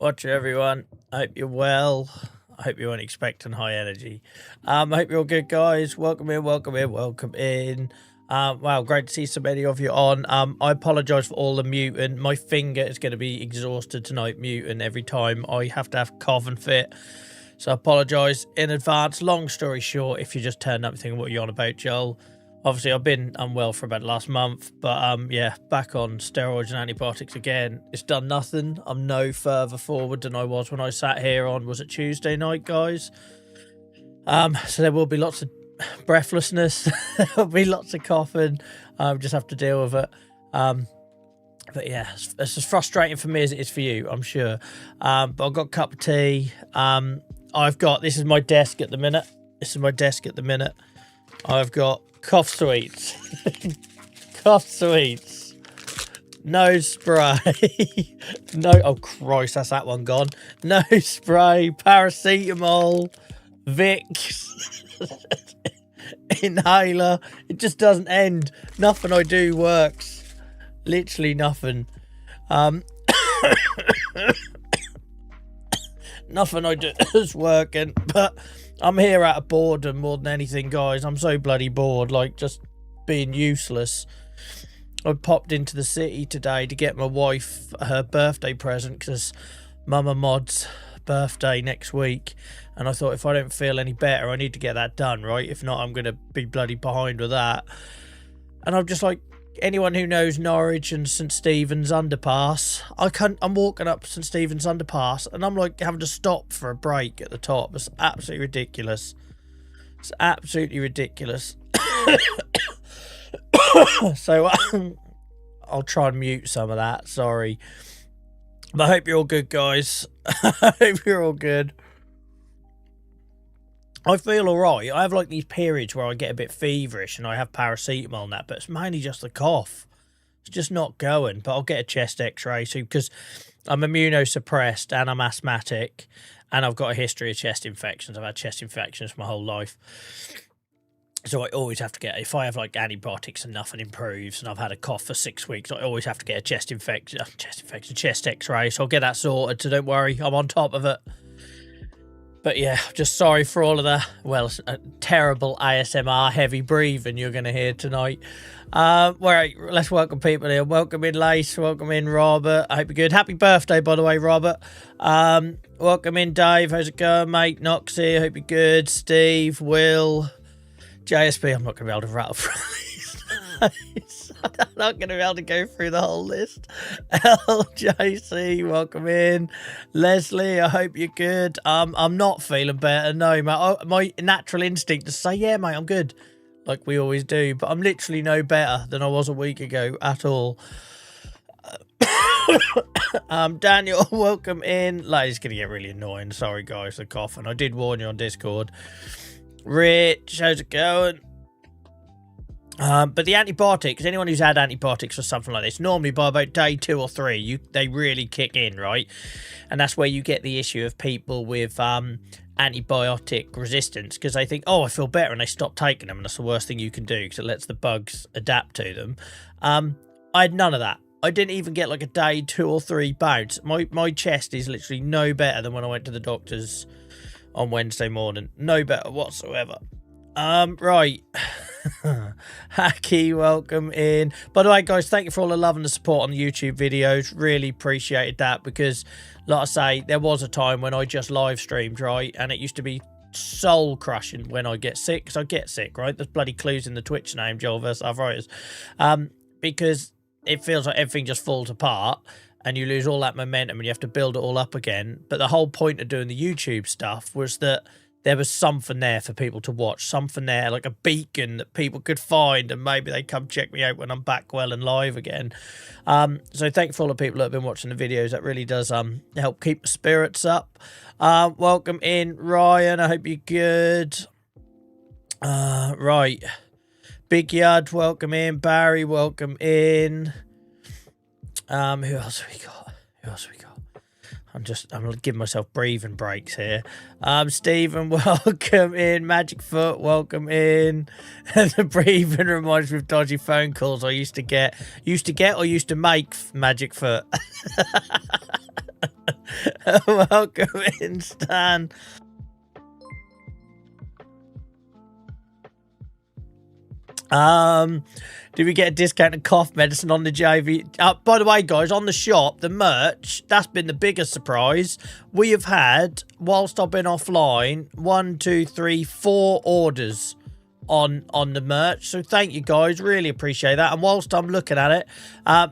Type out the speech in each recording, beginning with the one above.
Watch everyone. I hope you're well. I hope you weren't expecting high energy. I hope you're all good, guys. Welcome in, welcome in, welcome in. Wow, great to see so many of you on. I apologise for all the muting. My finger is going to be exhausted tonight muting every time I have to have cough and fit. So I apologise in advance. Long story short, if you just turned up thinking what you're on about, Joel. Obviously, I've been unwell for about the last month, but yeah, back on steroids and antibiotics again. It's done nothing. I'm no further forward than I was when I sat here on, was it Tuesday night, guys? So there will be lots of breathlessness. There'll be lots of coughing. Just have to deal with it. But yeah, it's as frustrating for me as it is for you, I'm sure. But I've got a cup of tea. This is my desk at the minute. I've got cough sweets. Cough sweets. Nose spray. No, oh Christ, that's that one gone. Nose spray, paracetamol, Vicks, inhaler. It just doesn't end. Nothing I do works. Literally nothing. Nothing I do is working, but I'm here out of boredom more than anything, guys. I'm so bloody bored, like just being useless. I popped into the city today to get my wife her birthday present because Mama Mod's birthday next week, and I thought if I don't feel any better, I need to get that done, right? If not, I'm going to be bloody behind with that. And I'm just like, anyone who knows Norwich and St Stephen's underpass, I'm walking up St Stephen's underpass and I'm like having to stop for a break at the top. It's absolutely ridiculous. It's absolutely ridiculous. So I'll try and mute some of that, sorry. But I hope you're all good, guys. I hope you're all good. I feel alright. I have like these periods where I get a bit feverish and I have paracetamol and that, but it's mainly just the cough. It's just not going. But I'll get a chest x-ray soon because I'm immunosuppressed and I'm asthmatic and I've got a history of chest infections. I've had chest infections my whole life. So I always have to get, if I have like antibiotics and nothing improves and I've had a cough for 6 weeks, I always have to get a chest x-ray. So I'll get that sorted. So don't worry, I'm on top of it. But yeah, just sorry for all of the, well, terrible ASMR heavy breathing you're going to hear tonight. Right, let's welcome people here. Welcome in, Lace. Welcome in, Robert. I hope you're good. Happy birthday, by the way, Robert. Welcome in, Dave. How's it going, mate? Noxie, I hope you're good. Steve, Will, JSP. I'm not going to be able to rattle through these. I'm not going to be able to go through the whole list. LJC, welcome in. Leslie, I hope you're good. I'm not feeling better, no, mate. My natural instinct to say, yeah, mate, I'm good, like we always do, but I'm literally no better than I was a week ago at all. Daniel, welcome in. Like, it's going to get really annoying. Sorry, guys, the coughing. I did warn you on Discord. Rich, how's it going? But the antibiotics, anyone who's had antibiotics or something like this, normally by about day 2 or 3, they really kick in, right? And that's where you get the issue of people with antibiotic resistance, because they think, oh, I feel better, and they stop taking them, and that's the worst thing you can do because it lets the bugs adapt to them. I had none of that. I didn't even get like a day 2 or 3 bounce. My chest is literally no better than when I went to the doctor's on Wednesday morning. No better whatsoever. Right. Hacky, welcome in. By the way, guys, thank you for all the love and the support on the YouTube videos. Really appreciated that because, like I say, there was a time when I just live streamed, right? And it used to be soul crushing when I get sick, because I get sick, right? There's bloody clues in the Twitch name, Joel vs. Arthritis. Because it feels like everything just falls apart and you lose all that momentum and you have to build it all up again. But the whole point of doing the YouTube stuff was that there was something there for people to watch, something there, like a beacon that people could find, and maybe they come check me out when I'm back well and live again. So thank you for all the people that have been watching the videos. That really does help keep the spirits up. Welcome in, Ryan. I hope you're good. Right. Big Yard, welcome in. Barry, welcome in. Who else have we got? I'm gonna give myself breathing breaks here. Stephen, welcome in. Magic Foot, welcome in. The breathing reminds me of dodgy phone calls I used to get or used to make, Magic Foot. Welcome in, Stan. Do we get a discounted cough medicine on the JV? By the way, guys, on the shop, the merch, that's been the biggest surprise. We have had, whilst I've been offline, 4 orders on the merch. So thank you, guys. Really appreciate that. And whilst I'm looking at it,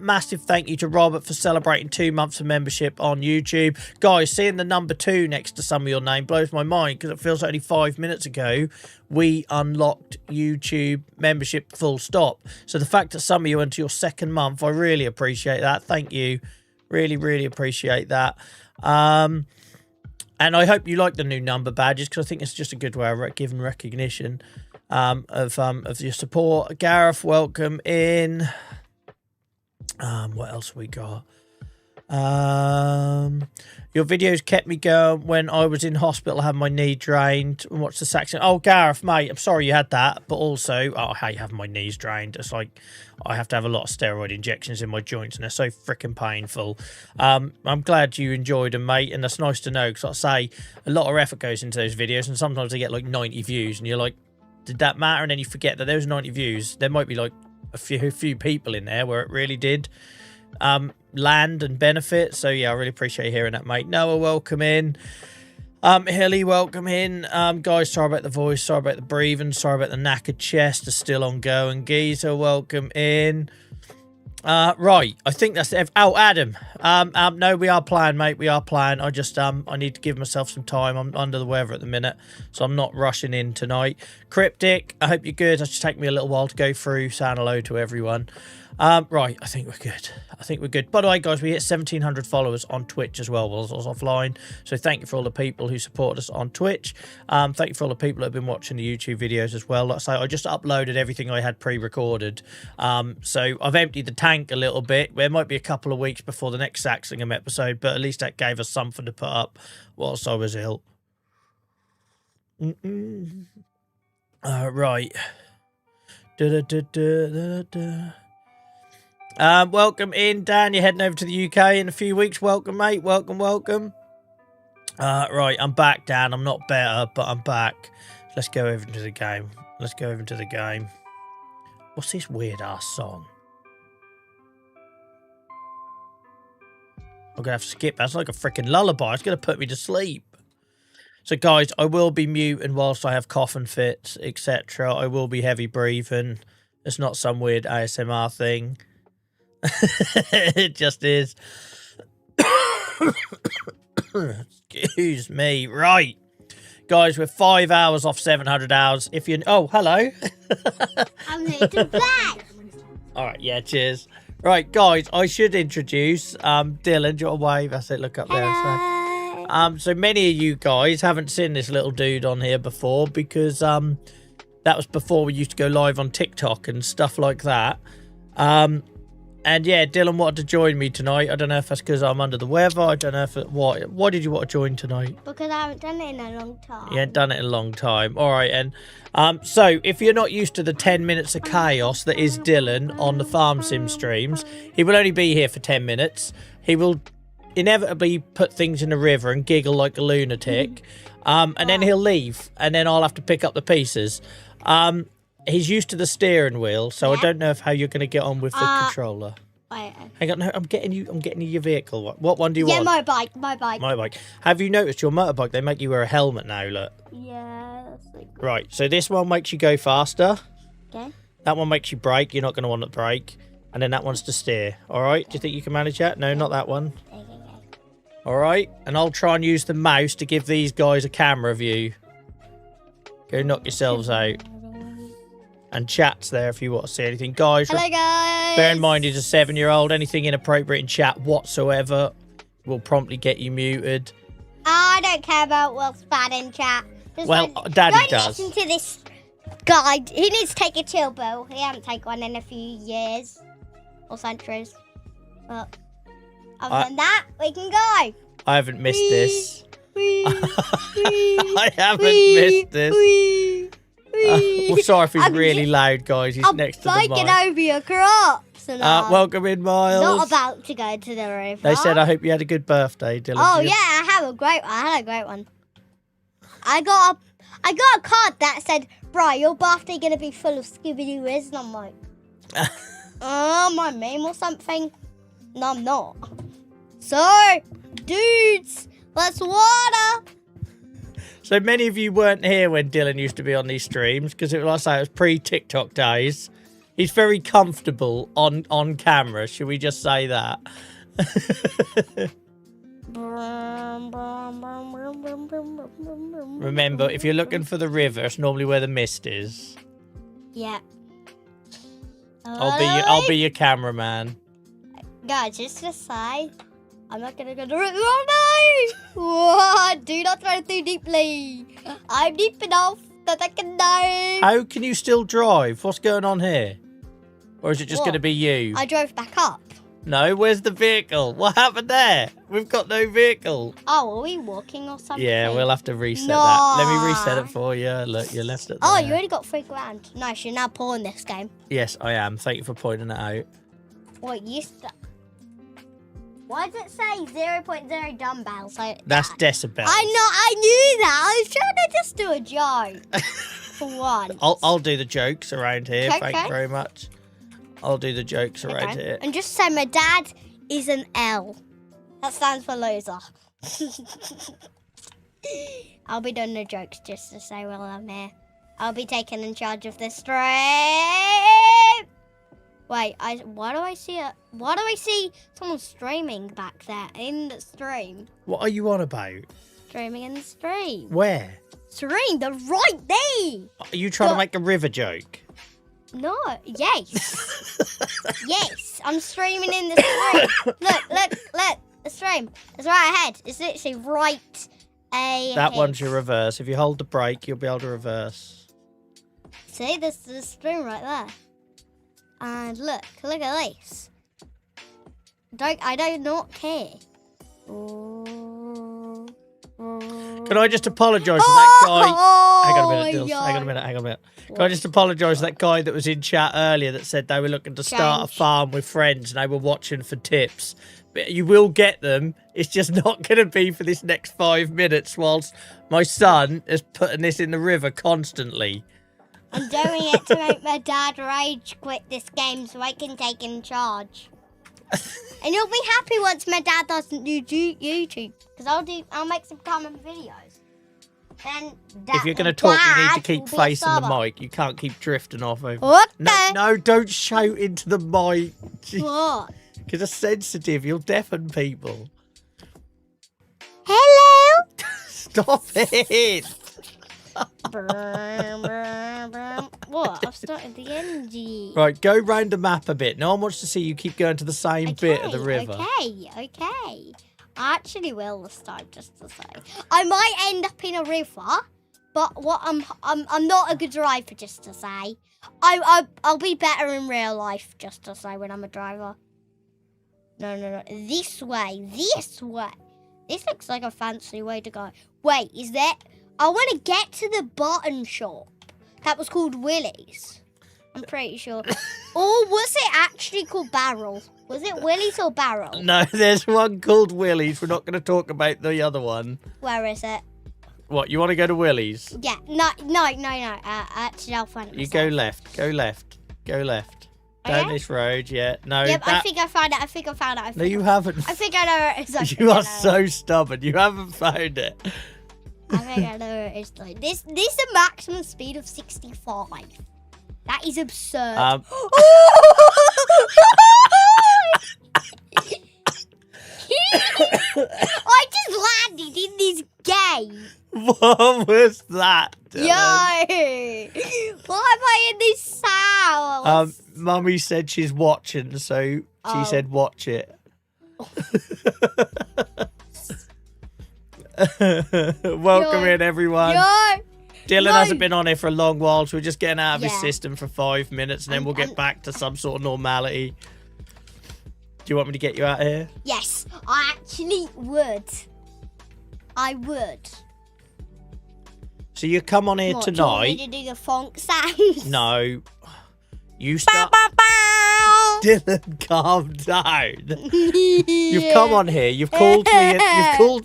massive thank you to Robert for celebrating 2 months of membership on YouTube. Guys, seeing the number 2 next to some of your name blows my mind, because it feels like only 5 minutes ago we unlocked YouTube membership full stop. So the fact that some of you into your 2nd month, I really appreciate that. Thank you. Really, really appreciate that. And I hope you like the new number badges, because I think it's just a good way of giving recognition of your support. Gareth, welcome in. What else we got? Your videos kept me going when I was in hospital. I had my knee drained and watched the Saxon. Oh, Gareth, mate, I'm sorry you had that, but also, I hate having my knees drained. It's like I have to have a lot of steroid injections in my joints, and they're so freaking painful. I'm glad you enjoyed them, mate, and that's nice to know, because I say a lot of effort goes into those videos, and sometimes they get like 90 views, and you're like, did that matter? And then you forget that there was 90 views. There might be like a few people in there where it really did land and benefit. So yeah, I really appreciate hearing that, mate. Noah, welcome in. Hilly, welcome in. Guys, sorry about the voice, sorry about the breathing, sorry about the knackered chest, is still ongoing. Geezer, welcome in. Right, I think that's it. Oh, Adam. No, we are playing, mate. We are playing. I just I need to give myself some time. I'm under the weather at the minute, so I'm not rushing in tonight. Cryptic, I hope you're good. It's just taking me a little while to go through, saying hello to everyone. Right, I think we're good. I think we're good. By the way, guys, we hit 1,700 followers on Twitch as well while I was offline. So thank you for all the people who support us on Twitch. Thank you for all the people that have been watching the YouTube videos as well. Like I say, I just uploaded everything I had pre-recorded. So I've emptied the tank a little bit. There might be a couple of weeks before the next Saxingham episode, but at least that gave us something to put up whilst I was ill. Right. Welcome in, Dan. You're heading over to the UK in a few weeks. Welcome, mate. Welcome, welcome. Right, I'm back, Dan. I'm not better, but I'm back. Let's go over to the game. Let's go over to the game. What's this weird-ass song? I'm going to have to skip. That's like a freaking lullaby. It's going to put me to sleep. So, guys, I will be muting whilst I have coughing fits, etc. I will be heavy breathing. It's not some weird ASMR thing. It just is. Excuse me. Right, guys, we're 5 hours off 700 hours. If you hello. I'm ready to play. All right, yeah, cheers. Right, guys, I should introduce Dylan. Do you want to wave? That's it. Look up there. So many of you guys haven't seen this little dude on here before, because that was before we used to go live on TikTok and stuff like that. And yeah, Dylan wanted to join me tonight. I don't know if that's because I'm under the weather. I don't know if why did you want to join tonight? Because I haven't done it in a long time. You haven't done it in a long time. All right, and so if you're not used to the 10 minutes of chaos that is Dylan on the Farm Sim streams, he will only be here for 10 minutes. He will inevitably put things in the river and giggle like a lunatic, and then he'll leave, and then I'll have to pick up the pieces. He's used to the steering wheel, so I don't know how you're going to get on with the controller. Hang on, no, I'm getting you your vehicle. What one do you want? Yeah, my bike. My bike. Have you noticed your motorbike? They make you wear a helmet now. Look. Yeah. That's like... Right. So this one makes you go faster. Okay. That one makes you brake. You're not going to want to brake. And then that one's to steer. All right. Do you think you can manage that? No, not that one. Okay. All right. And I'll try and use the mouse to give these guys a camera view. Go knock yourselves out. And chat's there if you want to see anything. Guys, hello, guys. Bear in mind, he's a 7-year-old. Anything inappropriate in chat whatsoever will promptly get you muted. I don't care about what's bad in chat. Daddy does. Listen to this guy. He needs to take a chill pill. He hasn't taken one in a few years or centuries. But other than that, we can go. I haven't missed this. I haven't missed this. Well, sorry if he's really loud, guys. He's next to the mic. I'm biking over your crops. and Welcome in, Miles. not about to go to the river. They said, I hope you had a good birthday, Dylan. Oh, yeah, I had a great one. I got a card that said, bro, your birthday going to be full of Scooby-Doo, and I'm like, my meme or something? No, I'm not. So, dudes, let's water. So many of you weren't here when Dylan used to be on these streams because it was pre-TikTok days. He's very comfortable on camera. Should we just say that? Remember, if you're looking for the river, it's normally where the mist is. Yeah. I'll be your cameraman. Guys, just to say, I'm not gonna go to the river. Oh no! What? Do not try too deeply. I'm deep enough that I can dive. How can you still drive? What's going on here? Or is it just going to be you? I drove back up. No, where's the vehicle? What happened there? We've got no vehicle. Oh, are we walking or something? Yeah, we'll have to reset that. Let me reset it for you. Look, you left it there. Oh, you already got $3,000. Nice, you're now poor in this game. Yes, I am. Thank you for pointing it out. What, why does it say 0.0 dumbbells? That's decibels. I knew that. I was trying to just do a joke. For once. I'll do the jokes around here. Thank you very much. I'll do the jokes around here. And just say my dad is an L. That stands for loser. I'll be doing the jokes just to say while I'm here. I'll be taking in charge of this stream. Wait, why do I see someone streaming back there in the stream? What are you on about? Streaming in the stream. Where? Stream, they're right there. Are you trying to make a river joke? No, yes. Yes, I'm streaming in the stream. Look, the stream. It's right ahead. It's literally right ahead. That one's your reverse. If you hold the brake, you'll be able to reverse. See, there's the stream right there. And look at this. I do not care. Can I just apologise to that guy? Hang on a minute, Dills. Yeah. Hang on a minute. Can I just apologise to that guy that was in chat earlier that said they were looking to start a farm with friends and they were watching for tips? But you will get them. It's just not going to be for this next 5 minutes whilst my son is putting this in the river constantly. I'm doing it to make my dad rage quit this game so I can take in charge. And you'll be happy once my dad doesn't do YouTube, because I'll make some common videos. Then if you're going to talk, you need to keep facing the mic. You can't keep drifting off over. Okay. No, don't shout into the mic. What? Because it's sensitive. You'll deafen people. Hello. Stop it. What? I've started the engine. Right, go round the map a bit. No one wants to see you keep going to the same bit of the river. Okay. I actually will this time, just to say. I might end up in a river, but I'm not a good driver, just to say. I'll be better in real life, just to say, when I'm a driver. No. This way. This looks like a fancy way to go. Wait, is there... I want to get to the button shop. That was called Willie's. I'm pretty sure. Or was it actually called Barrel? Was it Willie's or Barrel? No, there's one called Willie's. We're not going to talk about the other one. Where is it? What, you want to go to Willie's? Yeah, no. Actually, I'll find it myself. You go left. Down this road, yeah. No, yep, I think I found it. No, you haven't. I think I know where it is. You are so stubborn. You haven't found it. I think I know where it is. This is a maximum speed of 65. That is absurd. I just landed in this game. What was that? Dylan? Yo! Why am I in this house? Mummy said she's watching, so she said watch it. Welcome in, everyone. Dylan hasn't been on here for a long while, so we're just getting out of his system for 5 minutes, and then we'll get back to some sort of normality. Do you want me to get you out of here? Yes, I actually would. I would. So you come on here tonight. Do you want me to do the funk sound? No. You start. Dylan, calm down. You've come on here. You've called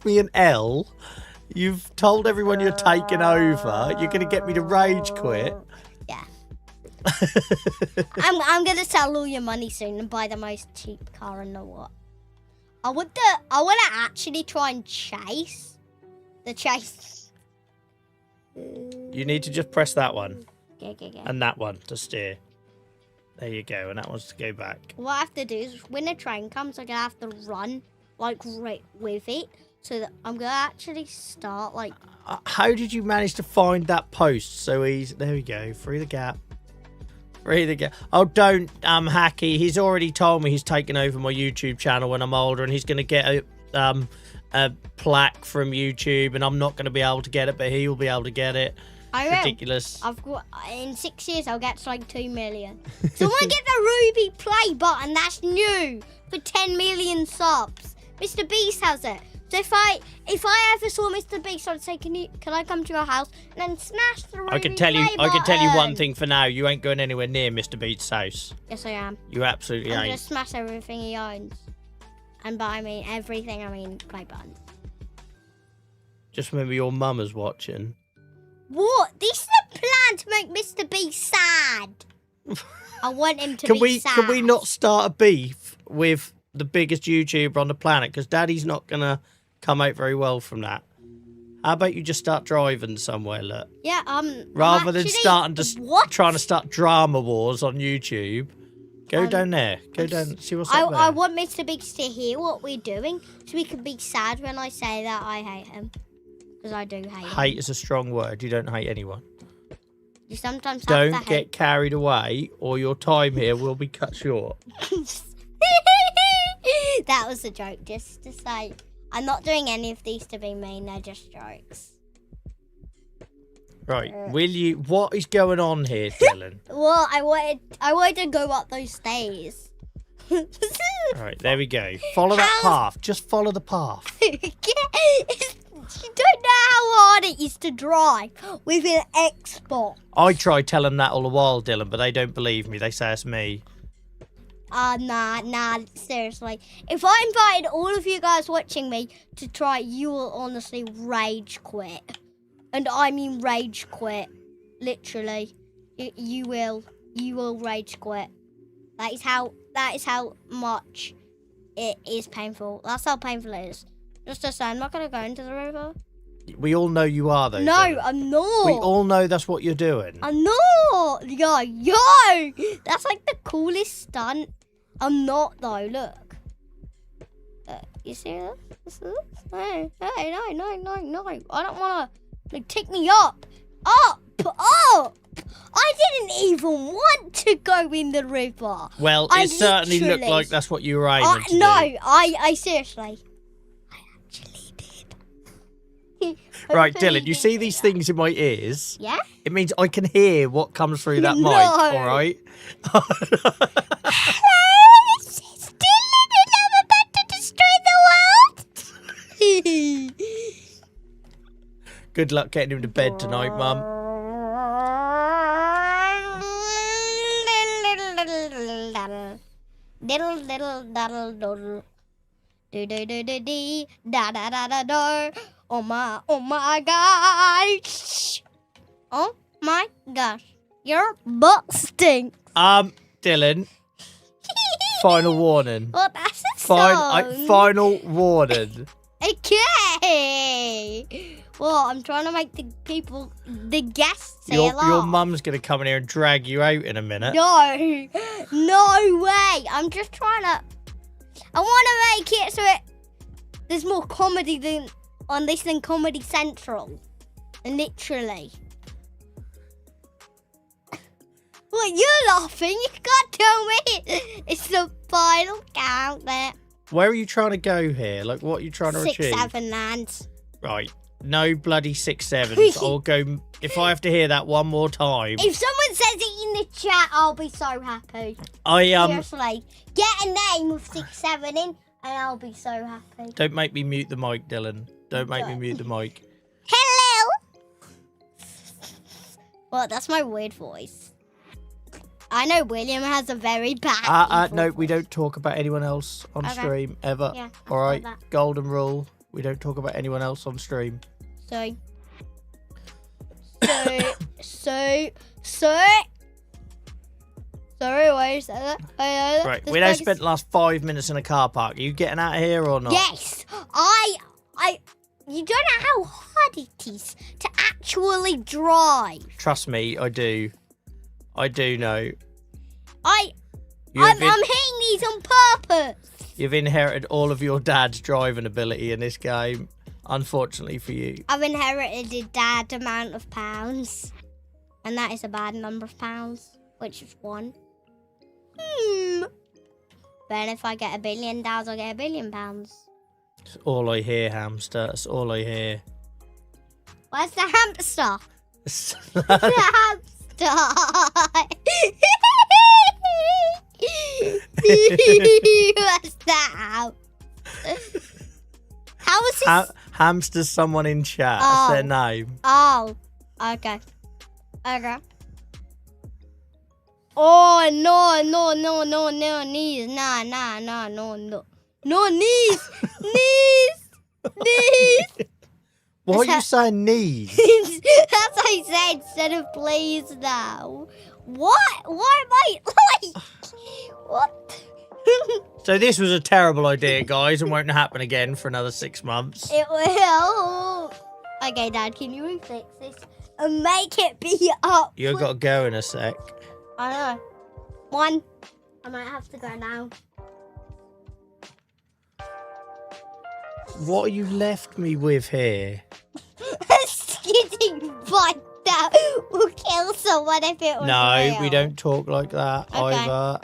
me an L. You've told everyone you're taking over. You're going to get me to rage quit. Yeah. I'm going to sell all your money soon and buy the most cheap car in the world. I want to actually try and chase. The chase. You need to just press that one. Okay. And that one to steer. There you go. And that one's to go back. What I have to do is when a train comes, I'm going to have to run like right with it. So that I'm going to actually start like... How did you manage to find that post so easy? There we go. Through the gap. Through the gap. Oh, don't, Hacky. He's already told me he's taking over my YouTube channel when I'm older. And he's going to get a plaque from YouTube. And I'm not going to be able to get it, but he'll be able to get it. I will. Ridiculous. In 6 years, I'll get to like 2 million. Someone get the Ruby play button. That's new for 10 million subs. Mr. Beast has it. So if I ever saw Mr. Beast, I'd say, can I come to your house and then smash the Ruby I can tell you button. one thing for now. You ain't going anywhere near Mr. Beast's house. Yes, I am. You absolutely ain't. I'm gonna smash everything he owns. And by everything, I mean play buttons. Just remember your mum is watching. What? This is a plan to make Mr. Beast sad. I want him to be sad. Can we not start a beef with the biggest YouTuber on the planet? Because Daddy's not going to come out very well from that. How about you just start driving somewhere, look? Yeah, rather than trying to start drama wars on YouTube. Go down there. Go down. See what's up there. I want Mr. Beast to hear what we're doing so he can be sad when I say that I hate him. Because I do hate him. Hate is a strong word. You don't hate anyone. You sometimes have Don't get carried away or your time here will be cut short. That was a joke, just to say. I'm not doing any of these to be mean. They're just jokes. Right. What is going on here, Dylan? Well, I wanted to go up those stairs. Right, there we go. Follow that path. Just follow the path. You don't know how hard it is to drive with an Xbox. I tried telling them that all the while, Dylan, but they don't believe me. They say it's me. Nah, seriously. If I invited all of you guys watching me to try, you will honestly rage quit. And I mean rage quit. Literally. You will rage quit. That is how much it is painful. That's how painful it is. Just to say, I'm not going to go into the river. We all know you are, though. No, Dylan. I'm not. We all know that's what you're doing. I'm not. Yo. That's like the coolest stunt. I'm not, though. Look. You see this? Hey, no. I don't want to. Take me up. Up. I didn't even want to go in the river. Well, it certainly looked like that's what you were aiming to do. No, I seriously. Right, Dylan, you see these things in my ears? Yeah? It means I can hear what comes through that mic, all right? Hello, this is Dylan and I'm about to destroy the world. Good luck getting him to bed tonight, Mum. Oh my gosh. Oh my gosh. Your butt stinks. Dylan. Final warning. Well, that's a song. Final warning. Okay. Well, I'm trying to make the guests say hello. Your mum's going to come in here and drag you out in a minute. No way. I'm just trying to... I want to make it so there's more comedy on this than Comedy Central. Literally. What, you're laughing? You can't tell me. It's the final count there. Where are you trying to go here? Like, what are you trying to achieve? 6-7 lands. Right. No bloody 6-7s. I'll go... If I have to hear that one more time... If someone says it in the chat, I'll be so happy. Seriously. Get a name with 6-7 in, and I'll be so happy. Don't make me mute the mic, Dylan. Don't make me mute the mic. Hello! Well, that's my weird voice. I know William has a very bad. No, we don't talk about anyone else on stream ever. Yeah, all right, golden rule. We don't talk about anyone else on stream. So. Sorry, why is that? Right, we now spent the last 5 minutes in a car park. Are you getting out of here or not? Yes, you don't know how hard it is to actually drive. Trust me, I do. I do know. I'm hitting these on purpose. You've inherited all of your dad's driving ability in this game, unfortunately for you. I've inherited a dad amount of pounds, and that is a bad number of pounds, which is 1. Then if I get $1 billion, I'll get £1 billion. That's all I hear, hamster. That's all I hear. Where's the hamster? The hamster. What's that? How was this? Hamster's someone in chat. That's their name. Oh, okay. Okay. Oh, no, knees. Nah, no. No, knees. Knees. Why are you saying knees? That's what I said instead of please now. What? Why am I like... What? So this was a terrible idea, guys, and won't happen again for another 6 months. It will. Okay, Dad, can you fix this and make it be up? You've got to go in a sec. I know. 1. I might have to go now. What you left me with here? A skidding bike that will kill someone if it was real. We don't talk like that either.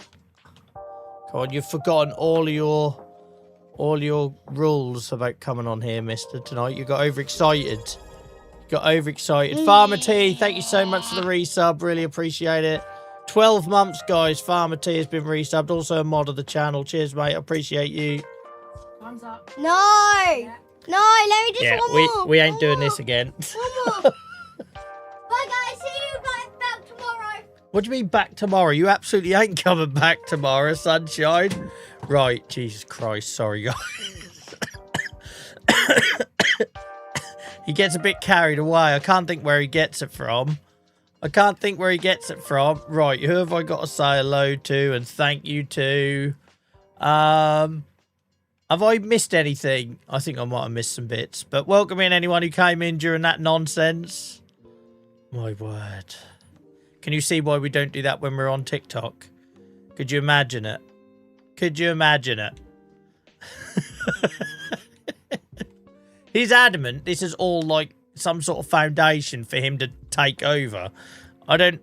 Come on, you've forgotten all your rules about coming on here, mister, tonight. You got overexcited. Farmer T, thank you so much for the resub. Really appreciate it. 12 months, guys. Farmer T has been resubbed. Also a mod of the channel. Cheers, mate. I appreciate you. Thumbs up. No! Yeah. No, let me just one more. We ain't doing this again. One more. Bye, guys. See you guys back tomorrow. What do you mean back tomorrow? You absolutely ain't coming back tomorrow, sunshine. Right, Jesus Christ. Sorry, guys. He gets a bit carried away. I can't think where he gets it from. Right, who have I got to say hello to and thank you to? Have I missed anything? I think I might have missed some bits. But welcome in anyone who came in during that nonsense. My word. Can you see why we don't do that when we're on TikTok? Could you imagine it? He's adamant this is all like some sort of foundation for him to take over. I don't...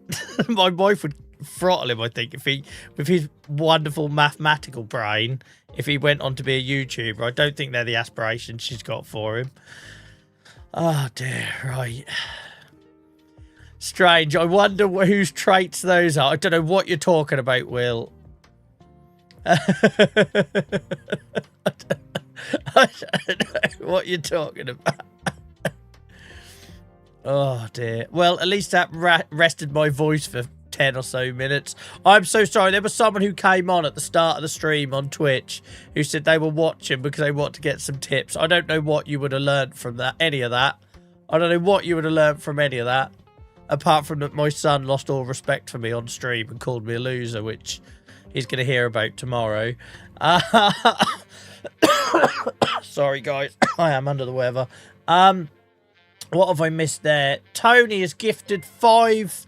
My wife would throttle him, I think, if he... With his wonderful mathematical brain, if he went on to be a YouTuber. I don't think they're the aspirations she's got for him. Oh, dear. Right. Strange. I wonder whose traits those are. I don't know what you're talking about, Will. I don't know what you're talking about. Oh, dear. Well, at least that rested my voice for 10 or so minutes. I'm so sorry. There was someone who came on at the start of the stream on Twitch who said they were watching because they want to get some tips. I don't know what you would have learned from that. Any of that. I don't know what you would have learned from any of that. Apart from that my son lost all respect for me on stream and called me a loser, which he's going to hear about tomorrow. Sorry, guys. I am under the weather. What have I missed there? Tony has gifted 5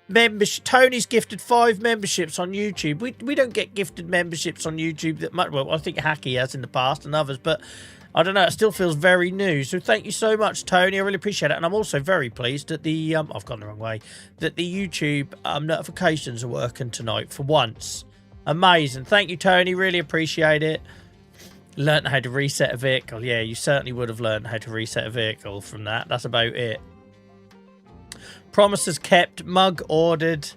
memberships. Tony's gifted 5 memberships on YouTube. We don't get gifted memberships on YouTube that much. Well, I think Hacky has in the past and others, but I don't know. It still feels very new. So thank you so much, Tony. I really appreciate it. And I'm also very pleased that the I've gone the wrong way. That the YouTube notifications are working tonight for once. Amazing. Thank you, Tony. Really appreciate it. Learned how to reset a vehicle. Yeah, you certainly would have learned how to reset a vehicle from that. That's about it. Promises kept. Mug ordered.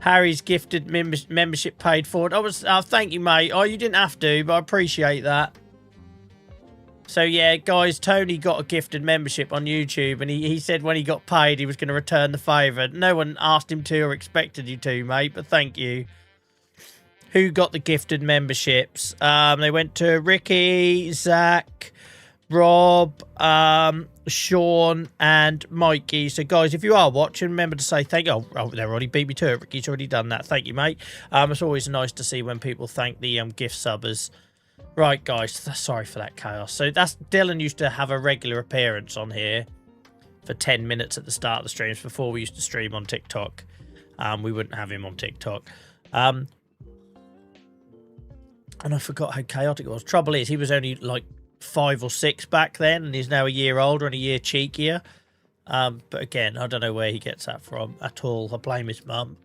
Harry's gifted membership paid for. Thank you, mate. Oh, you didn't have to, but I appreciate that. So yeah, guys, Tony got a gifted membership on YouTube, and he said when he got paid, he was going to return the favour. No one asked him to or expected you to, mate, but thank you. Who got the gifted memberships? They went to Ricky, Zach, Rob, Sean, and Mikey. So, guys, if you are watching, remember to say thank you. Oh, they already beat me to it. Ricky's already done that. Thank you, mate. It's always nice to see when people thank the gift subbers. Right, guys, sorry for that chaos. So that's Dylan used to have a regular appearance on here for 10 minutes at the start of the streams before we used to stream on TikTok. We wouldn't have him on TikTok. And I forgot how chaotic it was. Trouble is, he was only like 5 or 6 back then, and he's now a year older and a year cheekier. But again, I don't know where he gets that from at all. I blame his mum.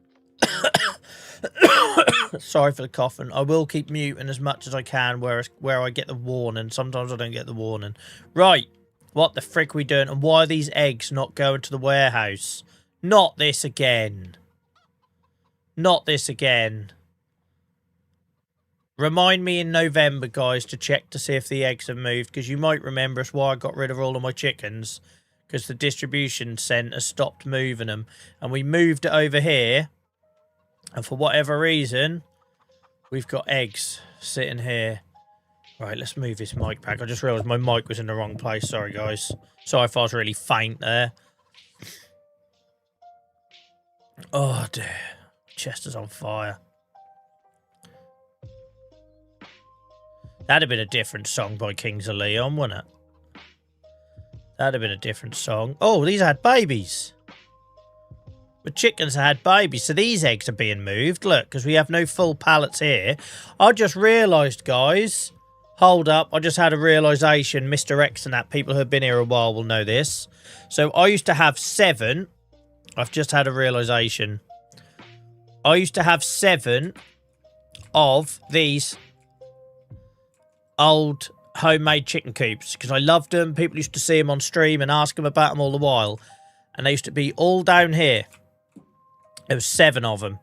Sorry for the coughing. I will keep muting as much as I can where I get the warning. Sometimes I don't get the warning. Right. What the frick are we doing? And why are these eggs not going to the warehouse? Not this again. Not this again. Remind me in November, guys, to check to see if the eggs have moved. Because you might remember it's why I got rid of all of my chickens. Because the distribution centre stopped moving them. And we moved it over here. And for whatever reason, we've got eggs sitting here. Right, let's move this mic back. I just realised my mic was in the wrong place. Sorry, guys. Sorry if I was really faint there. Oh, dear. Chester's on fire. That'd have been a different song by Kings of Leon, wouldn't it? That'd have been a different song. Oh, these had babies. The chickens had babies, so these eggs are being moved. Look, because we have no full pallets here. I just realised, guys. Hold up. I just had a realisation. Mr. X and that, people who have been here a while will know this. So I used to have 7. I've just had a realisation. I used to have 7 of these old homemade chicken coops because I loved them. People used to see them on stream and ask them about them all the while. And they used to be all down here. There was 7 of them.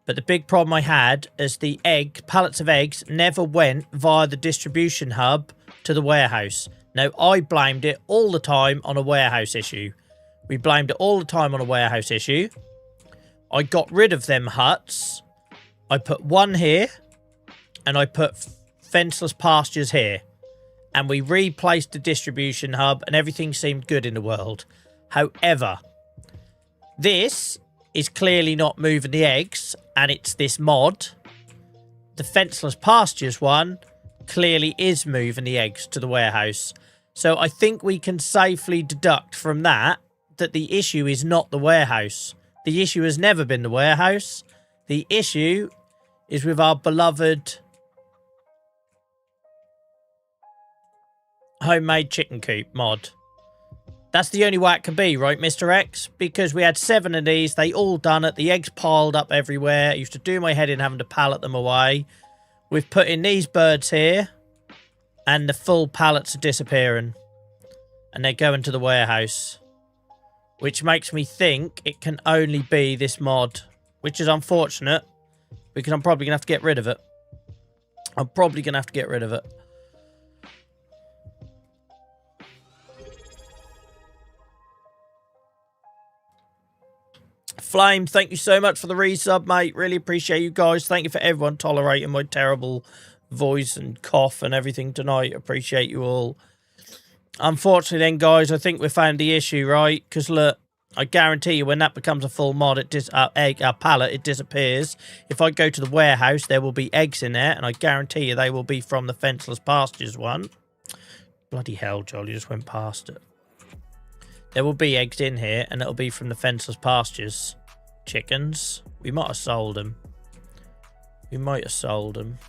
But the big problem I had is the pallets of eggs never went via the distribution hub to the warehouse. Now, I blamed it all the time on a warehouse issue. We blamed it all the time on a warehouse issue. I got rid of them huts. I put one here. And I put fenceless pastures here. And we replaced the distribution hub and everything seemed good in the world. However, this is clearly not moving the eggs, and it's this mod. The fenceless pastures one clearly is moving the eggs to the warehouse. So I think we can safely deduct from that the issue is not the warehouse. The issue has never been the warehouse. The issue is with our beloved homemade chicken coop mod. That's the only way it can be, right, Mr. X? Because we had 7 of these. They all done it. The eggs piled up everywhere. I used to do my head in having to pallet them away. We've put in these birds here. And the full pallets are disappearing. And they're going to the warehouse. Which makes me think it can only be this mod. Which is unfortunate. Because I'm probably going to have to get rid of it. I'm probably going to have to get rid of it. Flame, thank you so much for the resub, mate. Really appreciate you guys. Thank you for everyone tolerating my terrible voice and cough and everything tonight. Appreciate you all. Unfortunately then, guys, I think we found the issue, right? Because look, I guarantee you when that becomes a full mod, pallet, it disappears. If I go to the warehouse, there will be eggs in there, and I guarantee you they will be from the fenceless pastures one. Bloody hell, Joel, you just went past it. There will be eggs in here, and it'll be from the fenceless pastures. Chickens. We might have sold them. We might have sold them.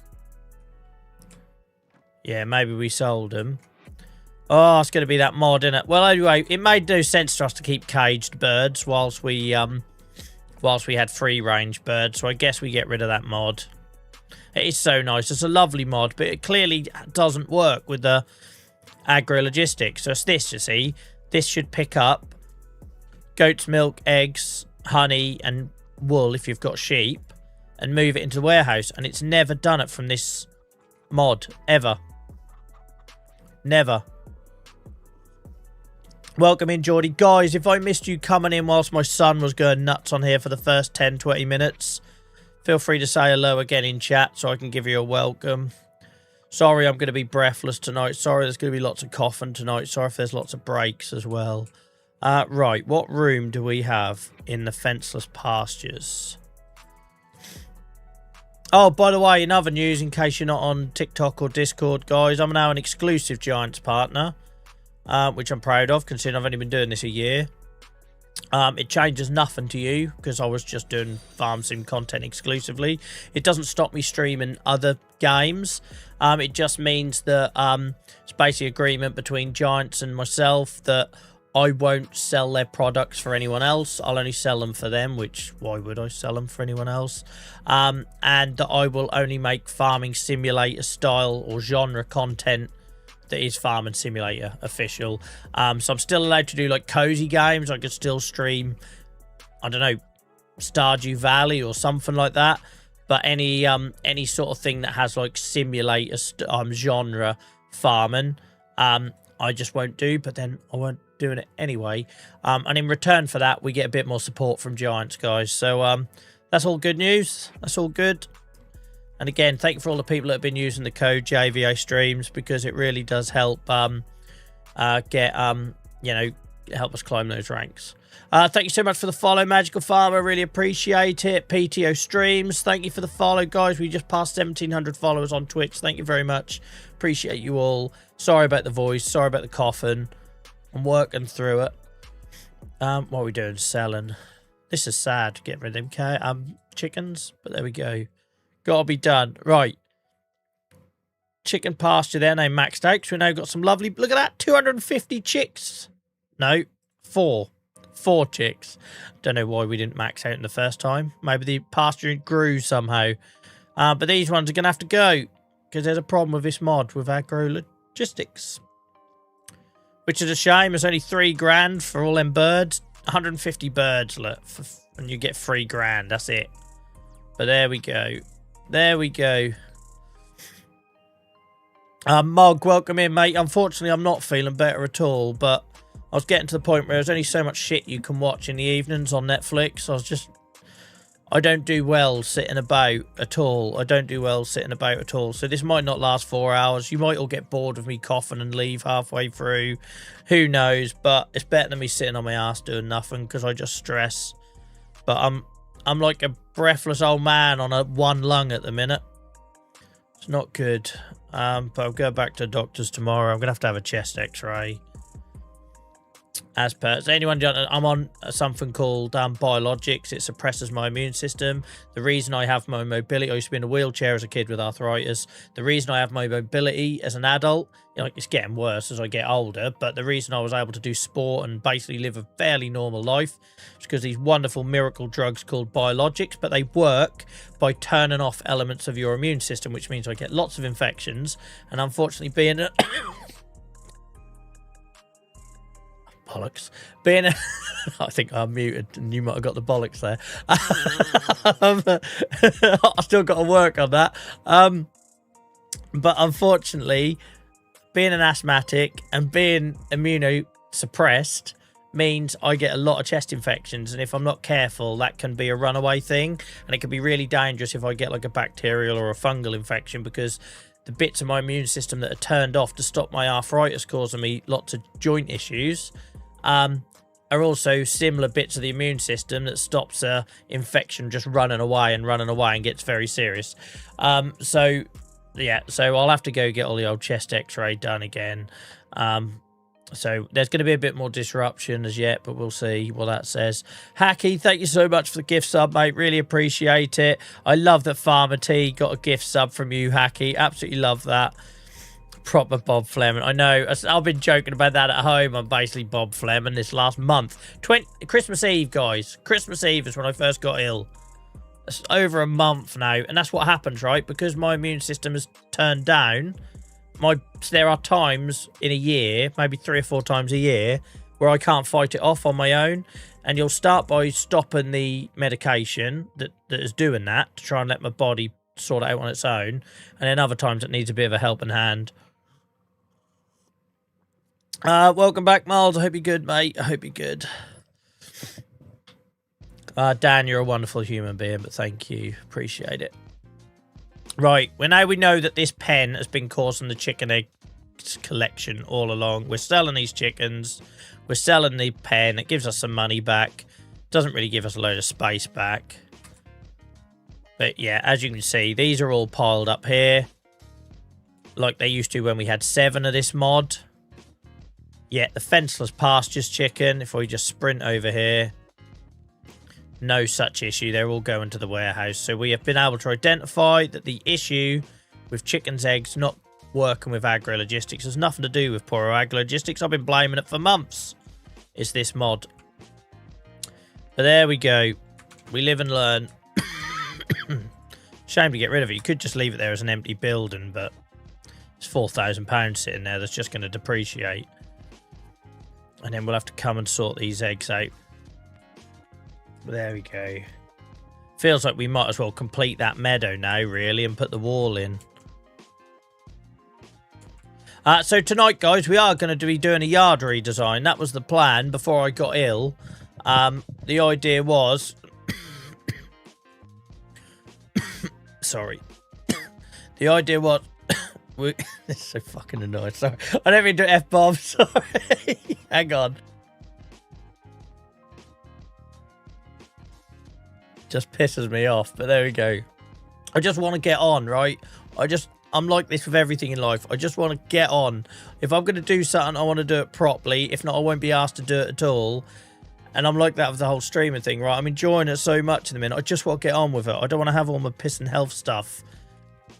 Yeah, maybe we sold them. Oh, it's going to be that mod, isn't it? Well, anyway, it made no sense to us to keep caged birds whilst we had free-range birds, so I guess we get rid of that mod. It is so nice. It's a lovely mod, but it clearly doesn't work with the agro-logistics. So it's this, you see. This should pick up goat's milk, eggs, honey, and wool if you've got sheep, and move it into the warehouse. And it's never done it from this mod, ever. Never. Welcome in, Geordie. Guys, if I missed you coming in whilst my son was going nuts on here for the first 10, 20 minutes, feel free to say hello again in chat so I can give you a welcome. Sorry I'm going to be breathless tonight. Sorry there's going to be lots of coughing tonight. Sorry if there's lots of breaks as well. Right, what room do we have in the fenceless pastures? Oh, by the way, in other news, in case you're not on TikTok or Discord, guys, I'm now an exclusive Giants partner, which I'm proud of, considering I've only been doing this a year. It changes nothing to you, because I was just doing farm sim content exclusively. It doesn't stop me streaming other games. It just means that it's basically agreement between Giants and myself that I won't sell their products for anyone else. I'll only sell them for them, which, why would I sell them for anyone else? And that I will only make farming simulator style or genre content that is farming simulator official. So I'm still allowed to do like cozy games. I could still stream, I don't know, Stardew Valley or something like that. But any sort of thing that has like simulator genre farming, I just won't do. But then I won't doing it anyway, and in return for that we get a bit more support from Giants, guys, so that's all good news. That's all good. And again, thank you for all the people that have been using the code JVA streams, because it really does help get you know, help us climb those ranks. Thank you so much for the follow, Magical Farmer, really appreciate it. PTO streams, thank you for the follow, guys. We just passed 1,700 followers on Twitch. Thank you very much, appreciate you all. Sorry about the voice, sorry about the coughing. I'm working through it. What are we doing? Selling. This is sad. Get rid of them chickens, but there we go. Gotta be done. Right. Chicken pasture there named Max Steaks. We now got some lovely, look at that, 250 chicks. No, 4 chicks. Don't know why we didn't max out in the first time. Maybe the pasture grew somehow. But these ones are gonna have to go, because there's a problem with this mod with agro logistics. Which is a shame. It's only $3 for all them birds. 150 birds, look, and you get $3. That's it. But there we go. There we go. Mog, welcome in, mate. Unfortunately, I'm not feeling better at all, but I was getting to the point where there's only so much shit you can watch in the evenings on Netflix. I don't do well sitting about at all. I don't do well sitting about at all. So this might not last 4 hours. You might all get bored of me coughing and leave halfway through. Who knows? But it's better than me sitting on my ass doing nothing, because I just stress. But I'm like a breathless old man on one lung at the minute. It's not good. But I'll go back to the doctors tomorrow. I'm going to have a chest x-ray. As per, so anyone, I'm on something called biologics. It suppresses my immune system. The reason I have my mobility, I used to be in a wheelchair as a kid with arthritis. The reason I have my mobility as an adult, you know, it's getting worse as I get older, but the reason I was able to do sport and basically live a fairly normal life is because these wonderful miracle drugs called biologics, but they work by turning off elements of your immune system, which means I get lots of infections. And unfortunately, being a bollocks. I think I'm muted and you might have got the bollocks there. I still got to work on that. But unfortunately, being an asthmatic and being immunosuppressed means I get a lot of chest infections. And if I'm not careful, that can be a runaway thing. And it can be really dangerous if I get like a bacterial or a fungal infection, because the bits of my immune system that are turned off to stop my arthritis causing me lots of joint issues are also similar bits of the immune system that stops infection just running away and gets very serious. So I'll have to go get all the old chest x-ray done again. So there's going to be a bit more disruption as yet, but we'll see what that says. Hacky, thank you so much for the gift sub, mate. Really appreciate it. I love that Farmer T got a gift sub from you, Hacky. Absolutely love that. Proper Bob Fleming. I know. I've been joking about that at home. I'm basically Bob Fleming this last month. Christmas Eve, guys. Christmas Eve is when I first got ill. It's over a month now. And that's what happens, right? Because my immune system has turned down. There are times in a year, maybe 3 or 4 times a year, where I can't fight it off on my own. And you'll start by stopping the medication that is doing that to try and let my body sort it out on its own. And then other times it needs a bit of a helping hand. Welcome back, Miles. I hope you're good, mate. I hope you're good. Dan, you're a wonderful human being, but thank you. Appreciate it. Right, well, now we know that this pen has been causing the chicken eggs collection all along. We're selling these chickens. We're selling the pen. It gives us some money back. Doesn't really give us a load of space back. But yeah, as you can see, these are all piled up here. Like they used to when we had 7 of this mod. Yeah, the fenceless pastures chicken. If we just sprint over here. No such issue. They're all going to the warehouse. So we have been able to identify that the issue with chickens' eggs not working with agro-logistics has nothing to do with poor agro-logistics. I've been blaming it for months. It's this mod. But there we go. We live and learn. Shame to get rid of it. You could just leave it there as an empty building, but it's £4,000 sitting there that's just going to depreciate. And then we'll have to come and sort these eggs out. There we go. Feels like we might as well complete that meadow now, really, and put the wall in. So tonight, guys, we are going to be doing a yard redesign. That was the plan before I got ill. The idea was... Sorry. The idea was... This is so fucking annoying. Sorry. I don't mean to F-bomb. Sorry. Hang on. Just pisses me off, but there we go. I just want to get on, right? I'm like this with everything in life. I just want to get on. If I'm going to do something, I want to do it properly. If not, I won't be asked to do it at all. And I'm like that with the whole streaming thing, right? I'm enjoying it so much in the minute. I just want to get on with it. I don't want to have all my piss and health stuff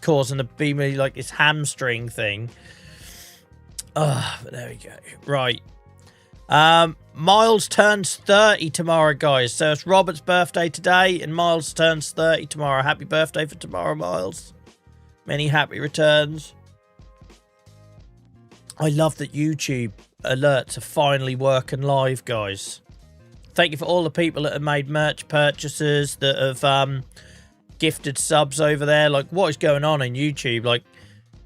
causing to be me like this hamstring thing. But there we go. Right. Miles turns 30 tomorrow, guys. So it's Robert's birthday today, and Miles turns 30 tomorrow. Happy birthday for tomorrow, Miles. Many happy returns. I love that YouTube alerts are finally working live, guys. Thank you for all the people that have made merch purchases, that have gifted subs over there. Like, what is going on in YouTube? Like,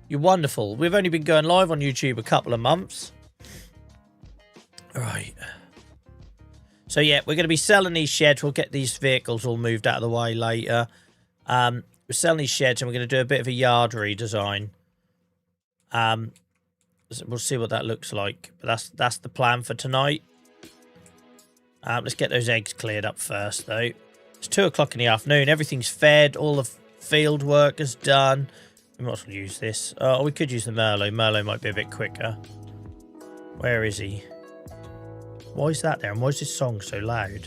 you're wonderful. We've only been going live on YouTube a couple of months. Right. So, yeah, we're going to be selling these sheds. We'll get these vehicles all moved out of the way later. We're selling these sheds, and we're going to do a bit of a yard redesign. We'll see what that looks like. But that's the plan for tonight. Let's get those eggs cleared up first, though. It's 2 o'clock in the afternoon. Everything's fed. All the field work is done. We might as well use this. Oh, we could use the Merlot. Merlot might be a bit quicker. Where is he? Why is that there? And why is this song so loud?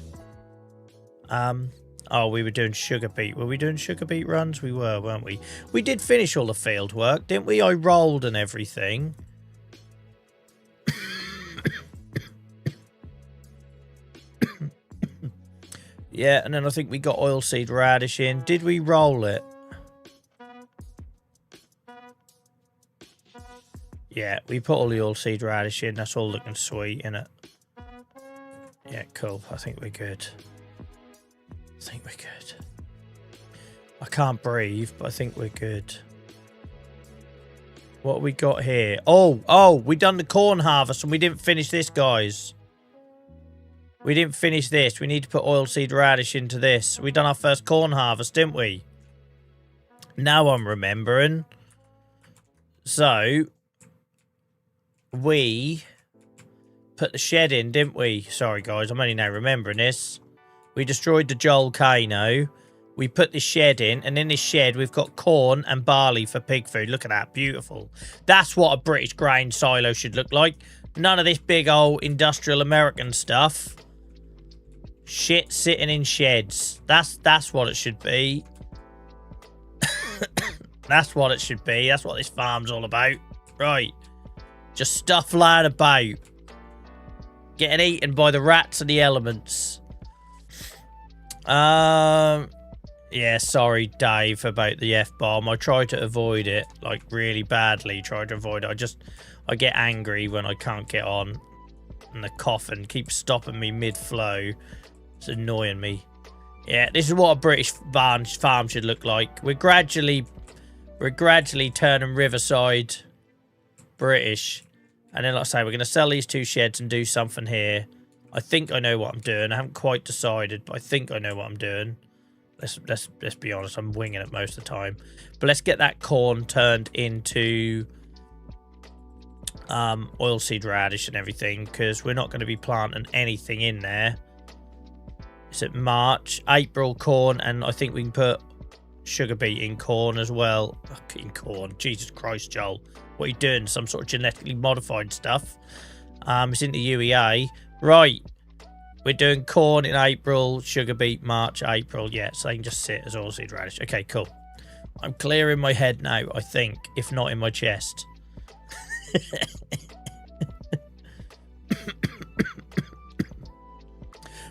Oh, we were doing sugar beet. Were we doing sugar beet runs? We were, weren't we? We did finish all the field work, didn't we? I rolled and everything. Yeah, and then I think we got oilseed radish in. Did we roll it? Yeah, we put all the oilseed radish in. That's all looking sweet, innit? Yeah, cool. I think we're good. I can't breathe, but I think we're good. What we got here? Oh, we done the corn harvest and we didn't finish this, guys. We didn't finish this. We need to put oilseed radish into this. We done our first corn harvest, didn't we? Now I'm remembering. So, we put the shed in, didn't we? Sorry, guys. I'm only now remembering this. We destroyed the volcano. We put the shed in. And in this shed, we've got corn and barley for pig food. Look at that. Beautiful. That's what a British grain silo should look like. None of this big old industrial American stuff. Shit sitting in sheds. That's what it should be. That's what it should be. That's what this farm's all about. Right. Just stuff lying about. Getting eaten by the rats and the elements. Yeah, sorry, Dave, about the F-bomb. I try to avoid it, like, really badly. Try to avoid it. I get angry when I can't get on. And the coughing keeps stopping me mid-flow. It's annoying me. Yeah, this is what a British farm should look like. We're gradually turning Riverside British. And then, like I say, we're going to sell these 2 sheds and do something here. I think I know what I'm doing. I haven't quite decided, but I think I know what I'm doing. Let's be honest, I'm winging it most of the time. But let's get that corn turned into oilseed radish and everything, because we're not going to be planting anything in there. It's at March, April corn, and I think we can put sugar beet in corn as well. In corn, Jesus Christ, Joel, what are you doing? Some sort of genetically modified stuff. It's in the UEA, right? We're doing corn in April, sugar beet March, April. Yeah, so they can just sit as oilseed radish. Okay, cool. I'm clear in my head now, I think, if not in my chest.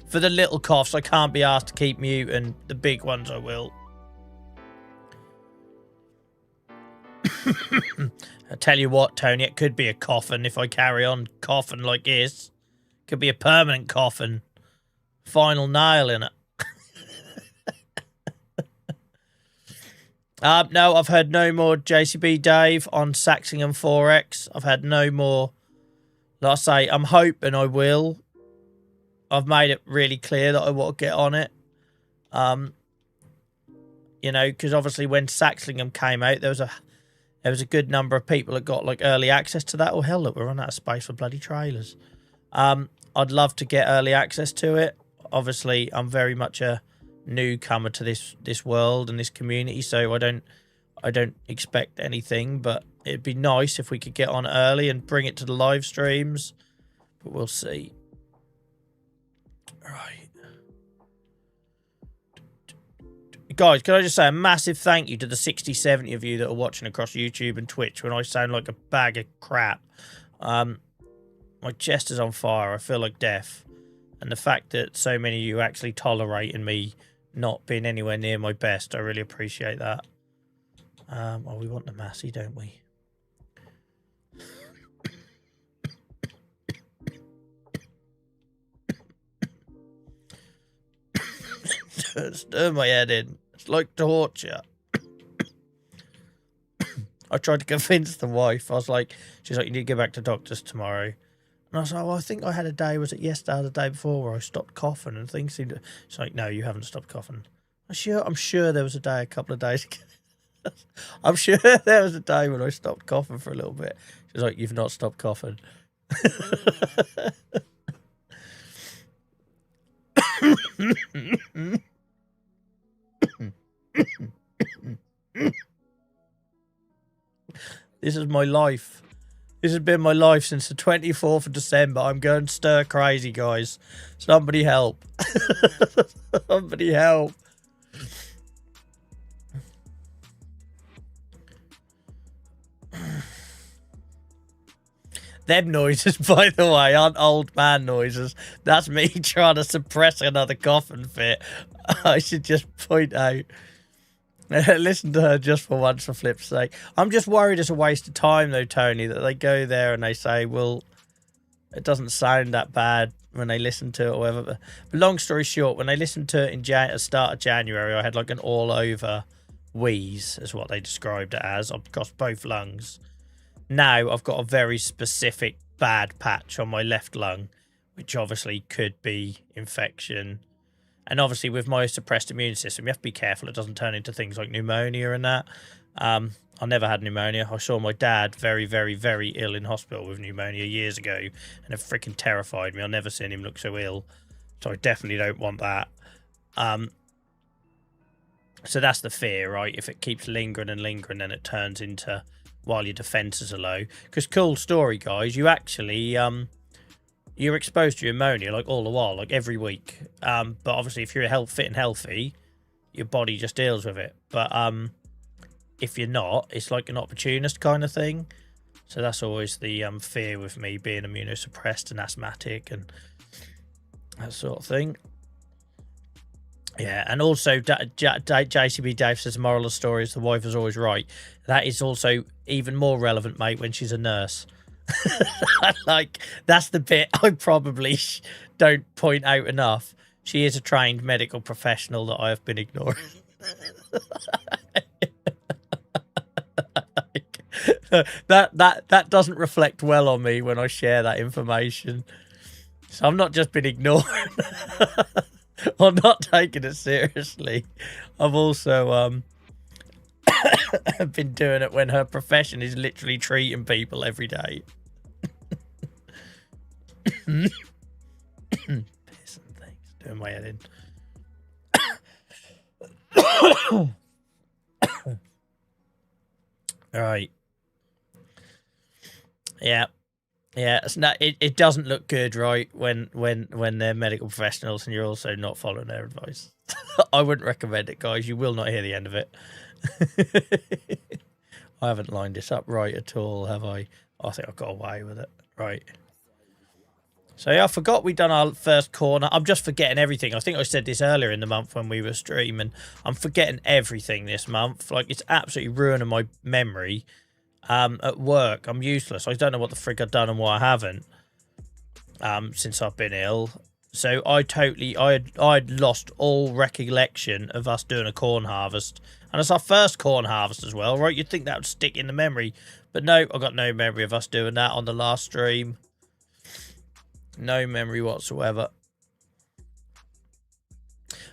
For the little coughs, I can't be asked to keep mute, and the big ones I will. I tell you what, Tony, it could be a coffin if I carry on coughing like this. Could be a permanent coffin. Final nail in it. No, I've heard no more JCB Dave on Saxingham Forex. I've had no more. Like I say, I'm hoping I will. I've made it really clear that I want to get on it. You know, because obviously when Saxingham came out, there was a good number of people that got like early access to that. Oh hell, look, we're running out of space for bloody trailers. I'd love to get early access to it. Obviously, I'm very much a newcomer to this world and this community, so I don't expect anything, but it'd be nice if we could get on early and bring it to the live streams, but we'll see. Right. Guys, can I just say a massive thank you to the 60-70 of you that are watching across YouTube and Twitch when I sound like a bag of crap. My chest is on fire. I feel like death. And the fact that so many of you actually tolerating me not being anywhere near my best, I really appreciate that. Oh, we want the Massey, don't we? Stir my head in. It's like torture. I tried to convince the wife. I was like, she's like, you need to go back to doctors tomorrow. And I was like, well, I think I had a day, was it yesterday or the day before, where I stopped coughing and things seemed to... She's like, no, you haven't stopped coughing. I'm sure there was a day a couple of days ago. I'm sure there was a day when I stopped coughing for a little bit. She's like, you've not stopped coughing. This is my life. This has been my life since the 24th of December. I'm going stir crazy, guys. Somebody help. Somebody help. Them noises, by the way, aren't old man noises. That's me trying to suppress another coughing fit. I should just point out. Listen to her just for once, for flip's sake. I'm just worried it's a waste of time, though, Tony, that they go there and they say, well, it doesn't sound that bad when they listen to it or whatever. But long story short, when they listened to it in at the start of January, I had like an all-over wheeze, is what they described it as, across both lungs. Now I've got a very specific bad patch on my left lung, which obviously could be infection. And obviously with my suppressed immune system, you have to be careful it doesn't turn into things like pneumonia and that. I never had pneumonia. I saw my dad very, very, very ill in hospital with pneumonia years ago, and it freaking terrified me. I've never seen him look so ill. So I definitely don't want that. So that's the fear, right? If it keeps lingering and lingering, then it turns into while your defenses are low. Because cool story, guys, you actually... you're exposed to pneumonia like all the while, like every week. But obviously, if you're fit and healthy, your body just deals with it. But if you're not, it's like an opportunist kind of thing. So that's always the fear with me being immunosuppressed and asthmatic and that sort of thing. Yeah, and also JCB Dave says, moral of the story is the wife is always right. That is also even more relevant, mate, when she's a nurse. Like, that's the bit I probably don't point out enough. She is a trained medical professional that I have been ignoring. that doesn't reflect well on me when I share that information. So I've not just been ignoring or not taking it seriously. I've also been doing it when her profession is literally treating people every day. Pissing things, doing my head in. Right. Yeah. Yeah, it's not, it doesn't look good, right, when they're medical professionals and you're also not following their advice. I wouldn't recommend it, guys. You will not hear the end of it. I haven't lined this up right at all, have I? I think I've got away with it. Right. So, yeah, I forgot we'd done our first corner. I'm just forgetting everything. I think I said this earlier in the month when we were streaming. I'm forgetting everything this month. Like, it's absolutely ruining my memory. At work, I'm useless. I don't know what the frig I've done and what I haven't since I've been ill. So I'd lost all recollection of us doing a corn harvest. And it's our first corn harvest as well, right? You'd think that would stick in the memory. But no, I got no memory of us doing that on the last stream. No memory whatsoever.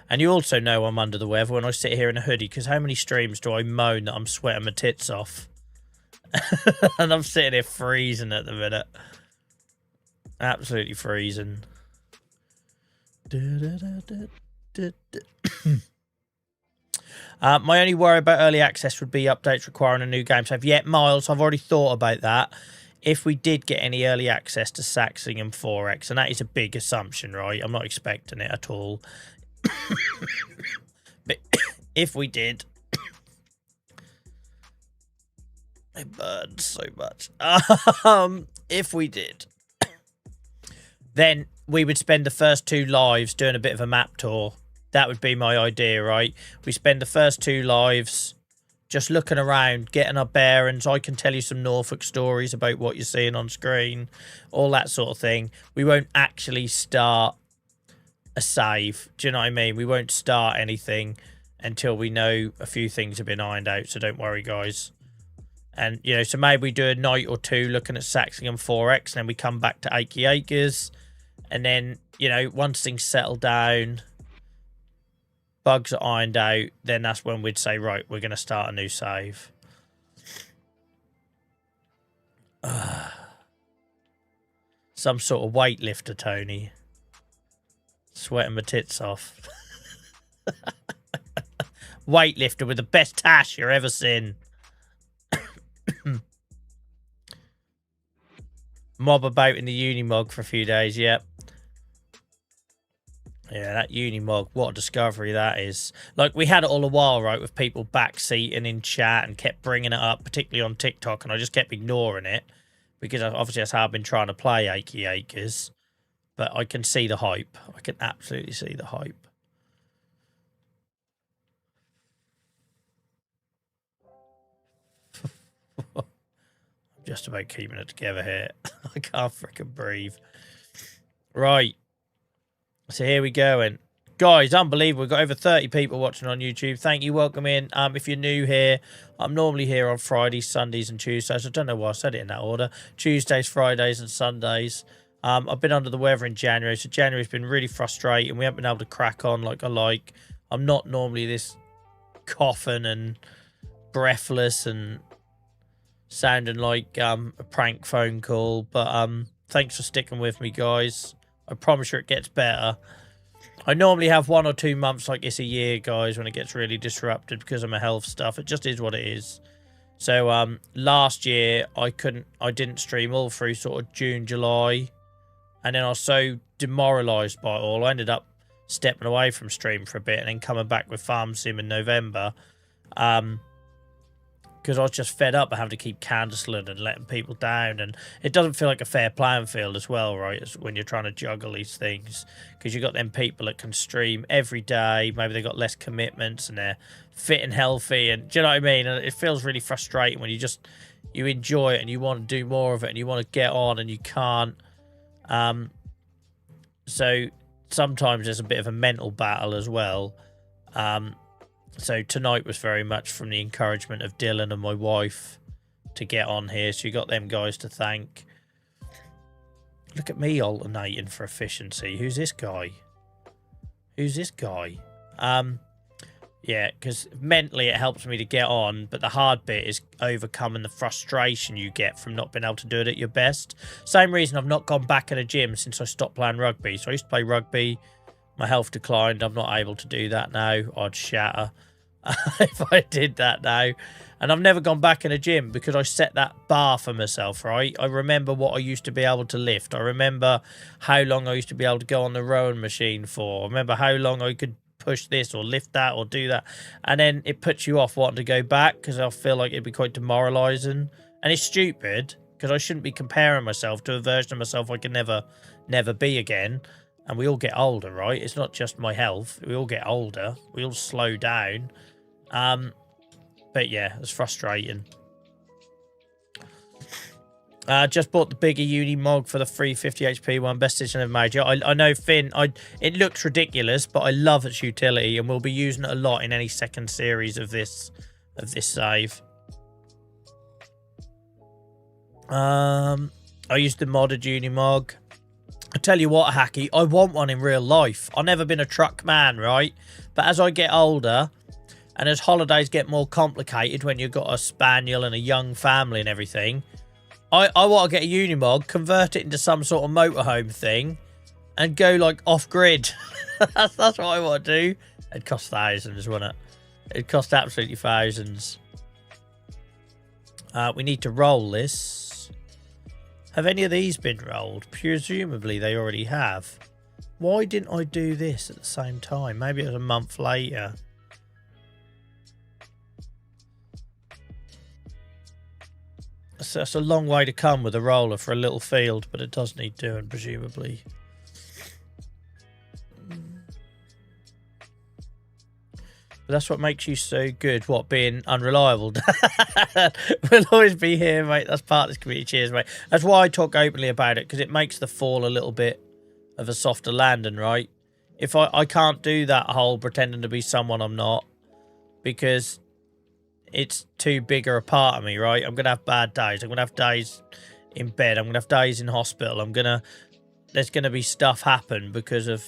And you also know I'm under the weather when I sit here in a hoodie, because how many streams do I moan that I'm sweating my tits off? And I'm sitting here freezing at the minute. Absolutely freezing. My only worry about early access would be updates requiring a new game save. Yeah, Miles, I've already thought about that. If we did get any early access to Saxing and 4X, and that is a big assumption, right? I'm not expecting it at all. But if we did... It burns so much. If we did, then we would spend the first 2 lives doing a bit of a map tour. That would be my idea, right? We spend the first 2 lives just looking around, getting our bearings. I can tell you some Norfolk stories about what you're seeing on screen, all that sort of thing. We won't actually start a save. Do you know what I mean? We won't start anything until we know a few things have been ironed out. So don't worry, guys. And, you know, so maybe we do a night or 2 looking at Saxing and 4X, and then we come back to Achy Acres. And then, you know, once things settle down, bugs are ironed out, then that's when we'd say, right, we're going to start a new save. Some sort of weightlifter, Tony. Sweating my tits off. Weightlifter with the best tash you've ever seen. Mob about in the Unimog for a few days, yep. Yeah, that Unimog, what a discovery that is. Like, we had it all a while, right, with people backseating in chat and kept bringing it up, particularly on TikTok, and I just kept ignoring it, because obviously that's how I've been trying to play Achy Acres. But I can see the hype. I can absolutely see the hype. Just about keeping it together here. I can't frickin' breathe. Right. So here we go. And guys, unbelievable. We've got over 30 people watching on YouTube. Thank you. Welcome in. If you're new here, I'm normally here on Fridays, Sundays, and Tuesdays. I don't know why I said it in that order. Tuesdays, Fridays, and Sundays. I've been under the weather in January, so January's been really frustrating. We haven't been able to crack on like I like. I'm not normally this coughing and breathless and sounding like a prank phone call, but thanks for sticking with me, guys. I promise you it gets better. I normally have 1 or 2 months like this a year, guys, when it gets really disrupted because of my health stuff. It just is what it is. So last year I didn't stream all through sort of June, July, and then I was so demoralised by it all. I ended up stepping away from stream for a bit and then coming back with Farm Sim in November. Because I was just fed up of having to keep cancelling and letting people down. And it doesn't feel like a fair playing field as well, right, as when you're trying to juggle these things. Because you've got them people that can stream every day. Maybe they've got less commitments and they're fit and healthy. And do you know what I mean? And it feels really frustrating when you enjoy it and you want to do more of it and you want to get on and you can't. So sometimes there's a bit of a mental battle as well. So tonight was very much from the encouragement of Dylan and my wife to get on here. So you got them guys to thank. Look at me alternating for efficiency. Who's this guy? Who's this guy? Yeah, because mentally it helps me to get on, but the hard bit is overcoming the frustration you get from not being able to do it at your best. Same reason I've not gone back in a gym since I stopped playing rugby. So I used to play rugby. My health declined. I'm not able to do that now. I'd shatter if I did that now. And I've never gone back in a gym because I set that bar for myself, right? I remember what I used to be able to lift. I remember how long I used to be able to go on the rowing machine for. I remember how long I could push this or lift that or do that. And then it puts you off wanting to go back because I feel like it'd be quite demoralising. And it's stupid because I shouldn't be comparing myself to a version of myself I can never be again. And we all get older, right? It's not just my health. We all get older. We all slow down. But yeah, it's frustrating. Just bought the bigger uni mod for the 350 HP one. Best decision I've made. Yeah, I know, Finn. It looks ridiculous, but I love its utility, and we'll be using it a lot in any second series of this save. I used the modded Unimog. I tell you what, Hacky, I want one in real life. I've never been a truck man, right? But as I get older, and as holidays get more complicated when you've got a spaniel and a young family and everything, I want to get a Unimog, convert it into some sort of motorhome thing, and go, like, off-grid. That's what I want to do. It'd cost thousands, wouldn't it? It'd cost absolutely thousands. We need to roll this. Have any of these been rolled? Presumably they already have. Why didn't I do this at the same time? Maybe it was a month later. So that's a long way to come with a roller for a little field, but it does need doing, presumably. But that's what makes you so good. What, being unreliable? We'll always be here, mate. That's part of this community. Cheers, mate. That's why I talk openly about it, because it makes the fall a little bit of a softer landing, right? If I can't do that whole pretending to be someone I'm not, because it's too bigger a part of me, right? I'm going to have bad days. I'm going to have days in bed. I'm going to have days in hospital. There's going to be stuff happen because of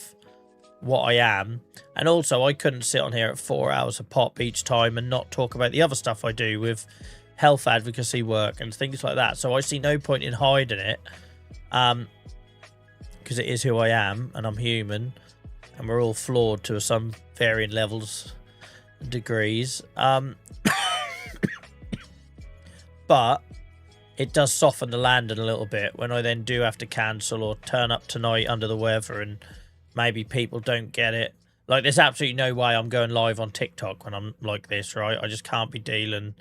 what I am. And also, I couldn't sit on here at 4 hours a pop each time and not talk about the other stuff I do with health advocacy work and things like that. So I see no point in hiding it, because it is who I am, and I'm human, and we're all flawed to some varying levels and degrees. But it does soften the landing a little bit when I then do have to cancel or turn up tonight under the weather and maybe people don't get it. Like, there's absolutely no way I'm going live on TikTok when I'm like this, right? I just can't be dealing.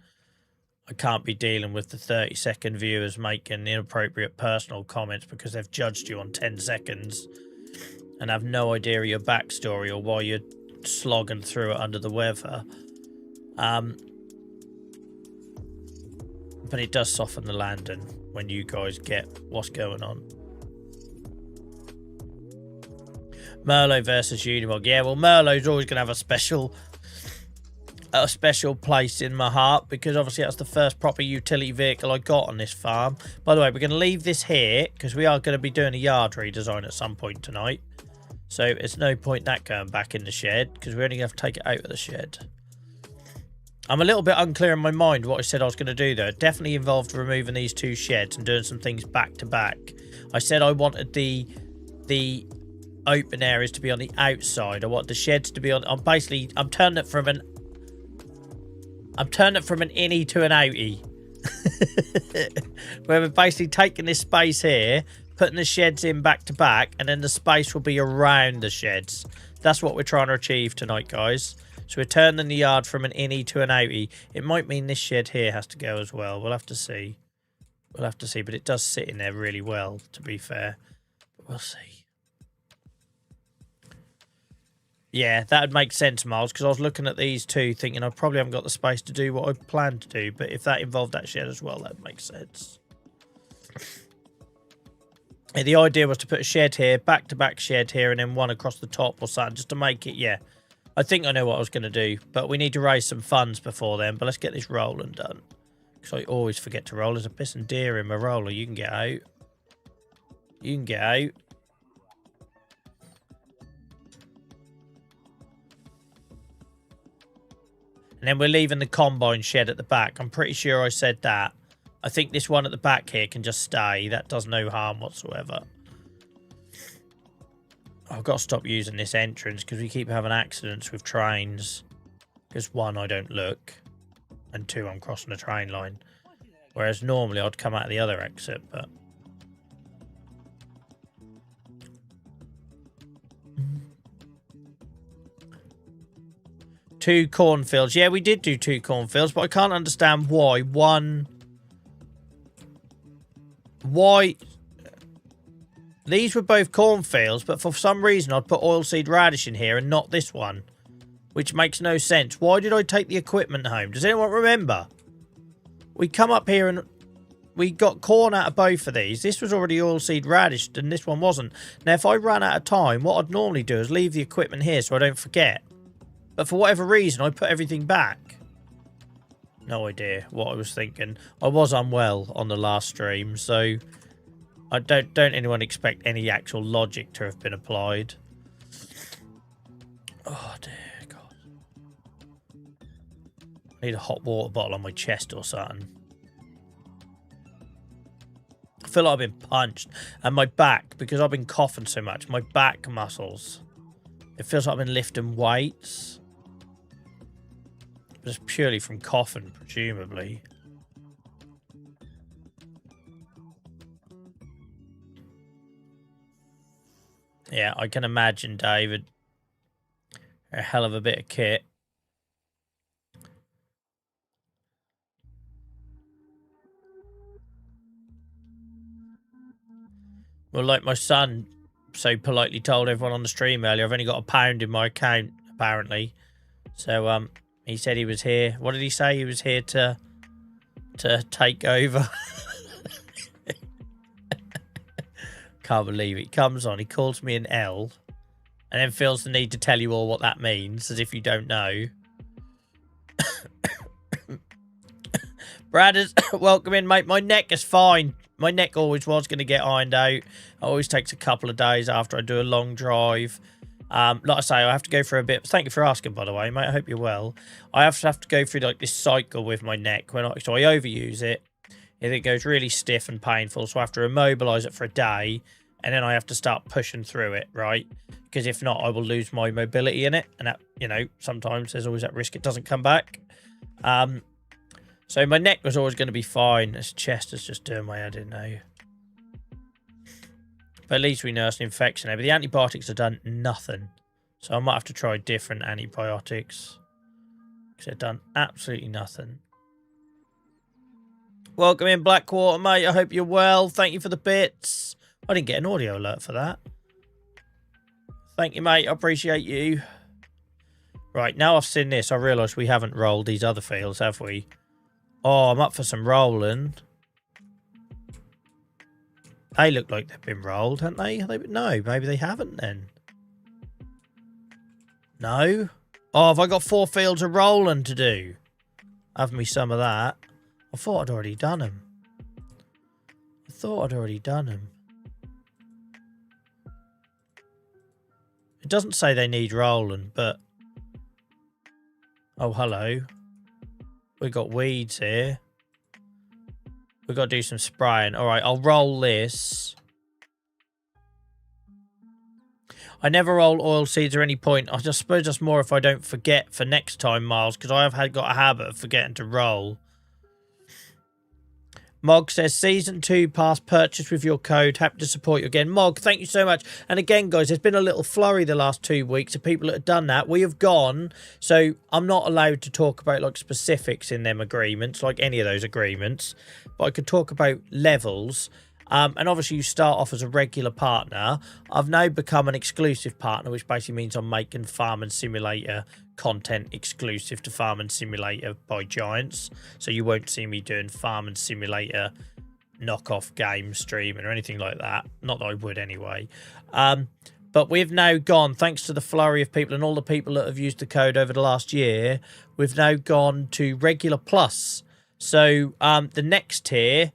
I can't be dealing with the 30-second viewers making inappropriate personal comments because they've judged you on 10 seconds and have no idea of your backstory or why you're slogging through it under the weather. But it does soften the landing when you guys get what's going on. Merlot versus Unimog. Yeah, well, Merlot's always going to have a special place in my heart, because obviously that's the first proper utility vehicle I got on this farm. By the way, we're going to leave this here because we are going to be doing a yard redesign at some point tonight. So there's no point that going back in the shed, because we're only going to have to take it out of the shed. I'm a little bit unclear in my mind what I said I was going to do, though. It definitely involved removing these two sheds and doing some things back to back. I said I wanted the open areas to be on the outside. I want the sheds to be on. I'm turning it from an innie to an outie. Where we're basically taking this space here, putting the sheds in back to back, and then the space will be around the sheds. That's what we're trying to achieve tonight, guys. So we're turning the yard from an innie to an outie. It might mean this shed here has to go as well. We'll have to see. We'll have to see. But it does sit in there really well, to be fair. But we'll see. Yeah, that would make sense, Miles, because I was looking at these two thinking I probably haven't got the space to do what I planned to do. But if that involved that shed as well, that would make sense. Yeah, the idea was to put a shed here, back-to-back shed here, and then one across the top or something, just to make it, yeah. I think I know what I was going to do, but we need to raise some funds before then. But let's get this rolling done. Because I always forget to roll. There's a pissing deer in my roller. You can get out. You can get out. And then we're leaving the combine shed at the back. I'm pretty sure I said that. I think this one at the back here can just stay. That does no harm whatsoever. I've got to stop using this entrance because we keep having accidents with trains. Because one, I don't look. And two, I'm crossing the train line. Whereas normally I'd come out of the other exit, but... Two cornfields. Yeah, we did do two cornfields, but I can't understand why. Why... These were both cornfields, but for some reason I'd put oilseed radish in here and not this one. Which makes no sense. Why did I take the equipment home? Does anyone remember? We come up here and we got corn out of both of these. This was already oilseed radish and this one wasn't. Now, if I ran out of time, what I'd normally do is leave the equipment here so I don't forget. But for whatever reason, I put everything back. No idea what I was thinking. I was unwell on the last stream, so I don't anyone expect any actual logic to have been applied. Oh dear God. I need a hot water bottle on my chest or something. I feel like I've been punched. And my back, because I've been coughing so much, my back muscles, it feels like I've been lifting weights. Just purely from coughing, presumably. Yeah, I can imagine, David. A hell of a bit of kit. Well, like my son so politely told everyone on the stream earlier, I've only got £1 in my account, apparently. So, he said he was here. What did he say? He was here to take over. Can't believe it. He comes on, he calls me an L, and then feels the need to tell you all what that means, as if you don't know. Brad is welcome in, mate. My neck is fine. My neck always was going to get ironed out. It always takes a couple of days after I do a long drive. Like I say, I have to go through a bit. Thank you for asking, by the way, mate. I hope you're well. I have to go through like this cycle with my neck. So I overuse it. It goes really stiff and painful. So I have to immobilize it for a day. And then I have to start pushing through it, right? Because if not, I will lose my mobility in it. And that, you know, sometimes there's always that risk it doesn't come back. So my neck was always going to be fine. This chest is just doing my head in now. But at least we nursed an infection there. But the antibiotics have done nothing. So I might have to try different antibiotics. Because they've done absolutely nothing. Welcome in, Blackwater, mate. I hope you're well. Thank you for the bits. I didn't get an audio alert for that. Thank you, mate. I appreciate you. Right, now I've seen this, I realise we haven't rolled these other fields, have we? Oh, I'm up for some rolling. They look like they've been rolled, haven't they? No, maybe they haven't then. No? Oh, have I got 4 fields of rolling to do? Have me some of that. I thought I'd already done them. It doesn't say they need rolling, but... Oh, hello. We got weeds here. We've got to do some spraying. All right, I'll roll this. I never roll oil seeds at any point. I just suppose that's more if I don't forget for next time, Miles, because I have got a habit of forgetting to roll. Mog says, Season 2 pass purchase with your code. Happy to support you again. Mog, thank you so much. And again, guys, there's been a little flurry the last 2 weeks of people that have done that. We have gone, so I'm not allowed to talk about like specifics in them agreements, like any of those agreements, but I could talk about levels. And obviously you start off as a regular partner. I've now become an exclusive partner, which basically means I'm making Farming Simulator content exclusive to Farming Simulator by Giants. So you won't see me doing Farming Simulator knockoff game streaming or anything like that. Not that I would anyway. But we've now gone, thanks to the flurry of people and all the people that have used the code over the last year, we've now gone to regular plus. So the next tier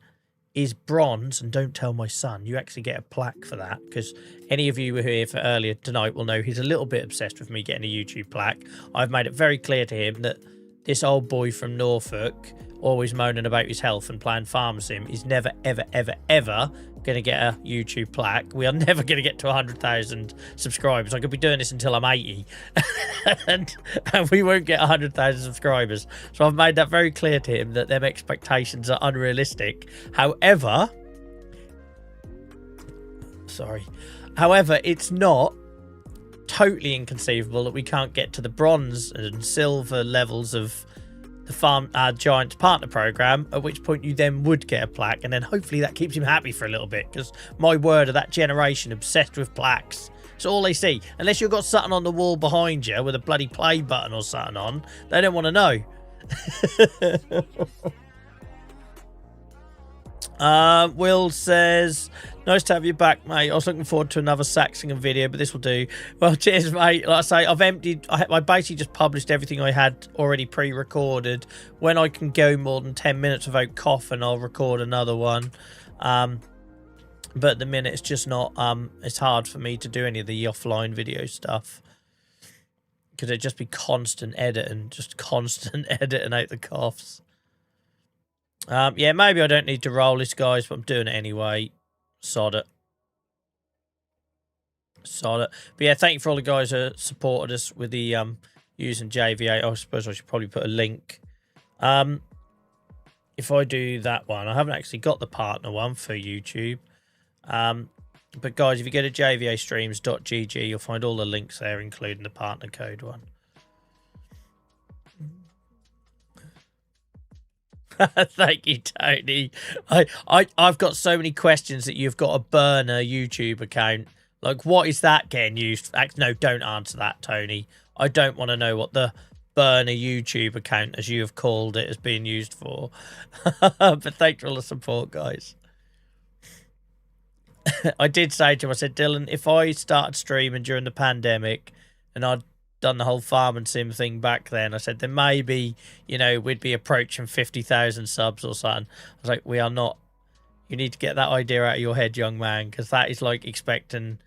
is bronze, and don't tell my son. You actually get a plaque for that, because any of you who were here for earlier tonight will know he's a little bit obsessed with me getting a YouTube plaque. I've made it very clear to him that this old boy from Norfolk, always moaning about his health and playing farm sim, is never, ever, ever, ever going to get a YouTube plaque. We are never going to get to 100,000 subscribers. I could be doing this until I'm 80 and we won't get 100,000 subscribers. So I've made that very clear to him that them expectations are unrealistic. However, it's not totally inconceivable that we can't get to the bronze and silver levels of the Farm Giants partner program, at which point you then would get a plaque, and then hopefully that keeps him happy for a little bit, because my word, of that generation obsessed with plaques. It's all they see. Unless you've got something on the wall behind you with a bloody play button or something on, they don't want to know. Will says, nice to have you back, mate. I was looking forward to another Saxingham video, but this will do. Well, cheers, mate. Like I say, I basically just published everything I had already pre-recorded. When I can go more than 10 minutes without coughing, I'll record another one. But at the minute, it's just not, it's hard for me to do any of the offline video stuff, because it'd just be constant editing out the coughs. Yeah, maybe I don't need to roll this, guys, but I'm doing it anyway. Sod it. But yeah, thank you for all the guys who supported us with the using JV8. I suppose I should probably put a link. If I do that one, I haven't actually got the partner one for YouTube. But guys, if you go to jvastreams.gg, you'll find all the links there, including the partner code one. Thank you, Tony. I've got so many questions that you've got a burner YouTube account. Like, what is that getting used? No, don't answer that, Tony. I don't want to know what the burner YouTube account, as you have called it, is being used for. But thanks for all the support, guys. I did say to him, I said, Dylan, if I started streaming during the pandemic and I'd done the whole farm and sim thing back then, I said, then maybe, you know, we'd be approaching 50,000 subs or something. I was like, we are not. You need to get that idea out of your head, young man, because that is like expecting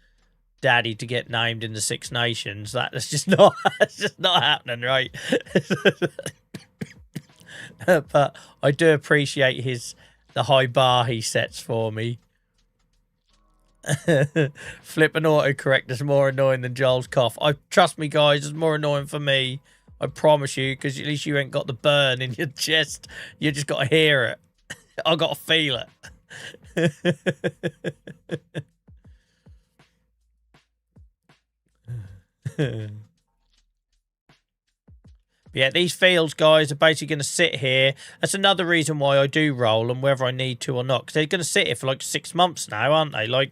Daddy to get named in the Six Nations. That's just not, that's just not happening, right? But I do appreciate the high bar he sets for me. Flipping autocorrect is more annoying than Joel's cough. Trust me, guys, it's more annoying for me. I promise you, because at least you ain't got the burn in your chest. You just got to hear it. I got to feel it. Yeah, these fields, guys, are basically going to sit here. That's another reason why I do roll them, whether I need to or not. Because they're going to sit here for like 6 months now, aren't they? Like,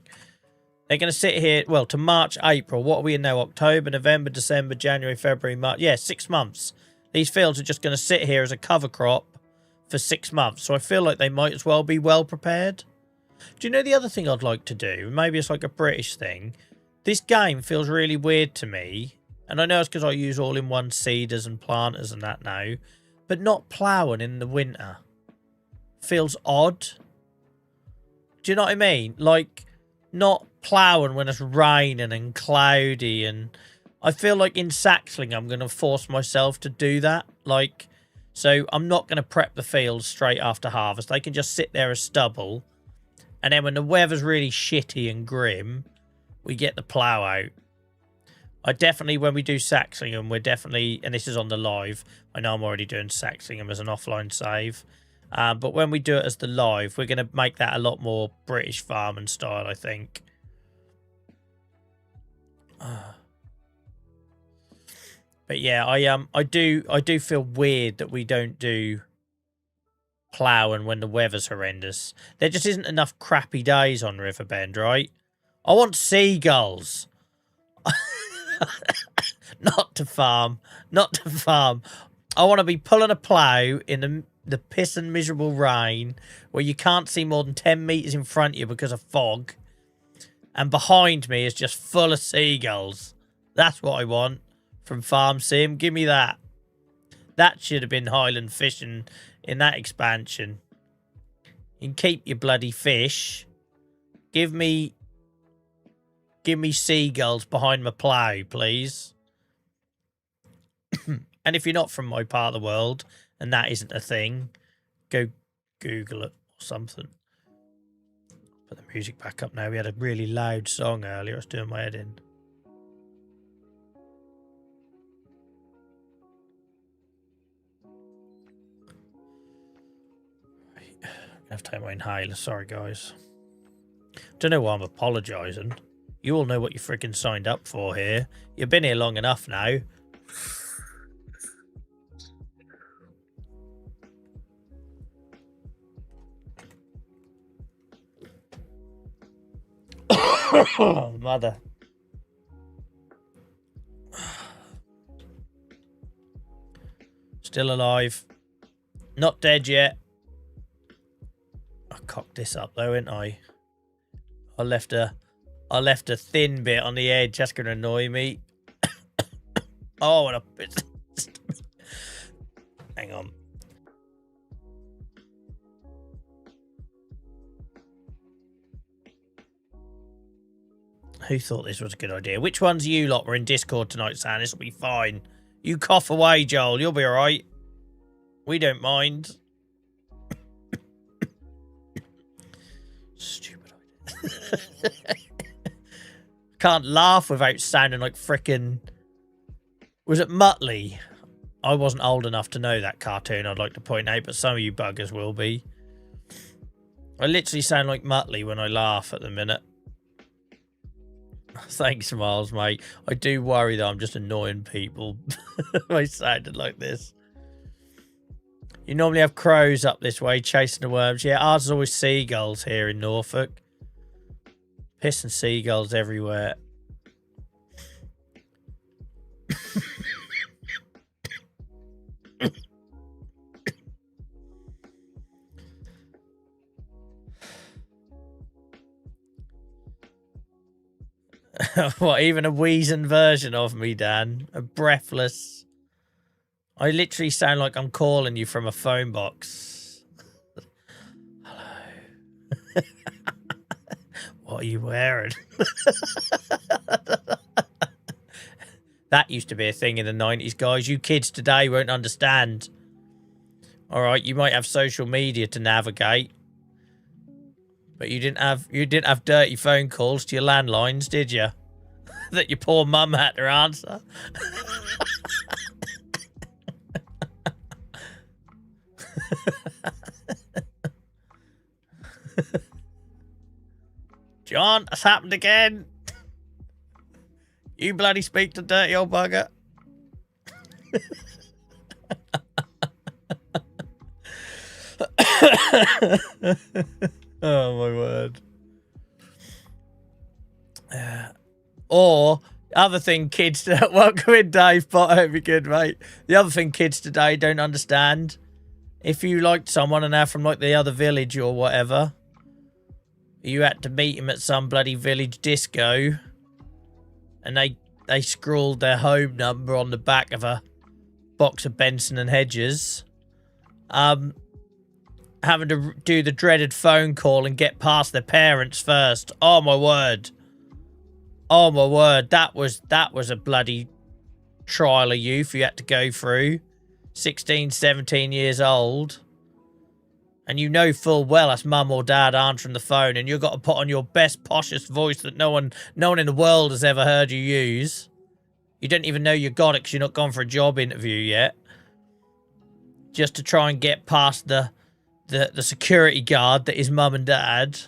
they're going to sit here, well, to March, April. What are we in now? October, November, December, January, February, March. Yeah, 6 months. These fields are just going to sit here as a cover crop for 6 months. So I feel like they might as well be well prepared. Do you know the other thing I'd like to do? Maybe it's like a British thing. This game feels really weird to me. And I know it's because I use all-in-one seeders and planters and that now. But not ploughing in the winter feels odd. Do you know what I mean? Like, not ploughing when it's raining and cloudy. And I feel like in Saxling, I'm going to force myself to do that. Like, so I'm not going to prep the fields straight after harvest. They can just sit there as stubble. And then when the weather's really shitty and grim, we get the plough out. I definitely, when we do Saxingham, we're definitely, and this is on the live, I know I'm already doing Saxingham as an offline save, but when we do it as the live, we're going to make that a lot more British farming style, I think. But yeah, I do feel weird that we don't do ploughing when the weather's horrendous. There just isn't enough crappy days on Riverbend, right? I want seagulls. Not to farm. I want to be pulling a plough in the piss and miserable rain where you can't see more than 10 metres in front of you because of fog. And behind me is just full of seagulls. That's what I want from Farm Sim. Give me that. That should have been Highland fishing in that expansion. You can keep your bloody fish. Give me seagulls behind my plough, please. And if you're not from my part of the world and that isn't a thing, go Google it or something. Put the music back up now. We had a really loud song earlier. I was doing my head in. Right. I'm gonna have to take my inhaler. Sorry, guys. Don't know why I'm apologising. You all know what you freaking signed up for here. You've been here long enough now. Oh, mother. Still alive. Not dead yet. I cocked this up though, ain't I? I left a thin bit on the edge. That's gonna annoy me. Oh, what a bit. Hang on. Who thought this was a good idea? Which ones of you lot were in Discord tonight, Sam? This will be fine. You cough away, Joel. You'll be all right. We don't mind. Stupid idea. Can't laugh without sounding like frickin'... Was it Muttley? I wasn't old enough to know that cartoon, I'd like to point out, but some of you buggers will be. I literally sound like Muttley when I laugh at the minute. Thanks, Miles, mate. I do worry that I'm just annoying people. I sounded like this. You normally have crows up this way chasing the worms. Yeah, ours is always seagulls here in Norfolk. Pissing seagulls everywhere. What, even a wheezing version of me, Dan? A breathless. I literally sound like I'm calling you from a phone box. Hello. What are you wearing? That used to be a thing in the 90s, guys. You kids today won't understand. All right, you might have social media to navigate, but you didn't have dirty phone calls to your landlines, did you? That your poor mum had to answer. John, that's happened again. You bloody speak to dirty old bugger. Oh my word. Or other thing kids welcome in, Dave, but I hope you're good, mate. The other thing kids today don't understand, if you liked someone and they're from like the other village or whatever, you had to meet him at some bloody village disco, and they scrawled their home number on the back of a box of Benson and Hedges, having to do the dreaded phone call and get past their parents first. Oh my word. Oh my word, that was a bloody trial of youth you had to go through. 16, 17 years old. And you know full well that's mum or dad answering the phone, and you've got to put on your best, poshest voice that no one in the world has ever heard you use. You don't even know you got it because you're not gone for a job interview yet. Just to try and get past the security guard that is mum and dad.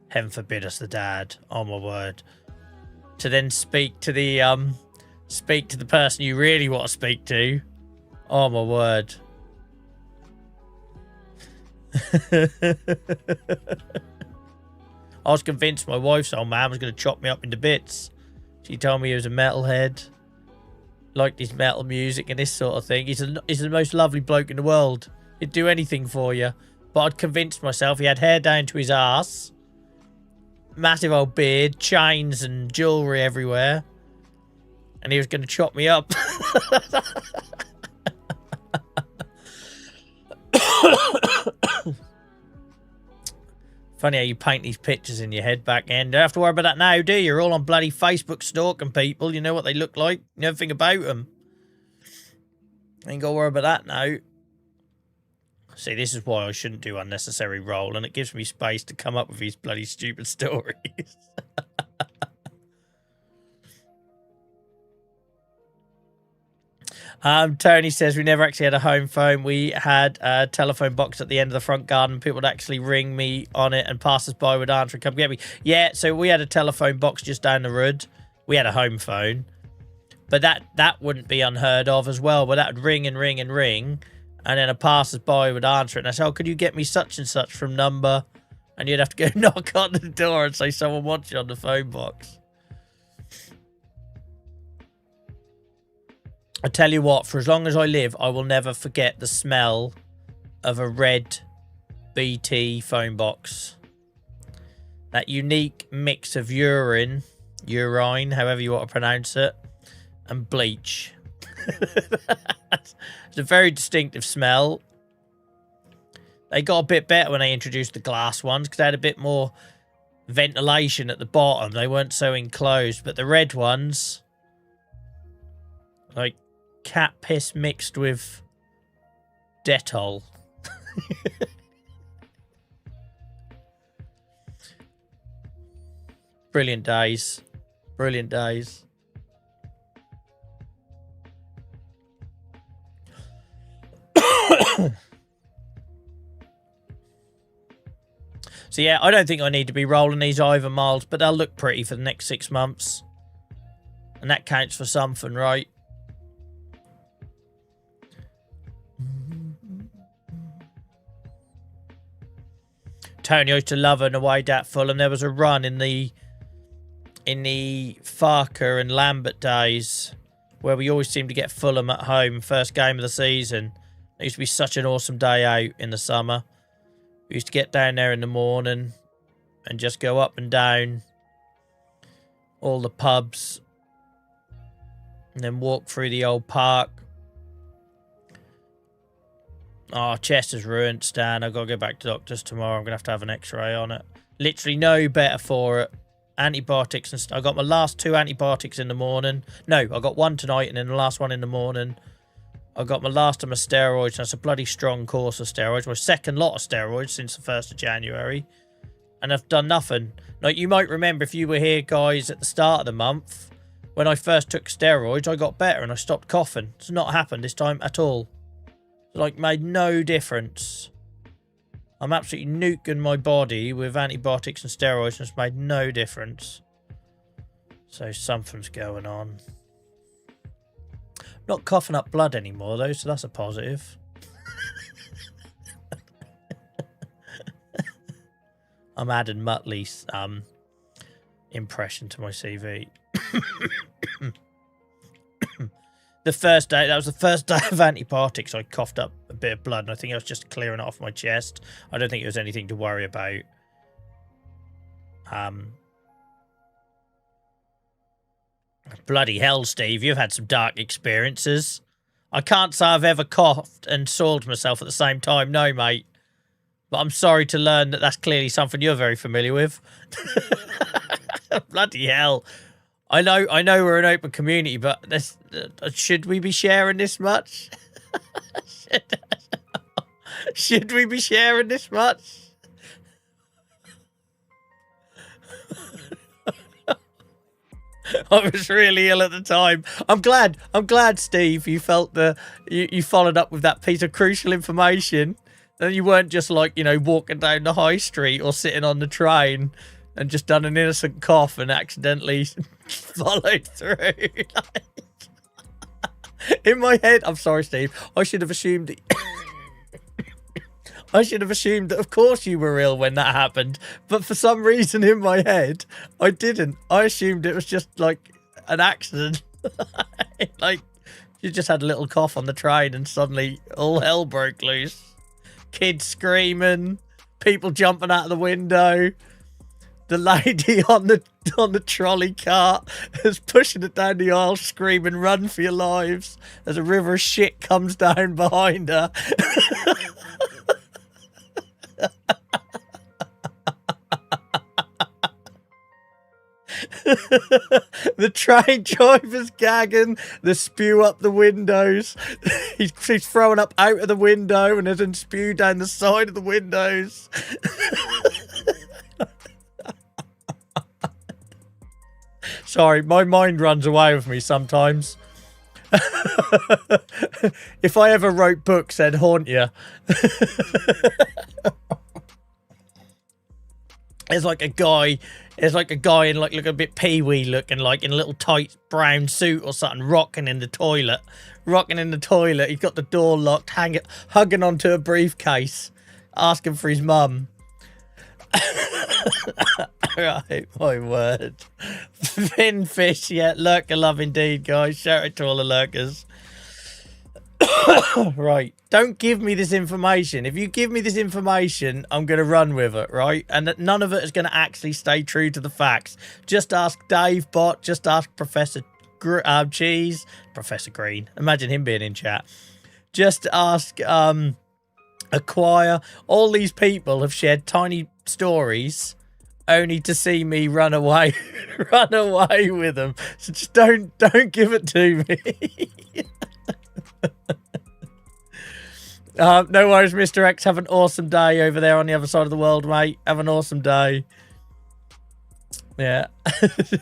Heaven forbid us the dad. Oh my word. To then speak to the person you really want to speak to. Oh my word. I was convinced my wife's old man was going to chop me up into bits. She told me he was a metalhead, liked his metal music and this sort of thing. He's the most lovely bloke in the world. He'd do anything for you. But I'd convinced myself he had hair down to his ass, massive old beard, chains and jewellery everywhere, and he was going to chop me up. Funny how you paint these pictures in your head back end. Don't have to worry about that now, do you? You're all on bloody Facebook stalking people. You know what they look like. You know everything about them. Ain't got to worry about that now. See, this is why I shouldn't do unnecessary roll, and it gives me space to come up with these bloody stupid stories. Tony says we never actually had a home phone. We had a telephone box at the end of the front garden. People would actually ring me on it, and passers-by would answer and come get me. Yeah, so we had a telephone box just down the road. We had a home phone, but that wouldn't be unheard of as well. But that would ring and ring and ring, and then a passers-by would answer it. And I said, "Oh, could you get me such and such from number?" And you'd have to go knock on the door and say someone wants you on the phone box. I tell you what, for as long as I live, I will never forget the smell of a red BT phone box. That unique mix of urine, however you want to pronounce it, and bleach. It's a very distinctive smell. They got a bit better when they introduced the glass ones because they had a bit more ventilation at the bottom. They weren't so enclosed, but the red ones, like cat piss mixed with Dettol. Brilliant days. Brilliant days. So yeah, I don't think I need to be rolling these either, Miles, but they'll look pretty for the next 6 months. And that counts for something, right? Tony, I used to love an away day at Fulham. There was a run in the Farker and Lambert days where we always seemed to get Fulham at home, first game of the season. It used to be such an awesome day out in the summer. We used to get down there in the morning and just go up and down all the pubs and then walk through the old park. Oh, chest is ruined, Stan. I've got to go back to doctors tomorrow. I'm going to have an x-ray on it. Literally no better for it. Antibiotics and stuff. I got my last 2 antibiotics in the morning. No, I got one tonight and then the last one in the morning. I got my last of my steroids. That's a bloody strong course of steroids. My second lot of steroids since the 1st of January. And I've done nothing. Like, you might remember if you were here, guys, at the start of the month, when I first took steroids, I got better and I stopped coughing. It's not happened this time at all. Like, made no difference. I'm absolutely nuking my body with antibiotics and steroids and it's made no difference. So something's going on. Not coughing up blood anymore though, so that's a positive. I'm adding Muttley's impression to my CV. The first day, that was the first day of antibiotics, I coughed up a bit of blood, and I think I was just clearing it off my chest. I don't think it was anything to worry about. Bloody hell, Steve, you've had some dark experiences. I can't say I've ever coughed and soiled myself at the same time, no, mate. But I'm sorry to learn that that's clearly something you're very familiar with. Bloody hell. I know we're an open community, but this, should we be sharing this much? Should we be sharing this much? I was really ill at the time. I'm glad, Steve, you felt you followed up with that piece of crucial information. And you weren't just like, you know, walking down the high street or sitting on the train and just done an innocent cough and accidentally followed through. In my head, I'm sorry, Steve. I should have assumed that of course you were ill when that happened. But for some reason in my head, I didn't. I assumed it was just like an accident. Like you just had a little cough on the train and suddenly all hell broke loose. Kids screaming, people jumping out of the window. The lady on the trolley cart is pushing it down the aisle, screaming, "Run for your lives!" as a river of shit comes down behind her. The train driver's gagging, the spew up the windows. He's throwing up out of the window and then spew down the side of the windows. Sorry, my mind runs away with me sometimes. If I ever wrote books, they'd haunt you. It's like a guy in like a bit pee-wee looking, like in a little tight brown suit or something, rocking in the toilet. He's got the door locked, hugging onto a briefcase, asking for his mum. Right, my word. Thin fish, yeah, lurker love indeed, guys. Shout out to all the lurkers. Right, don't give me this information. If you give me this information, I'm going to run with it, right? And none of it is going to actually stay true to the facts. Just ask Dave Bot, just ask Professor Cheese, Professor Green. Imagine him being in chat. Just ask Acquire. All these people have shared tiny stories only to see me run away with them. So just don't give it to me. No worries, Mr. X. Have an awesome day over there on the other side of the world, mate. Have an awesome day. Yeah.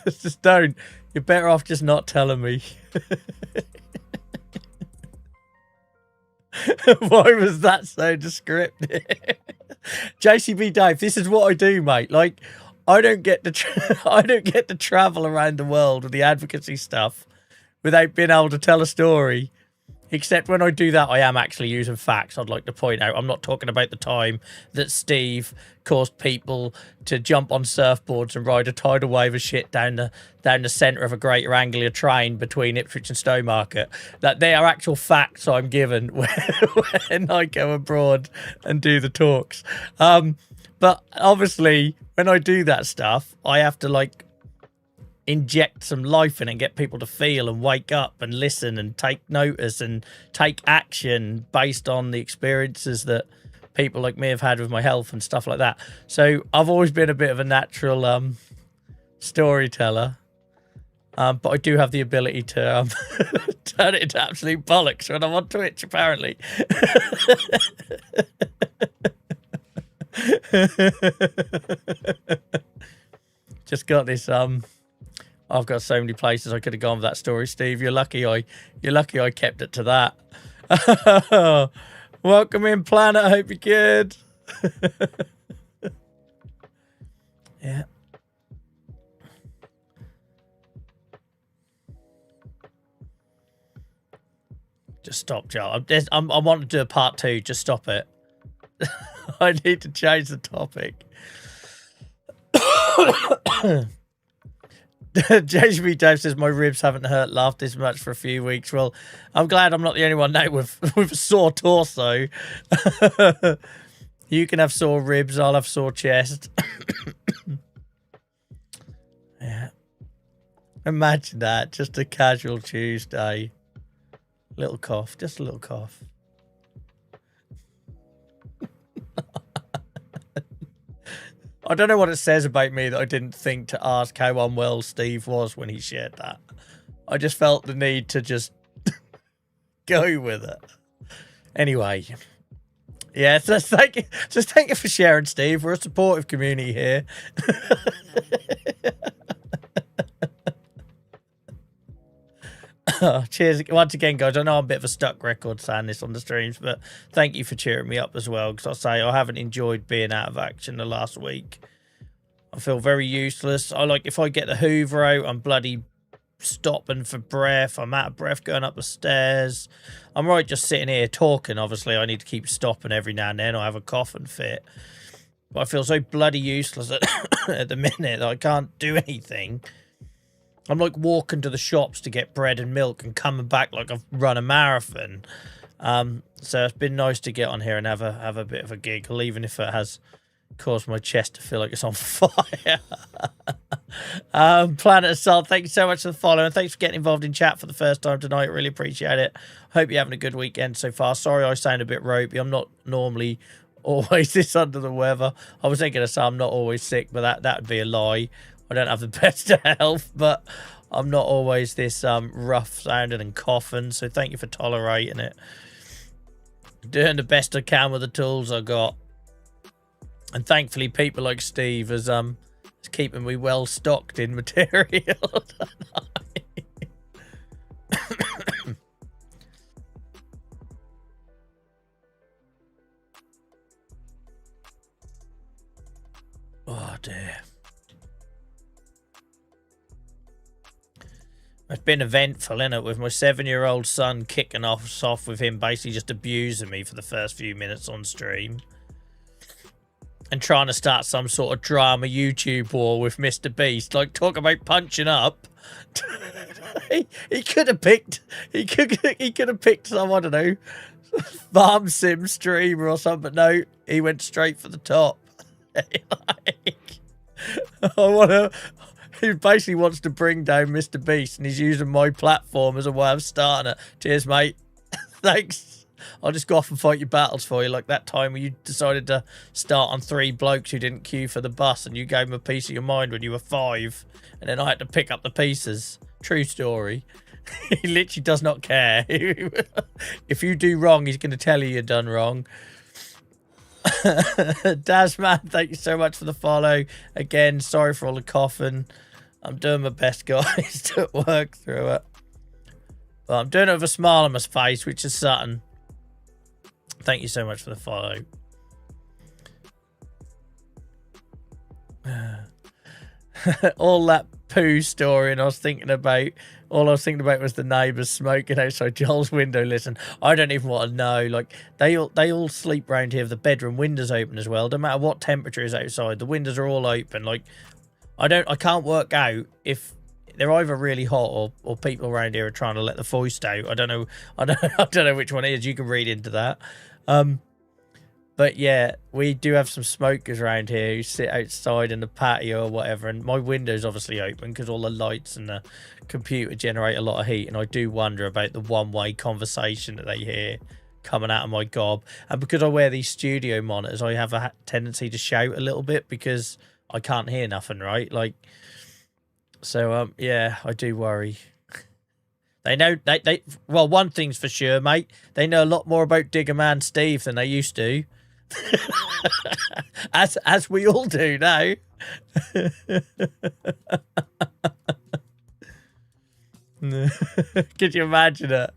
Just don't. You're better off just not telling me. Why was that so descriptive? JCB Dave, this is what I do, mate. Like, I don't get to travel around the world with the advocacy stuff without being able to tell a story. Except when I do that, I am actually using facts. I'd like to point out, I'm not talking about the time that Steve caused people to jump on surfboards and ride a tidal wave of shit down the centre of a Greater Anglia train between Ipswich and Stowmarket. That they are actual facts I'm given when I go abroad and do the talks. But obviously, when I do that stuff, I have to like inject some life in it and get people to feel and wake up and listen and take notice and take action based on the experiences that people like me have had with my health and stuff like that. So I've always been a bit of a natural storyteller, but I do have the ability to turn it into absolute bollocks when I'm on Twitch, apparently. Just got this I've got so many places I could have gone with that story, Steve. You're lucky I kept it to that. Welcome in, Planet. I hope you're good. Yeah. Just stop, Joe. I want to do a part 2. Just stop it. I need to change the topic. JB Dave says, my ribs haven't laughed this much for a few weeks. Well, I'm glad I'm not the only one now with a sore torso. You can have sore ribs, I'll have sore chest. Yeah. Imagine that, just a casual Tuesday. Little cough, just a little cough. I don't know what it says about me that I didn't think to ask how unwell Steve was when he shared that. I just felt the need to just go with it. Anyway. Yeah, so thank you for sharing, Steve. We're a supportive community here. Cheers once again, guys. I know I'm a bit of a stuck record saying this on the streams, but thank you for cheering me up as well, because I'll say I haven't enjoyed being out of action the last week. I feel very useless. If I get the Hoover out, I'm bloody stopping for breath. I'm out of breath going up the stairs. I'm right just sitting here talking. Obviously, I need to keep stopping every now and then. I have a coughing fit. But I feel so bloody useless at the minute that I can't do anything. I'm like walking to the shops to get bread and milk and coming back like I've run a marathon. So it's been nice to get on here and have a bit of a giggle, even if it has caused my chest to feel like it's on fire. Planet Assault, thank you so much for the follow, and thanks for getting involved in chat for the first time tonight. Really appreciate it. Hope you're having a good weekend so far. Sorry I sound a bit ropey. I'm not normally always this under the weather. I was thinking of say I'm not always sick, but that would be a lie. I don't have the best of health, but I'm not always this rough sounding and coughing, so thank you for tolerating it. Doing the best I can with the tools I got. And thankfully people like Steve is keeping me well stocked in material. Oh dear. It's been eventful, innit? With my 7-year-old son kicking off with him basically just abusing me for the first few minutes on stream. And trying to start some sort of drama YouTube war with Mr. Beast. Like, talk about punching up. he could have picked... He could have picked some, I don't know, farm sim streamer or something. But no, he went straight for the top. He basically wants to bring down Mr. Beast, and he's using my platform as a way of starting it. Cheers, mate. Thanks. I'll just go off and fight your battles for you, like that time when you decided to start on 3 blokes who didn't queue for the bus, and you gave them a piece of your mind when you were 5, and then I had to pick up the pieces. True story. He literally does not care. If you do wrong, he's going to tell you you're done wrong. Dazman, thank you so much for the follow. Again, sorry for all the coughing. I'm doing my best, guys, to work through it. But I'm doing it with a smile on my face, which is something. Thank you so much for the follow. All that poo story, and all I was thinking about was the neighbours smoking outside Joel's window. Listen, I don't even want to know. Like, they all sleep round here with the bedroom windows open as well. No matter what temperature is outside, the windows are all open. Like, I can't work out if they're either really hot or people around here are trying to let the foist out. I don't know. I don't know which one it is. You can read into that. But yeah, we do have some smokers around here who sit outside in the patio or whatever, and my window's obviously open because all the lights and the computer generate a lot of heat, and I do wonder about the one-way conversation that they hear coming out of my gob. And because I wear these studio monitors, I have a tendency to shout a little bit because I can't hear nothing, right? Like, so yeah, I do worry. They know well, one thing's for sure, mate. They know a lot more about Digger Man Steve than they used to. as we all do now. Could you imagine it?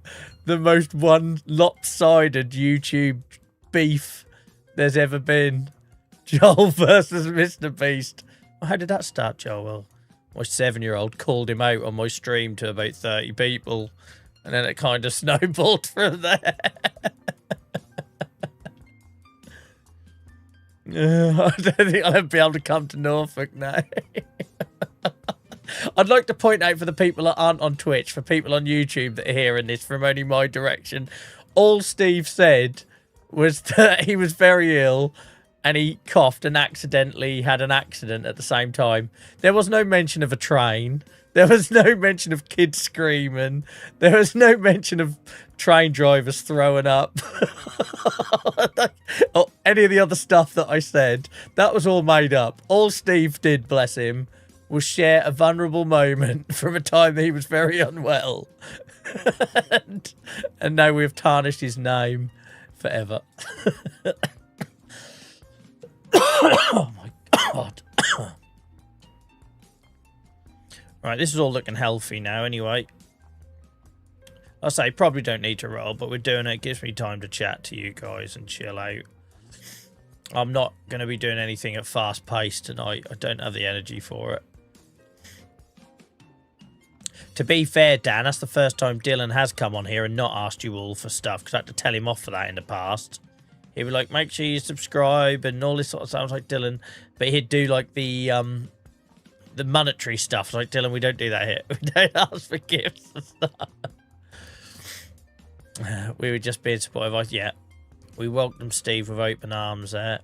The most lopsided YouTube beef there's ever been. Joel versus Mr. Beast. How did that start, Joel? My 7-year-old called him out on my stream to about 30 people, and then it kind of snowballed from there. I don't think I'll be able to come to Norfolk now. I'd like to point out for the people that aren't on Twitch, for people on YouTube that are hearing this from only my direction, all Steve said was that he was very ill and he coughed and accidentally had an accident at the same time. There was no mention of a train. There was no mention of kids screaming. There was no mention of train drivers throwing up. Or any of the other stuff that I said. That was all made up. All Steve did, bless him, was share a vulnerable moment from a time that he was very unwell. and now we've tarnished his name forever. Oh my God. Right, this is all looking healthy now anyway. I'll say probably don't need to roll, but we're doing it. It gives me time to chat to you guys and chill out. I'm not going to be doing anything at fast pace tonight. I don't have the energy for it. To be fair, Dan, that's the first time Dylan has come on here and not asked you all for stuff, because I had to tell him off for that in the past. He'd be like, make sure you subscribe and all this sort of stuff. I was like, Dylan, but he'd do like the monetary stuff. Like, Dylan, we don't do that here. We don't ask for gifts and stuff. We were just being supportive. Yeah, we welcome Steve with open arms there.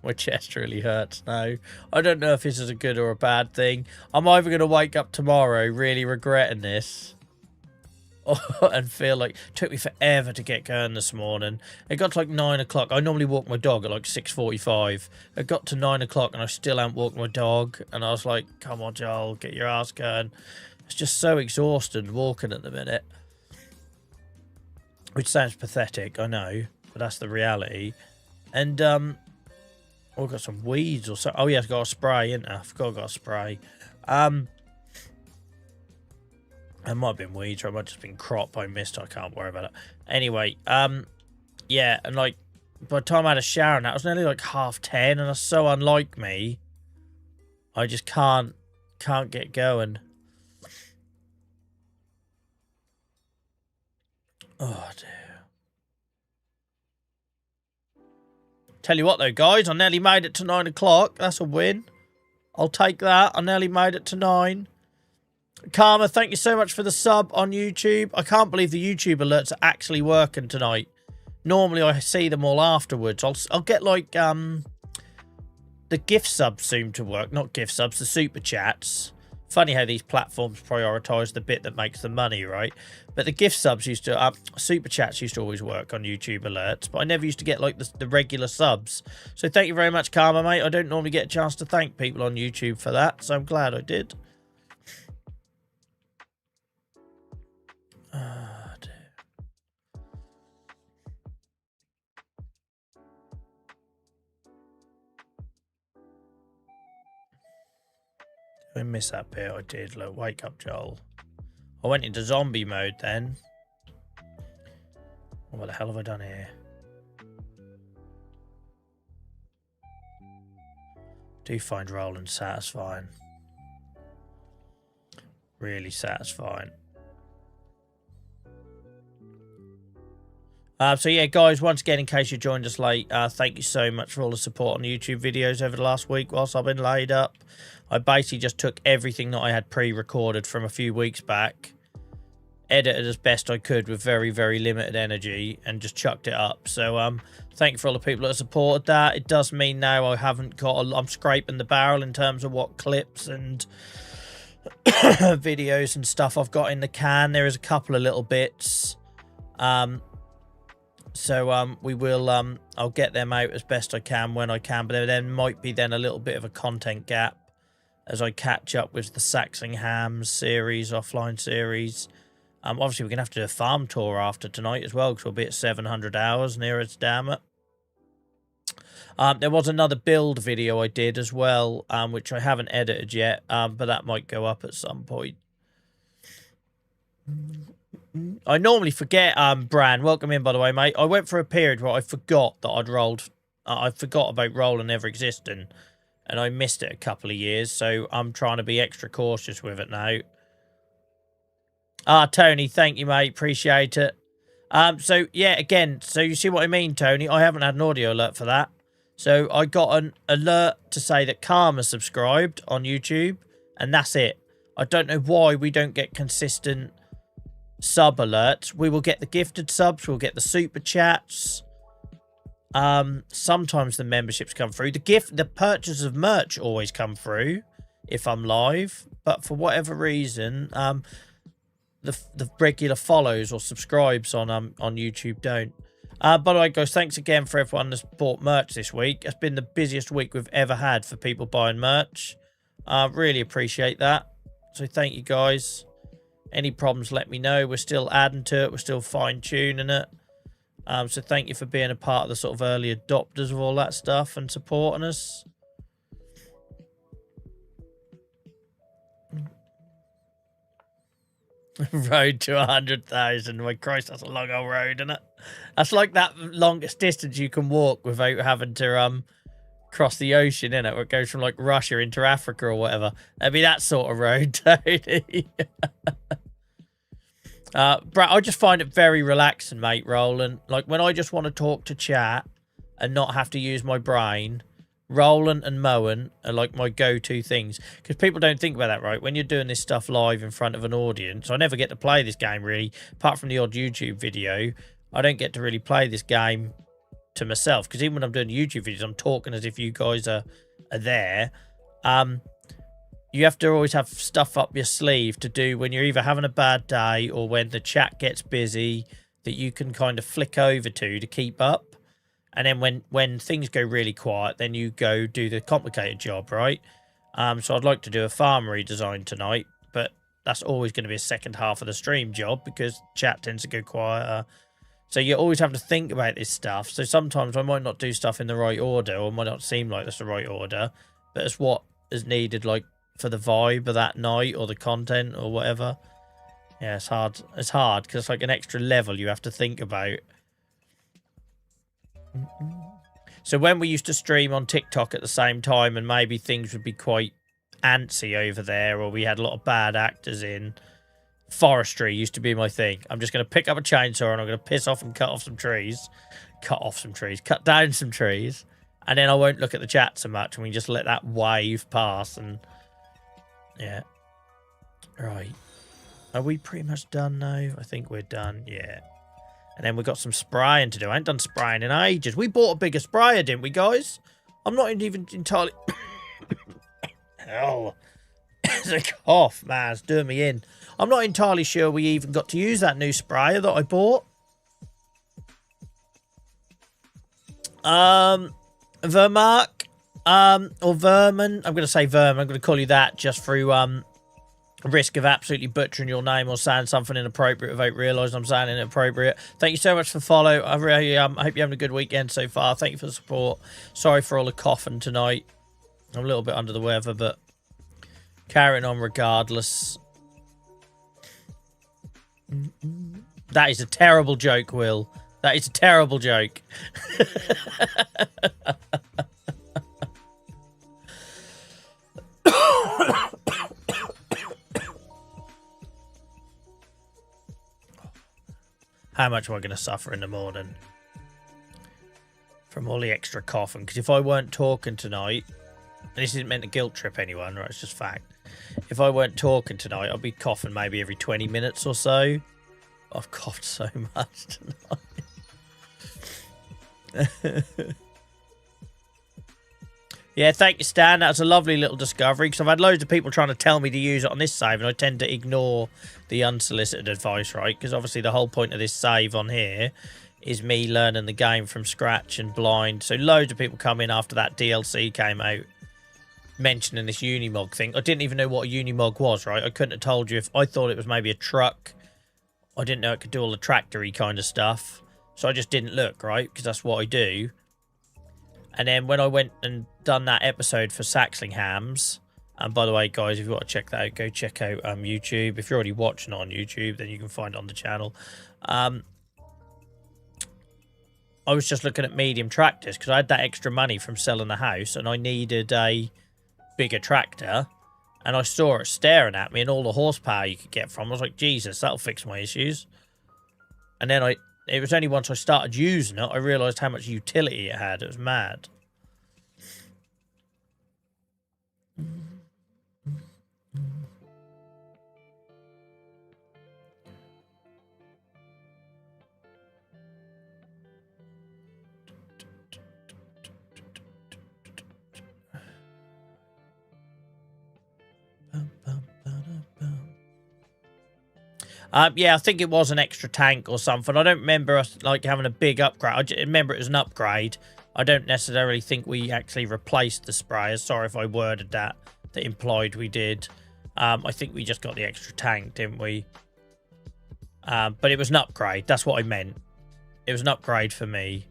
My chest really hurts now. I don't know if this is a good or a bad thing. I'm either going to wake up tomorrow really regretting this, and feel like it took me forever to get going this morning. It got to like 9 o'clock. I normally walk my dog at like 6:45. It got to 9 o'clock and I still haven't walked my dog. And I was like, come on, Joel, get your ass going. It's just so exhausted walking at the minute. Which sounds pathetic, I know, but that's the reality. And, oh, I've got some weeds or so. Oh, yeah, I've got a spray, ain't I? I forgot I got a spray. It might have been weeds or it might have just been crop I missed. I can't worry about it. Anyway, yeah, and like, by the time I had a shower and that, it was nearly like 10:30, and that's so unlike me. I just can't get going. Oh, dear. Tell you what, though, guys, I nearly made it to 9 o'clock. That's a win. I'll take that. I nearly made it to 9. Karma, thank you so much for the sub on YouTube. I can't believe the YouTube alerts are actually working tonight. Normally, I see them all afterwards. I'll get, like, the gift subs seem to work. Not gift subs, the super chats. Funny how these platforms prioritise the bit that makes the money, right? But the gift subs used to, super chats used to always work on YouTube alerts, but I never used to get like the regular subs. So thank you very much, Karma, mate. I don't normally get a chance to thank people on YouTube for that, so I'm glad I did. Oh, dear. I missed that bit. I did. Look, wake up, Joel. I went into zombie mode then. What the hell have I done here? Do find rolling satisfying. Really satisfying. So yeah, guys, once again, in case you joined us late, thank you so much for all the support on the YouTube videos over the last week whilst I've been laid up. I basically just took everything that I had pre-recorded from a few weeks back, edited as best I could with very, very limited energy, and just chucked it up. So thank you for all the people that supported that. It does mean now I haven't got I'm scraping the barrel in terms of what clips and videos and stuff I've got in the can. There is a couple of little bits. So we will I'll get them out as best I can when I can, but there might be then a little bit of a content gap as I catch up with the Saxingham series, offline series. Obviously, we're going to have to do a farm tour after tonight as well, because we'll be at 700 hours near its damn it. There was another build video I did as well, which I haven't edited yet, but that might go up at some point. I normally forget, Bran, welcome in, by the way, mate. I went for a period where I forgot that I'd rolled, I forgot about rolling ever existing, and I missed it a couple of years, so I'm trying to be extra cautious with it now. Tony, thank you, mate. Appreciate it. So, yeah, again, so you see what I mean, Tony? I haven't had an audio alert for that. So I got an alert to say that Karma subscribed on YouTube, and that's it. I don't know why we don't get consistent sub alerts. We will get the gifted subs, we'll get the super chats. Sometimes the memberships come through. The purchase of merch always come through if I'm live, but for whatever reason, the regular follows or subscribes on YouTube don't. By the way, guys, thanks again for everyone that's bought merch this week. It's been the busiest week we've ever had for people buying merch. Really appreciate that. So thank you, guys. Any problems, let me know. We're still adding to it. We're still fine-tuning it. So thank you for being a part of the sort of early adopters of all that stuff and supporting us. Road to 100,000. My Christ, that's a long old road, isn't it? That's like that longest distance you can walk without having to cross the ocean, isn't it? Where it goes from like Russia into Africa or whatever. That'd be that sort of road, Tony. Brad, I just find it very relaxing, mate, Roland. Like when I just want to talk to chat and not have to use my brain, Roland and mowing are like my go-to things, because people don't think about that, right? When you're doing this stuff live in front of an audience, I never get to play this game really, apart from the odd YouTube video. I don't get to really play this game to myself, because even when I'm doing YouTube videos, I'm talking as if you guys are there. you have to always have stuff up your sleeve to do when you're either having a bad day or when the chat gets busy that you can kind of flick over to keep up. And then when things go really quiet, then you go do the complicated job, right? So I'd like to do a farm redesign tonight, but that's always going to be a second half of the stream job because chat tends to go quieter. So you always have to think about this stuff. So sometimes I might not do stuff in the right order, or it might not seem like that's the right order, but it's what is needed, like, for the vibe of that night or the content or whatever. Yeah, it's hard. It's hard because it's like an extra level you have to think about. So when we used to stream on TikTok at the same time and maybe things would be quite antsy over there or we had a lot of bad actors in, forestry used to be my thing. I'm just going to pick up a chainsaw and I'm going to piss off and cut down some trees. And then I won't look at the chat so much and we just let that wave pass and... Yeah. Right. Are we pretty much done now? I think we're done. Yeah. And then we've got some spraying to do. I ain't done spraying in ages. We bought a bigger sprayer, didn't we, guys? I'm not even entirely... Hell. It's a cough, man. It's doing me in. I'm not entirely sure we even got to use that new sprayer that I bought. Vermark. Or Vermin. I'm going to say Vermin. I'm going to call you that just through risk of absolutely butchering your name or saying something inappropriate without realising I'm saying inappropriate. Thank you so much for follow. I really hope you're having a good weekend so far. Thank you for the support. Sorry for all the coughing tonight. I'm a little bit under the weather, but carrying on regardless. That is a terrible joke, Will. That is a terrible joke. How much am I going to suffer in the morning from all the extra coughing? Because if I weren't talking tonight, and this isn't meant to guilt trip anyone, right? It's just fact. If I weren't talking tonight, I'd be coughing maybe every 20 minutes or so. I've coughed so much tonight. Yeah, thank you, Stan. That was a lovely little discovery because I've had loads of people trying to tell me to use it on this save and I tend to ignore the unsolicited advice, right? Because obviously the whole point of this save on here is me learning the game from scratch and blind. So loads of people come in after that DLC came out mentioning this Unimog thing. I didn't even know what a Unimog was, right? I couldn't have told you if I thought it was maybe a truck. I didn't know it could do all the tractor-y kind of stuff. So I just didn't look, right? Because that's what I do. And then when I went and done that episode for Saxlinghams, and by the way, guys, if you want to check that out, go check out YouTube. If you're already watching on YouTube, then you can find it on the channel. I was just looking at medium tractors because I had that extra money from selling the house and I needed a bigger tractor. And I saw it staring at me and all the horsepower you could get from. I was like, Jesus, that'll fix my issues. And then it was only once I started using it, I realised how much utility it had. It was mad. Yeah, I think it was an extra tank or something. I don't remember us like having a big upgrade. I just remember it was an upgrade. I don't necessarily think we actually replaced the sprayers. Sorry if I worded that implied we did. I think we just got the extra tank, didn't we? But it was an upgrade. That's what I meant. It was an upgrade for me.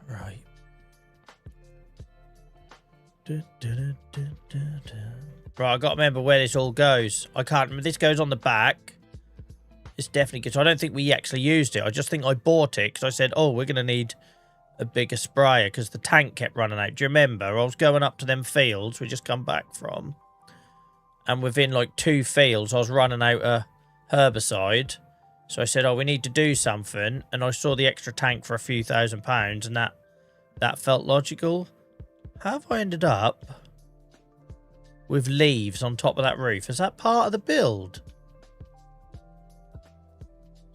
Right. Right, I've got to remember where this all goes. I can't remember. This goes on the back. It's definitely good. So I don't think we actually used it. I just think I bought it because I said, oh, we're going to need a bigger sprayer because the tank kept running out. Do you remember? I was going up to them fields we just come back from. And within like 2 fields, I was running out of herbicide. So I said, oh, we need to do something. And I saw the extra tank for a few £1,000 and that That felt logical. How have I ended up with leaves on top of that roof? Is that part of the build?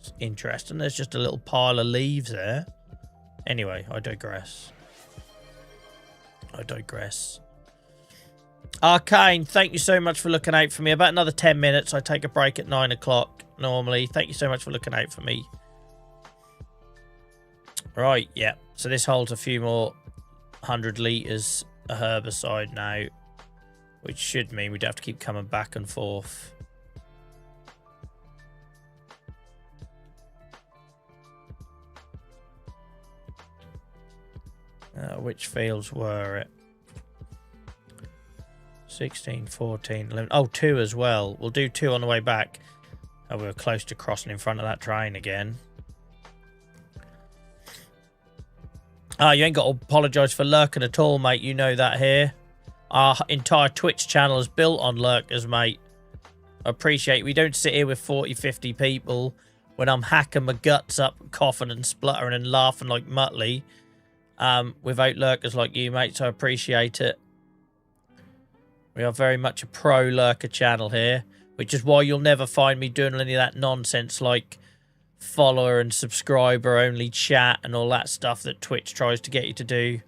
It's interesting. There's just a little pile of leaves there. Anyway, I digress. Arcane, thank you so much for looking out for me. About another 10 minutes. I take a break at 9 o'clock normally. Thank you so much for looking out for me. Right, yeah. So this holds a few more 100 litres of herbicide now, which should mean we'd have to keep coming back and forth. Which fields were it? 16, 14, 11. Oh, 2 as well. We'll do 2 on the way back. Oh, we were close to crossing in front of that train again. Ah, you ain't got to apologise for lurking at all, mate. You know that here. Our entire Twitch channel is built on lurkers, mate. I appreciate we don't sit here with 40, 50 people when I'm hacking my guts up, coughing and spluttering and laughing like Muttley. Without lurkers like you, mate, so I appreciate it. We are very much a pro lurker channel here, which is why you'll never find me doing any of that nonsense like follower and subscriber only chat and all that stuff that Twitch tries to get you to do.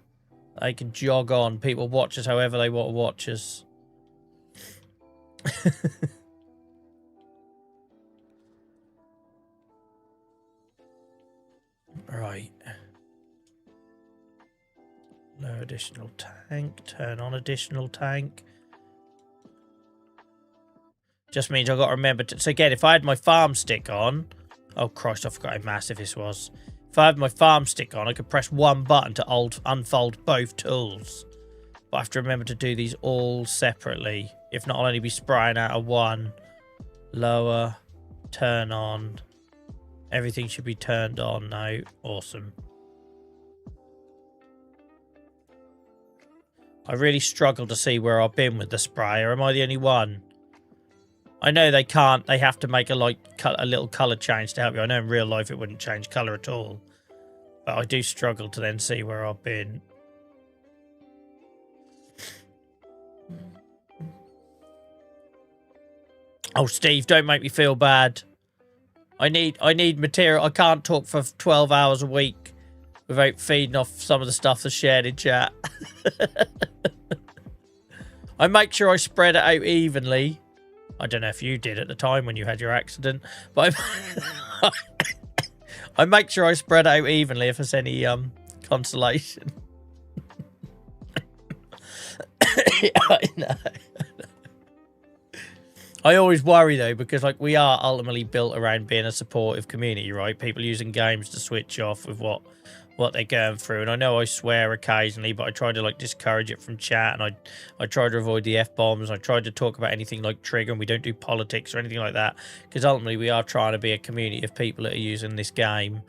They can jog on. People watch us however they want to watch us. Right. No additional tank. Turn on additional tank. Just means I've got to remember to... So again, if I had my farm stick on... Oh, Christ, I forgot how massive this was. If I had my farm stick on, I could press one button to unfold both tools. But I have to remember to do these all separately. If not, I'll only be spraying out of one. Lower. Turn on. Everything should be turned on now. Awesome. I really struggle to see where I've been with the sprayer. Am I the only one? I know they can't. They have to make a little colour change to help you. I know in real life it wouldn't change colour at all. But I do struggle to then see where I've been. Oh, Steve, don't make me feel bad. I need material. I can't talk for 12 hours a week without feeding off some of the stuff that's shared in chat. I make sure I spread it out evenly. I don't know if you did at the time when you had your accident, but I make sure I spread it out evenly if there's any consolation. Yeah, I know. I always worry though, because like we are ultimately built around being a supportive community, right? People using games to switch off with what they're going through. And I know I swear occasionally, but I try to like discourage it from chat, and I try to avoid the F-bombs. I try to talk about anything like trigger, and we don't do politics or anything like that, because ultimately we are trying to be a community of people that are using this game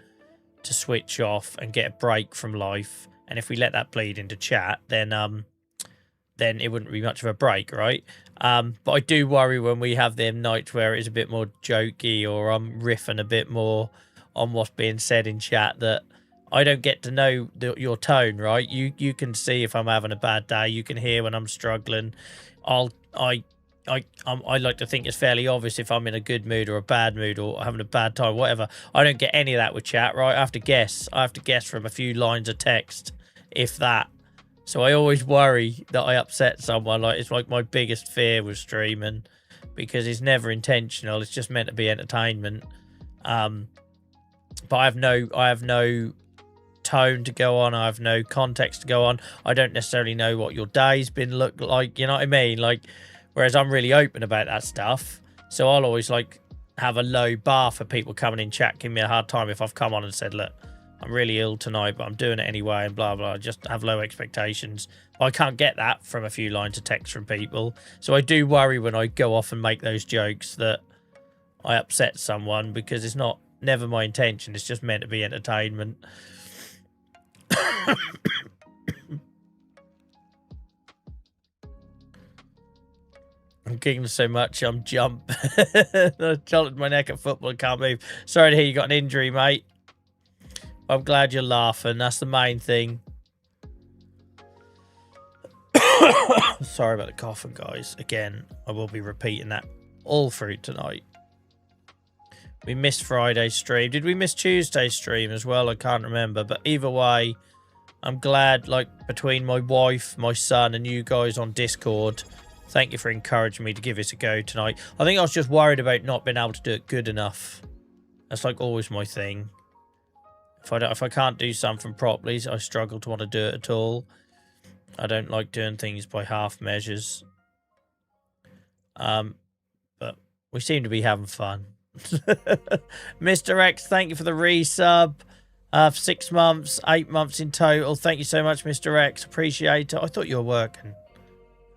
to switch off and get a break from life. And if we let that bleed into chat, then it wouldn't be much of a break, right? But I do worry when we have them nights where it is a bit more jokey, or I'm riffing a bit more on what's being said in chat, that I don't get to know your tone, right? You can see if I'm having a bad day. You can hear when I'm struggling. I like to think it's fairly obvious if I'm in a good mood or a bad mood or having a bad time, whatever. I don't get any of that with chat, right? I have to guess. I have to guess from a few lines of text, if that. So I always worry that I upset someone. Like, it's like my biggest fear with streaming, because it's never intentional. It's just meant to be entertainment. But I have no tone to go on. I have no context to go on. I don't necessarily know what your day's been look like. You know what I mean? Like, whereas I'm really open about that stuff. So I'll always like have a low bar for people coming in chat, giving me a hard time if I've come on and said, look, I'm really ill tonight, but I'm doing it anyway, and blah, blah. Just have low expectations. I can't get that from a few lines of text from people. So I do worry when I go off and make those jokes that I upset someone, because it's never my intention. It's just meant to be entertainment. I'm giggling so much, I'm jump. I jolted my neck at football, can't move. Sorry to hear you got an injury, mate. I'm glad you're laughing. That's the main thing. Sorry about the coughing, guys. Again, I will be repeating that all through tonight. We missed Friday's stream. Did we miss Tuesday's stream as well? I can't remember. But either way, I'm glad, like, between my wife, my son, and you guys on Discord, thank you for encouraging me to give this a go tonight. I think I was just worried about not being able to do it good enough. That's, like, always my thing. If I can't do something properly, I struggle to want to do it at all. I don't like doing things by half measures. But we seem to be having fun. Mr. X, thank you for the resub. For 6 months, 8 months in total. Thank you so much, Mr. X. Appreciate it. I thought you were working.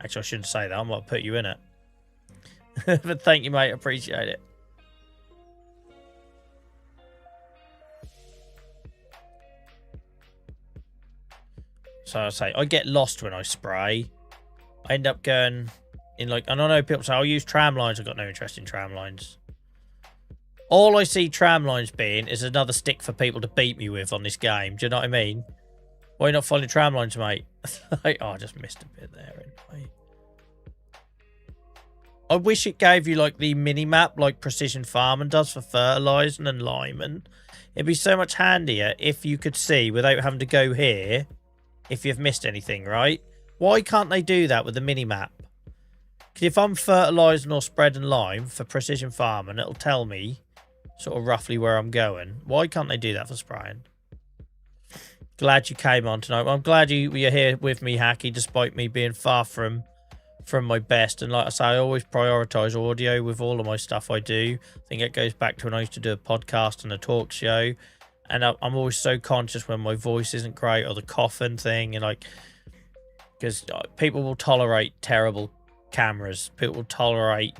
Actually, I shouldn't say that. I might put you in it. But thank you, mate. Appreciate it. So I say, I get lost when I spray. I end up going in like, and I know people say, I'll use tram lines. I've got no interest in tram lines. All I see tram lines being is another stick for people to beat me with on this game. Do you know what I mean? Why are you not following tram lines, mate? Oh, I just missed a bit there anyway. I wish it gave you like the mini-map like Precision Farming does for fertilising and liming. It'd be so much handier if you could see without having to go here if you've missed anything, right? Why can't they do that with the mini-map? Because if I'm fertilising or spreading lime for Precision Farming, it'll tell me sort of roughly where I'm going. Why can't they do that for spraying? Glad you came on tonight. Well, I'm glad you're here with me, Hacky, despite me being far from my best. And like I say, I always prioritise audio with all of my stuff I do. I think it goes back to when I used to do a podcast and a talk show. And I'm always so conscious when my voice isn't great or the coughing thing. And like, because people will tolerate terrible cameras. People will tolerate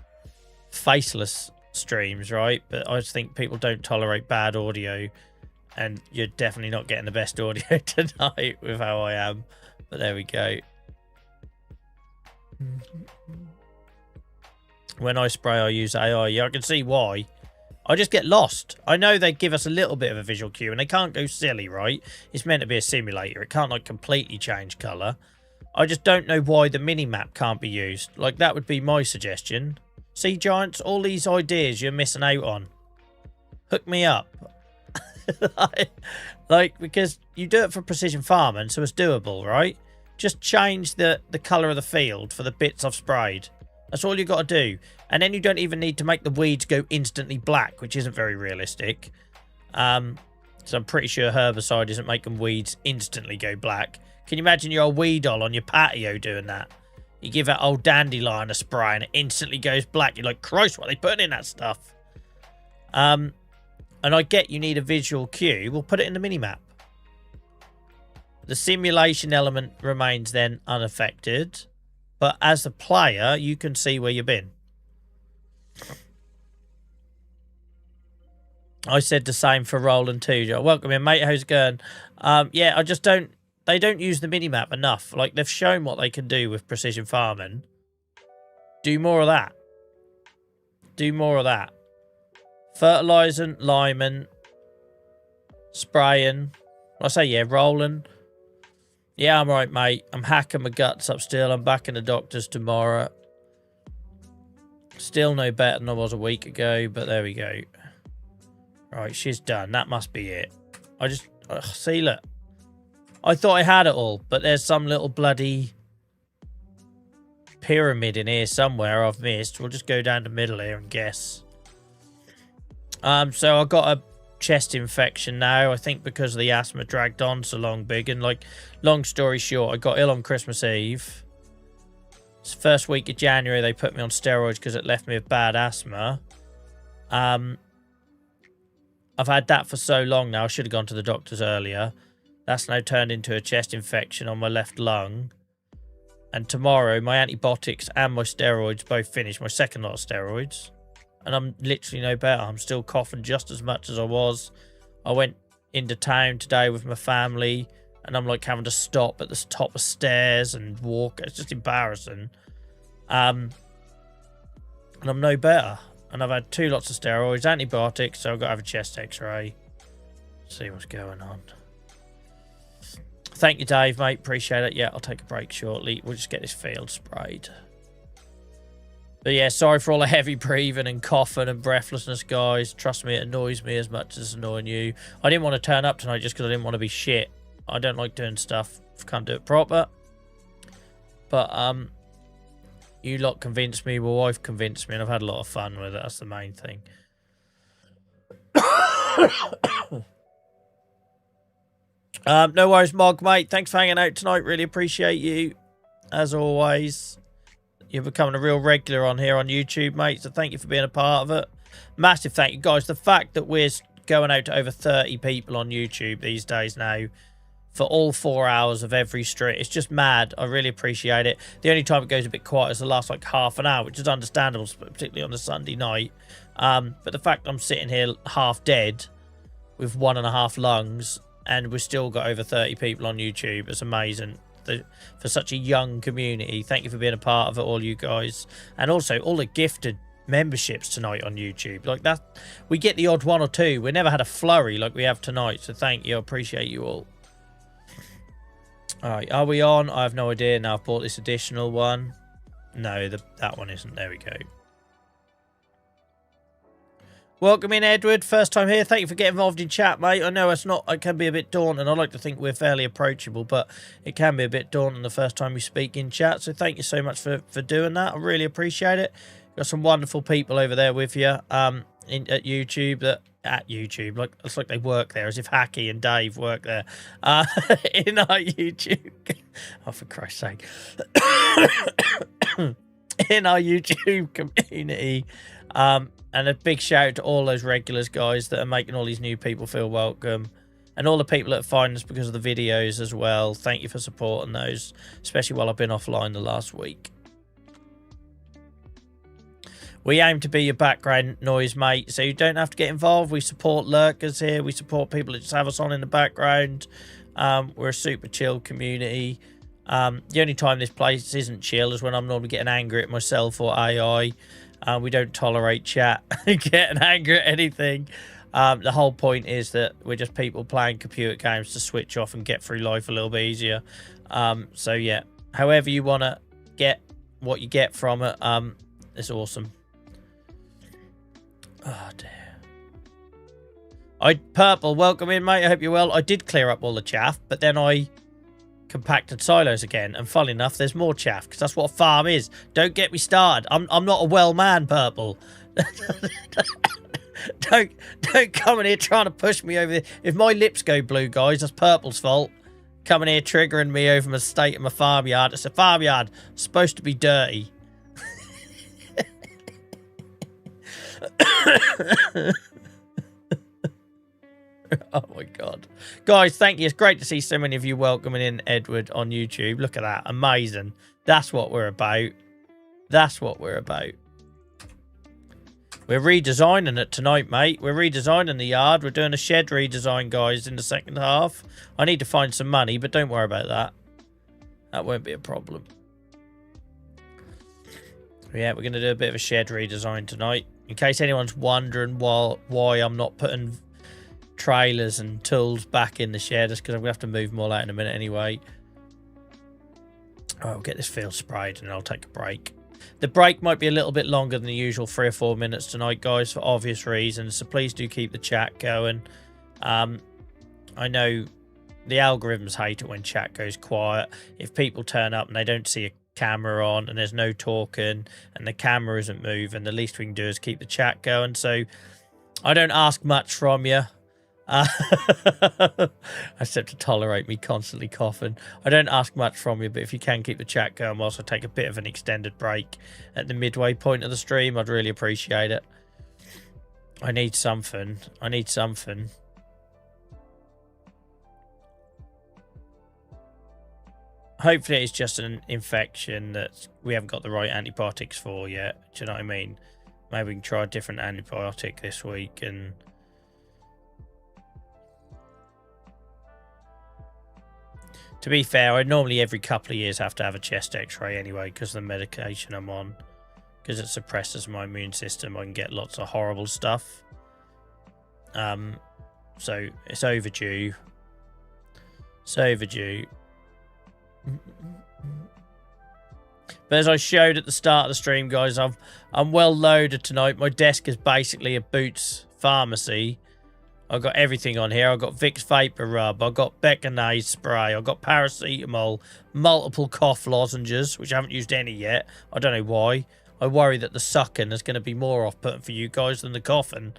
faceless streams, right? But I just think people don't tolerate bad audio. And you're definitely not getting the best audio tonight with how I am. But there we go. When I spray, I use AI. Yeah, I can see why. I just get lost. I know they give us a little bit of a visual cue, and they can't go silly, right? It's meant to be a simulator. It can't, like, completely change colour. I just don't know why the mini-map can't be used. Like, that would be my suggestion. See, Giants, all these ideas you're missing out on. Hook me up. Like, because you do it for precision farming, so it's doable, right? Just change the colour of the field for the bits I've sprayed. That's all you got to do. And then you don't even need to make the weeds go instantly black, which isn't very realistic. So I'm pretty sure herbicide isn't making weeds instantly go black. Can you imagine your old weed doll on your patio doing that? You give that old dandelion a spray and it instantly goes black. You're like, Christ, what are they putting in that stuff? And I get you need a visual cue. We'll put it in the minimap. The simulation element remains then unaffected. But as a player, you can see where you've been. I said the same for Roland too. Welcome in, mate. How's it going? Yeah, I just don't... They don't use the minimap enough. Like, they've shown what they can do with precision farming. Do more of that. Do more of that. Fertilising, liming, spraying. I say, yeah, rolling. Yeah, I'm right, mate. I'm hacking my guts up still. I'm back in the doctor's tomorrow. Still no better than I was a week ago, but there we go. Right, she's done. That must be it. I just... see, look. I thought I had it all, but there's some little bloody pyramid in here somewhere I've missed. We'll just go down the middle here and guess. So I got a chest infection now, I think because the asthma dragged on so long, big. And, like, long story short, I got ill on Christmas Eve. It's the first week of January they put me on steroids because it left me with bad asthma. I've had that for so long now. I should have gone to the doctors earlier. That's now turned into a chest infection on my left lung. And tomorrow, my antibiotics and my steroids both finish. My second lot of steroids. And I'm literally no better. I'm still coughing just as much as I was. I went into town today with my family. And I'm like having to stop at the top of stairs and walk. It's just embarrassing. And I'm no better. And I've had 2 lots of steroids, antibiotics. So I've got to have a chest x-ray. See what's going on. Thank you, Dave, mate. Appreciate it. Yeah, I'll take a break shortly. We'll just get this field sprayed. But yeah, sorry for all the heavy breathing and coughing and breathlessness, guys. Trust me, it annoys me as much as it's annoying you. I didn't want to turn up tonight just because I didn't want to be shit. I don't like doing stuff if I can't do it proper. But, you lot convinced me, my wife convinced me, and I've had a lot of fun with it. That's the main thing. No worries, Mog, mate. Thanks for hanging out tonight. Really appreciate you, as always. You're becoming a real regular on here on YouTube, mate, so thank you for being a part of it. Massive thank you, guys. The fact that we're going out to over 30 people on YouTube these days now for all 4 hours of every stream, it's just mad. I really appreciate it. The only time it goes a bit quiet is the last, like, half an hour, which is understandable, particularly on a Sunday night. But the fact I'm sitting here half dead with 1.5 lungs and we've still got over 30 people on YouTube, it's amazing. For such a young community, thank you for being a part of it, all you guys, and also all the gifted memberships tonight on YouTube. Like that, we get the odd 1 or 2. We never had a flurry like we have tonight, so thank you. I appreciate you all. All right, are we on? I have no idea. Now I've bought this additional one. No, that one isn't. There we go. Welcome in, Edward. First time here. Thank you for getting involved in chat, mate. I know it can be a bit daunting. I like to think we're fairly approachable, but it can be a bit daunting the first time we speak in chat. So thank you so much for doing that. I really appreciate it. Got some wonderful people over there with you at YouTube. Like it's like they work there, as if Hacky and Dave work there in our YouTube. Oh, for Christ's sake! In our YouTube community. And a big shout out to all those regulars, guys, that are making all these new people feel welcome. And all the people that find us because of the videos as well. Thank you for supporting those, especially while I've been offline the last week. We aim to be your background noise, mate, so you don't have to get involved. We support lurkers here. We support people that just have us on in the background. We're a super chill community. The only time this place isn't chill is when I'm normally getting angry at myself or AI. We don't tolerate chat getting angry at anything. The whole point is that we're just people playing computer games to switch off and get through life a little bit easier. So yeah, however you want to get what you get from it, it's awesome. Oh dear. Purple, welcome in, mate. I hope you're well. I did clear up all the chaff, but then I compacted silos again, and funnily enough, there's more chaff because that's what a farm is. Don't get me started. I'm not a well man, Purple. don't come in here trying to push me over. If my lips go blue, guys, that's Purple's fault. Coming here triggering me over my state of my farmyard. It's a farmyard. It's supposed to be dirty. Oh my god, guys, thank you. It's great to see so many of you welcoming in Edward on YouTube. Look at that, amazing. That's what we're about. That's what we're about. We're redesigning it tonight, mate. We're redesigning the yard. We're doing a shed redesign, guys, in the second half. I need to find some money, but don't worry about that. That won't be a problem. Yeah, we're going to do a bit of a shed redesign tonight. In case anyone's wondering why I'm not putting trailers and tools back in the shed, that's because I'm going to have to move them all out in a minute anyway. I'll get this field sprayed and I'll take a break. The break might be a little bit longer than the usual 3 or 4 minutes tonight, guys, for obvious reasons, so please do keep the chat going. I know the algorithms hate it when chat goes quiet. If people turn up and they don't see a camera on and there's no talking and the camera isn't moving, the least we can do is keep the chat going. So I don't ask much from you. Except to tolerate me constantly coughing. I don't ask much from you, but if you can keep the chat going whilst I take a bit of an extended break at the midway point of the stream, I'd really appreciate it. I need something. I need something. Hopefully it's just an infection that we haven't got the right antibiotics for yet. Do you know what I mean? Maybe we can try a different antibiotic this week. And to be fair, I normally every couple of years have to have a chest x-ray anyway because of the medication I'm on. Because it suppresses my immune system, I can get lots of horrible stuff. So it's overdue. It's overdue. But as I showed at the start of the stream, guys, I'm well loaded tonight. My desk is basically a Boots pharmacy. I've got everything on here. I've got Vicks Vapor Rub. I've got Beckinase spray. I've got paracetamol, multiple cough lozenges, which I haven't used any yet. I don't know why. I worry that the sucking is going to be more off-putting for you guys than the coughing.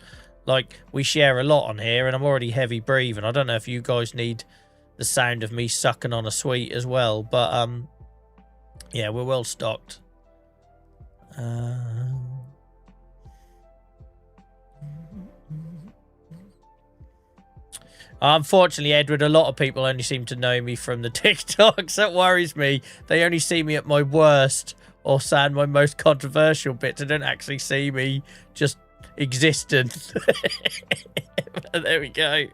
Like, we share a lot on here, and I'm already heavy breathing. I don't know if you guys need the sound of me sucking on a sweet as well, but, yeah, we're well stocked. Unfortunately, Edward, a lot of people only seem to know me from the TikToks. That worries me. They only see me at my worst or saying my most controversial bits. They don't actually see me just existing. There we go.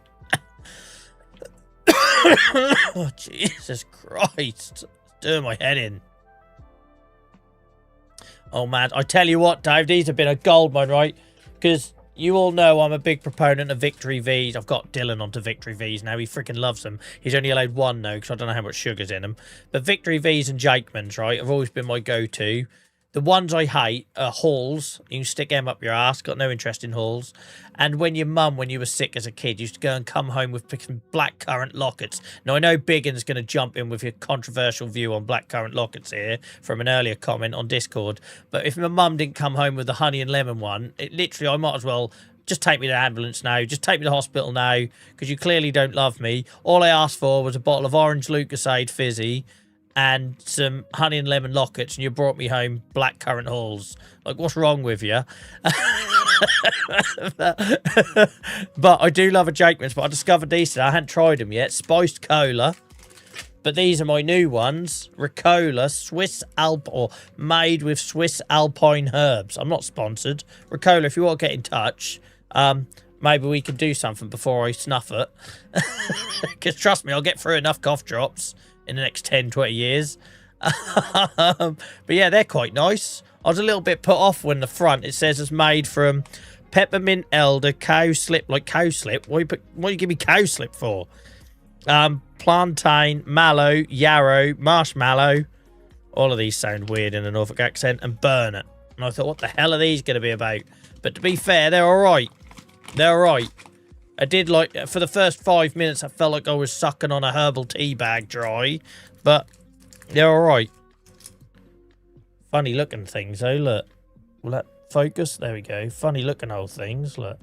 Oh, Jesus Christ. It's doing my head in. Oh, man. I tell you what, Dave, these have been a gold mine, right? Because you all know I'm a big proponent of Victory V's. I've got Dylan onto Victory V's now. He freaking loves them. He's only allowed one, though, because I don't know how much sugar's in them. But Victory V's and Jakeman's, right, have always been my go-to. The ones I hate are Halls. You can stick them up your ass. Got no interest in Halls. And when your mum, when you were sick as a kid, used to go and come home with picking blackcurrant lockets. Now, I know Biggin's going to jump in with your controversial view on blackcurrant lockets here from an earlier comment on Discord. But if my mum didn't come home with the honey and lemon one, it literally, I might as well just take me to the ambulance now. Just take me to the hospital now, because you clearly don't love me. All I asked for was a bottle of orange Lucasade fizzy and some honey and lemon lockets, and you brought me home blackcurrant Halls. Like, what's wrong with you? But I do love a Jakeman's, but I discovered these today. I hadn't tried them yet. Spiced cola. But these are my new ones. Ricola, Swiss Alp, or made with Swiss Alpine herbs. I'm not sponsored. Ricola, if you want to get in touch, maybe we can do something before I snuff it. Because trust me, I'll get through enough cough drops in the next 10, 20 years. But yeah, they're quite nice. I was a little bit put off when the front, it says it's made from peppermint, elder, cowslip, like cowslip. What do you give me cowslip for? Plantain, mallow, yarrow, marshmallow. All of these sound weird in a Norfolk accent. And burnet. And I thought, what the hell are these going to be about? But to be fair, they're all right. They're all right. I did like, for the first 5 minutes, I felt like I was sucking on a herbal tea bag dry. But they're all right. Funny looking things, though, look. Will that focus? There we go. Funny looking old things, look.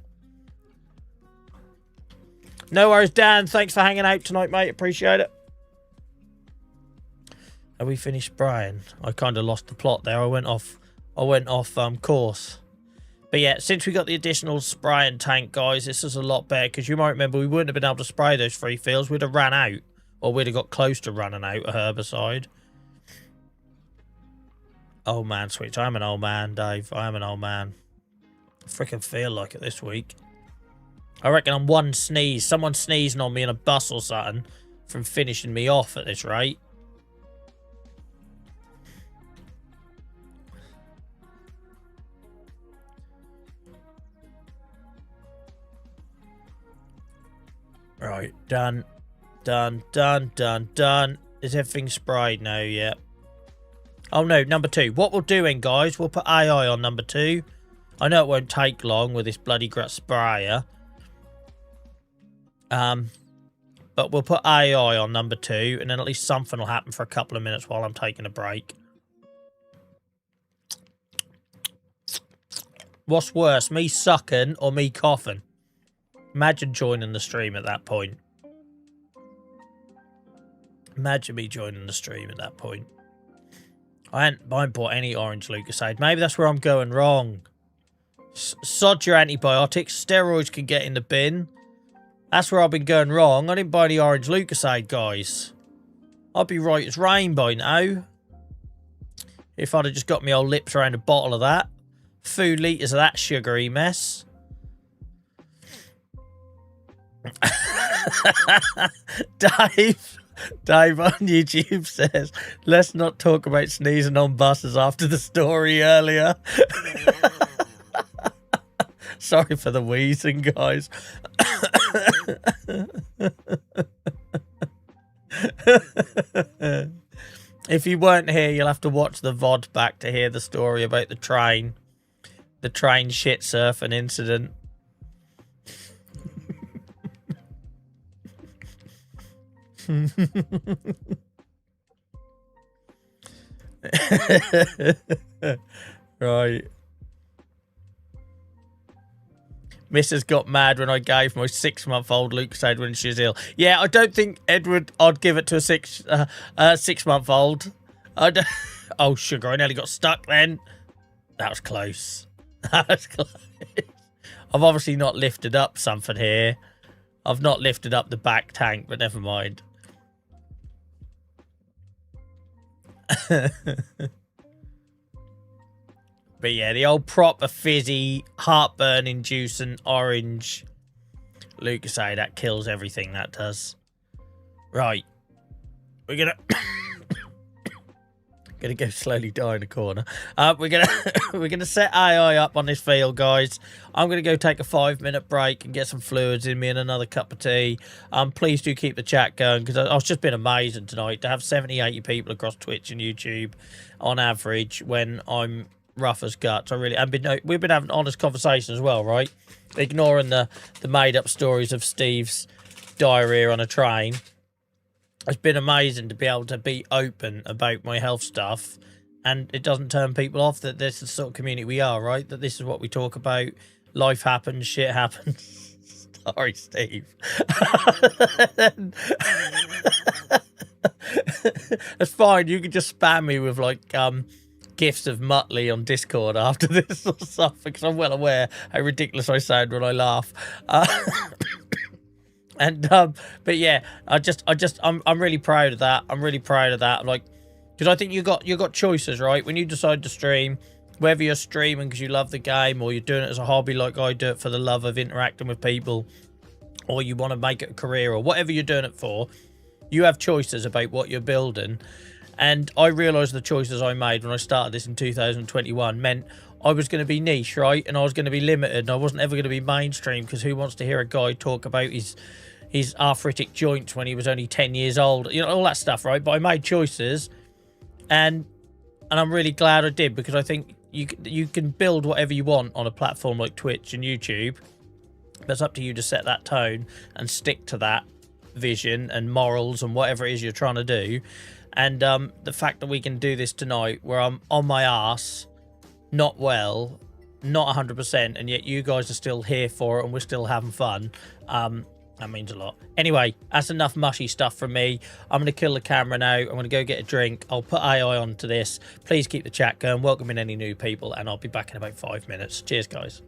No worries, Dan. Thanks for hanging out tonight, mate. Appreciate it. Have we finished spraying? I kind of lost the plot there. I went off course. But yeah, since we got the additional spraying tank, guys, this is a lot better. Because you might remember we wouldn't have been able to spray those 3 fields. We'd have ran out. Or we'd have got close to running out of herbicide. Old man switch. I'm an old man, Dave. I am an old man. I freaking feel like it this week. I reckon I'm one sneeze. Someone sneezing on me in a bus or something from finishing me off at this rate. Right, done. Done, done, done, done. Is everything sprayed now? Yeah. Oh no, number 2. What we'll do then, guys, we'll put AI on number 2. I know it won't take long with this bloody grat sprayer. But we'll put AI on number 2, and then at least something will happen for a couple of minutes while I'm taking a break. What's worse, me sucking or me coughing? Imagine joining the stream at that point. Imagine me joining the stream at that point. I ain't bought any orange Lucasade. Maybe that's where I'm going wrong. Sod your antibiotics. Steroids can get in the bin. That's where I've been going wrong. I didn't buy any orange Lucasade, guys. I'd be right as rain by now. If I'd have just got my old lips around a bottle of that. 2 litres of that sugary mess. Dave on YouTube says, let's not talk about sneezing on buses after the story earlier. Sorry for the wheezing, guys. If you weren't here, you'll have to watch the VOD back to hear the story about the train shit surfing incident. Right. Mrs. got mad when I gave my 6-month-old Lucasade when she was ill. Yeah, I don't think, Edward, I'd give it to a 6-month-old. Oh, sugar, I nearly got stuck then. That was close. That was close. I've obviously not lifted up something here. I've not lifted up the back tank, but never mind. But yeah, the old proper fizzy, heartburn-inducing orange Lucasade, that kills everything, that does. Right. We're gonna... gonna go slowly die in the corner. We're gonna set AI up on this field, guys. I'm gonna go take a 5-minute break and get some fluids in me and another cup of tea. Please do keep the chat going, because it's just been amazing tonight to have 70-80 people across Twitch and YouTube on average when I'm rough as guts. We've been having honest conversation as well, right? Ignoring the made-up stories of Steve's diarrhea on a train. It's been amazing to be able to be open about my health stuff, and it doesn't turn people off that this is the sort of community we are, right? That this is what we talk about. Life happens, shit happens. Sorry, Steve. It's fine. You can just spam me with like gifs of Muttley on Discord after this sort of stuff, because I'm well aware how ridiculous I sound when I laugh. But yeah, I'm really proud of that. I'm really proud of that. Like, because I think you got choices, right? When you decide to stream, whether you're streaming because you love the game, or you're doing it as a hobby like I do it for the love of interacting with people, or you want to make it a career, or whatever you're doing it for, you have choices about what you're building. And I realised the choices I made when I started this in 2021 meant I was going to be niche, right? And I was going to be limited, and I wasn't ever going to be mainstream, because who wants to hear a guy talk about his arthritic joints when he was only 10 years old? You know, all that stuff, right? But I made choices, and I'm really glad I did, because I think you can build whatever you want on a platform like Twitch and YouTube. But it's up to you to set that tone and stick to that vision and morals and whatever it is you're trying to do. And the fact that we can do this tonight, where I'm on my ass, not well, not 100%, and yet you guys are still here for it and we're still having fun, that means a lot. Anyway, that's enough mushy stuff from me. I'm going to kill the camera now. I'm going to go get a drink. I'll put AI onto this. Please keep the chat going. Welcome in any new people, and I'll be back in about 5 minutes. Cheers, guys.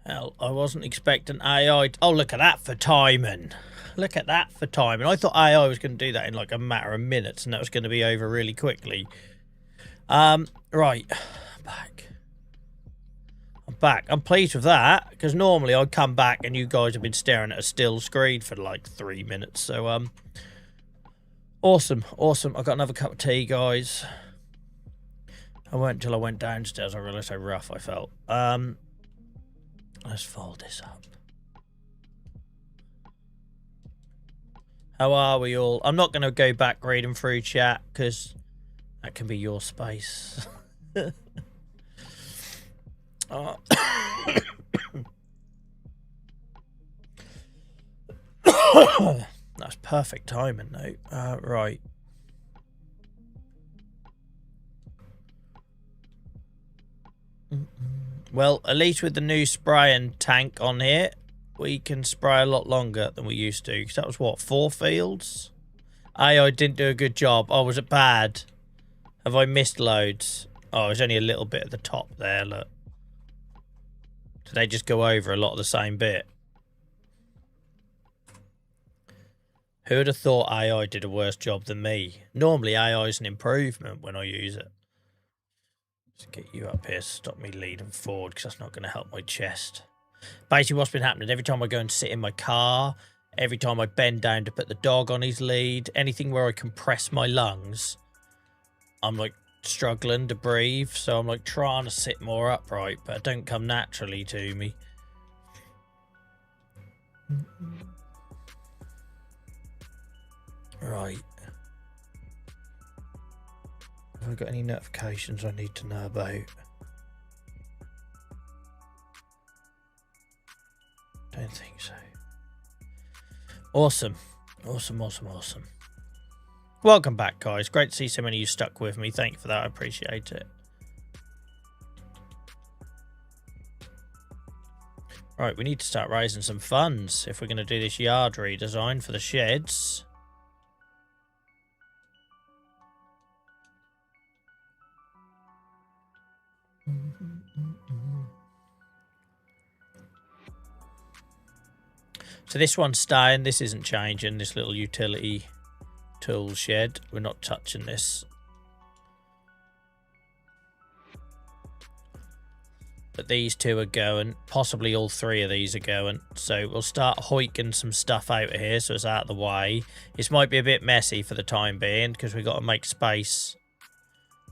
Hell, I wasn't expecting AI. Oh, look at that for timing. Look at that for timing. I thought AI was going to do that in like a matter of minutes, and that was going to be over really quickly. Right. I'm back. I'm pleased with that, because normally I'd come back and you guys have been staring at a still screen for like 3 minutes. So, awesome. Awesome. I got another cup of tea, guys. I went until I went downstairs. I realised how rough I felt. Let's fold this up. How are we all? I'm not going to go back reading through chat because that can be your space. Oh. That's perfect timing, though. Right. Well, at least with the new spraying tank on here, we can spray a lot longer than we used to. Because that was, what, 4 fields? AI didn't do a good job. Oh, was it bad? Have I missed loads? Oh, there's only a little bit at the top there, look. Did they just go over a lot of the same bit? Who would have thought AI did a worse job than me? Normally, AI is an improvement when I use it. Let's get you up here. Stop me leaning forward because that's not going to help my chest. Basically, what's been happening, every time I go and sit in my car, every time I bend down to put the dog on his lead, anything where I compress my lungs, I'm like struggling to breathe. So I'm like trying to sit more upright, but it don't come naturally to me. Right. Have I got any notifications I need to know about? Don't think so. Awesome. Awesome, awesome, awesome. Welcome back, guys. Great to see so many of you stuck with me. Thank you for that. I appreciate it. Right, we need to start raising some funds if we're going to do this yard redesign for the sheds. So this one's staying. This isn't changing. This little utility tool shed. We're not touching this. But these two are going. Possibly all 3 of these are going. So we'll start hoiking some stuff out of here so it's out of the way. This might be a bit messy for the time being because we've got to make space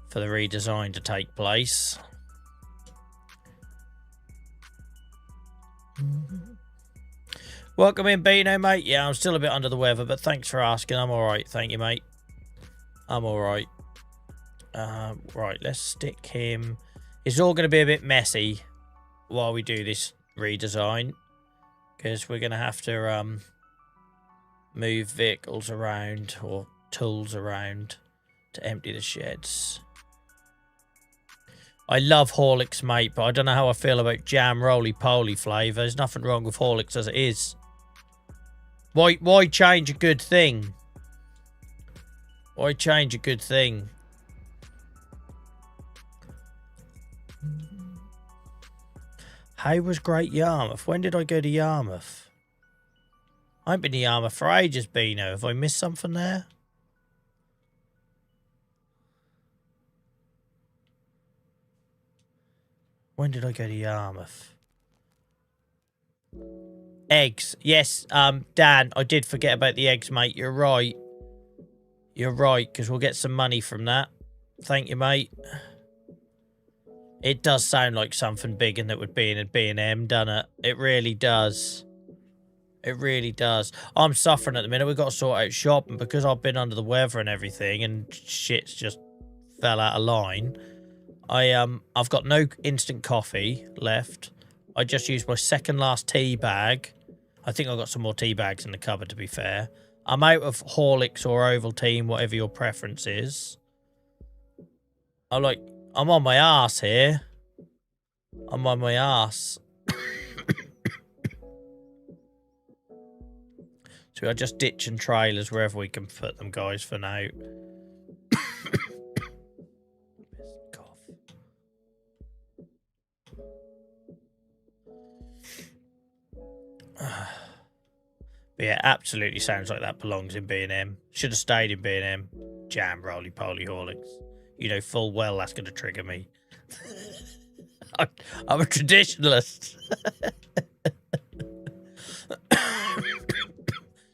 for the redesign to take place. Welcome in, Beano, mate. Yeah, I'm still a bit under the weather, but thanks for asking. I'm all right. Thank you, mate. I'm all right. Right, let's stick him. It's all going to be a bit messy while we do this redesign because we're going to have to move vehicles around or tools around to empty the sheds. I love Horlicks, mate, but I don't know how I feel about jam roly-poly flavour. There's nothing wrong with Horlicks as it is. Why change a good thing? Why change a good thing? How was Great Yarmouth? When did I go to Yarmouth? I haven't been to Yarmouth for ages, Beano. Have I missed something there? When did I go to Yarmouth? Eggs. Yes, Dan, I did forget about the eggs, mate. You're right. You're right, because we'll get some money from that. Thank you, mate. It does sound like something big and that would be in a B&M, doesn't it? It really does. It really does. I'm suffering at the minute. We've got to sort out shop, and because I've been under the weather and everything and shit's just fell out of line, I've got no instant coffee left. I just used my second last tea bag. I think I've got some more tea bags in the cupboard, to be fair. I'm out of Horlicks or Ovaltine, whatever your preference is. I'm on my ass here. I'm on my ass. So I just ditching trailers wherever we can put them, guys, for now. But yeah, absolutely sounds like that belongs in B&M. Should have stayed in B&M. Jam, roly-poly Horlicks. You know full well that's going to trigger me. I'm a traditionalist.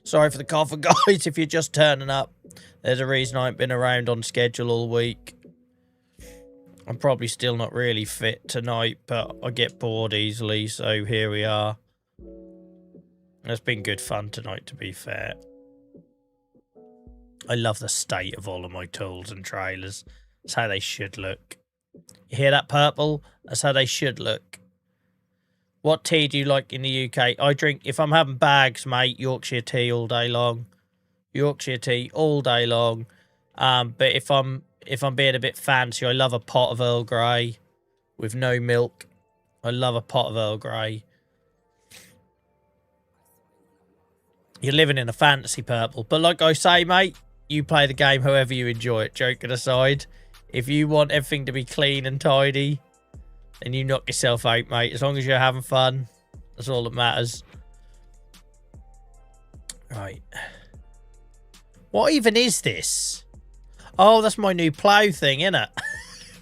Sorry for the cough, guys, if you're just turning up. There's a reason I ain't been around on schedule all week. I'm probably still not really fit tonight, but I get bored easily, so here we are. It's been good fun tonight, to be fair. I love the state of all of my tools and trailers. That's how they should look. You hear that, Purple? That's how they should look. What tea do you like in the UK? I drink, if I'm having bags, mate, Yorkshire tea all day long. Yorkshire tea all day long. But if I'm being a bit fancy, I love a pot of Earl Grey with no milk. I love a pot of Earl Grey. You're living in a fantasy, Purple. But like I say, mate, you play the game however you enjoy it. Joking aside, if you want everything to be clean and tidy, then you knock yourself out, mate. As long as you're having fun, that's all that matters. Right. What even is this? Oh, that's my new plough thing, isn't it?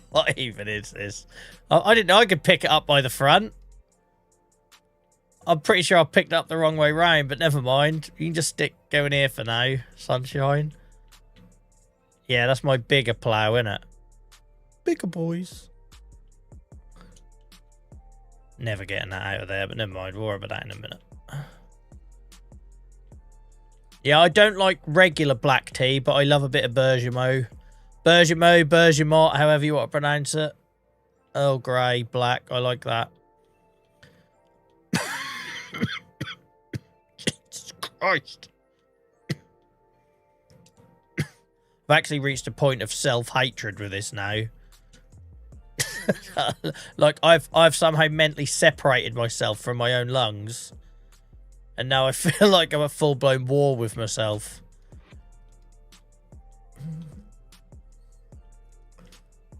What even is this? I didn't know I could pick it up by the front. I'm pretty sure I picked it up the wrong way round, but never mind. You can just stick going here for now, sunshine. Yeah, that's my bigger plough, isn't it? Bigger boys. Never getting that out of there, but never mind. We'll worry about that in a minute. Yeah, I don't like regular black tea, but I love a bit of Bergamot. Bergamot, however you want to pronounce it. Earl Grey, black. I like that. Jesus Christ. I've actually reached a point of self-hatred with this now. Like, I've somehow mentally separated myself from my own lungs. And now I feel like I'm at full-blown war with myself.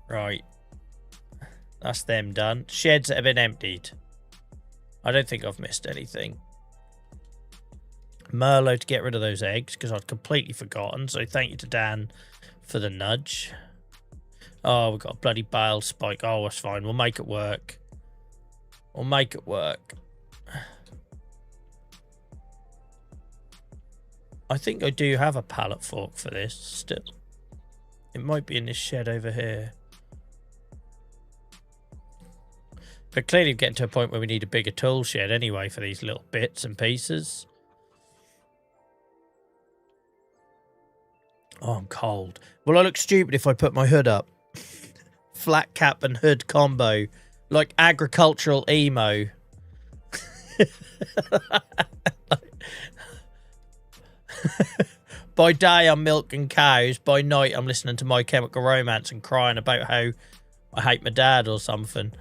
Right. That's them done. Sheds that have been emptied. I don't think I've missed anything. Merlot to get rid of those eggs, because I'd completely forgotten. So thank you to Dan for the nudge. Oh, we've got a bloody bale spike. Oh, that's fine. We'll make it work. We'll make it work. I think I do have a pallet fork for this still. It might be in this shed over here. But clearly we're getting to a point where we need a bigger tool shed anyway for these little bits and pieces. Oh, I'm cold. Will I look stupid if I put my hood up? Flat cap and hood combo. Like agricultural emo. By day I'm milking cows. By night I'm listening to My Chemical Romance and crying about how I hate my dad or something.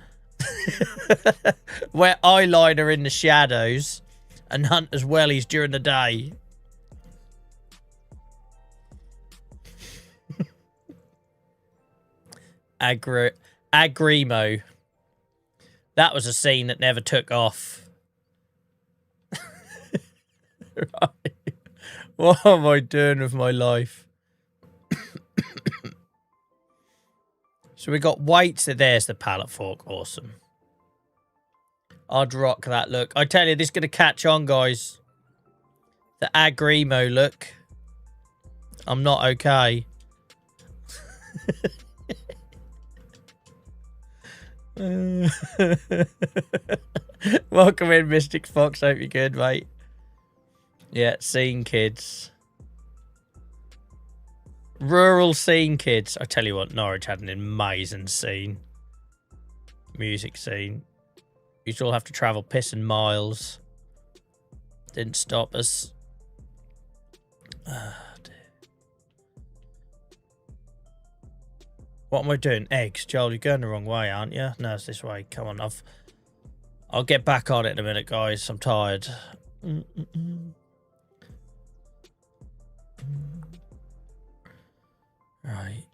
Wear eyeliner in the shadows and hunt as wellies during the day. Agrimo. That was a scene that never took off. Right. What am I doing with my life? So we got weights. There's the pallet fork. Awesome. I'd rock that look. I tell you, this is going to catch on, guys. The Agrimo look. I'm not okay. Welcome in, Mystic Fox. Hope you're good, mate. Yeah, scene kids. Rural scene kids. I tell you what, Norwich had an amazing scene. Music scene. Used to all have to travel pissing miles. Didn't stop us. Oh, dear. What am I doing? Eggs. Joel, you're going the wrong way, aren't you? No, it's this way. Come on, I'll get back on it in a minute, guys. I'm tired. Right.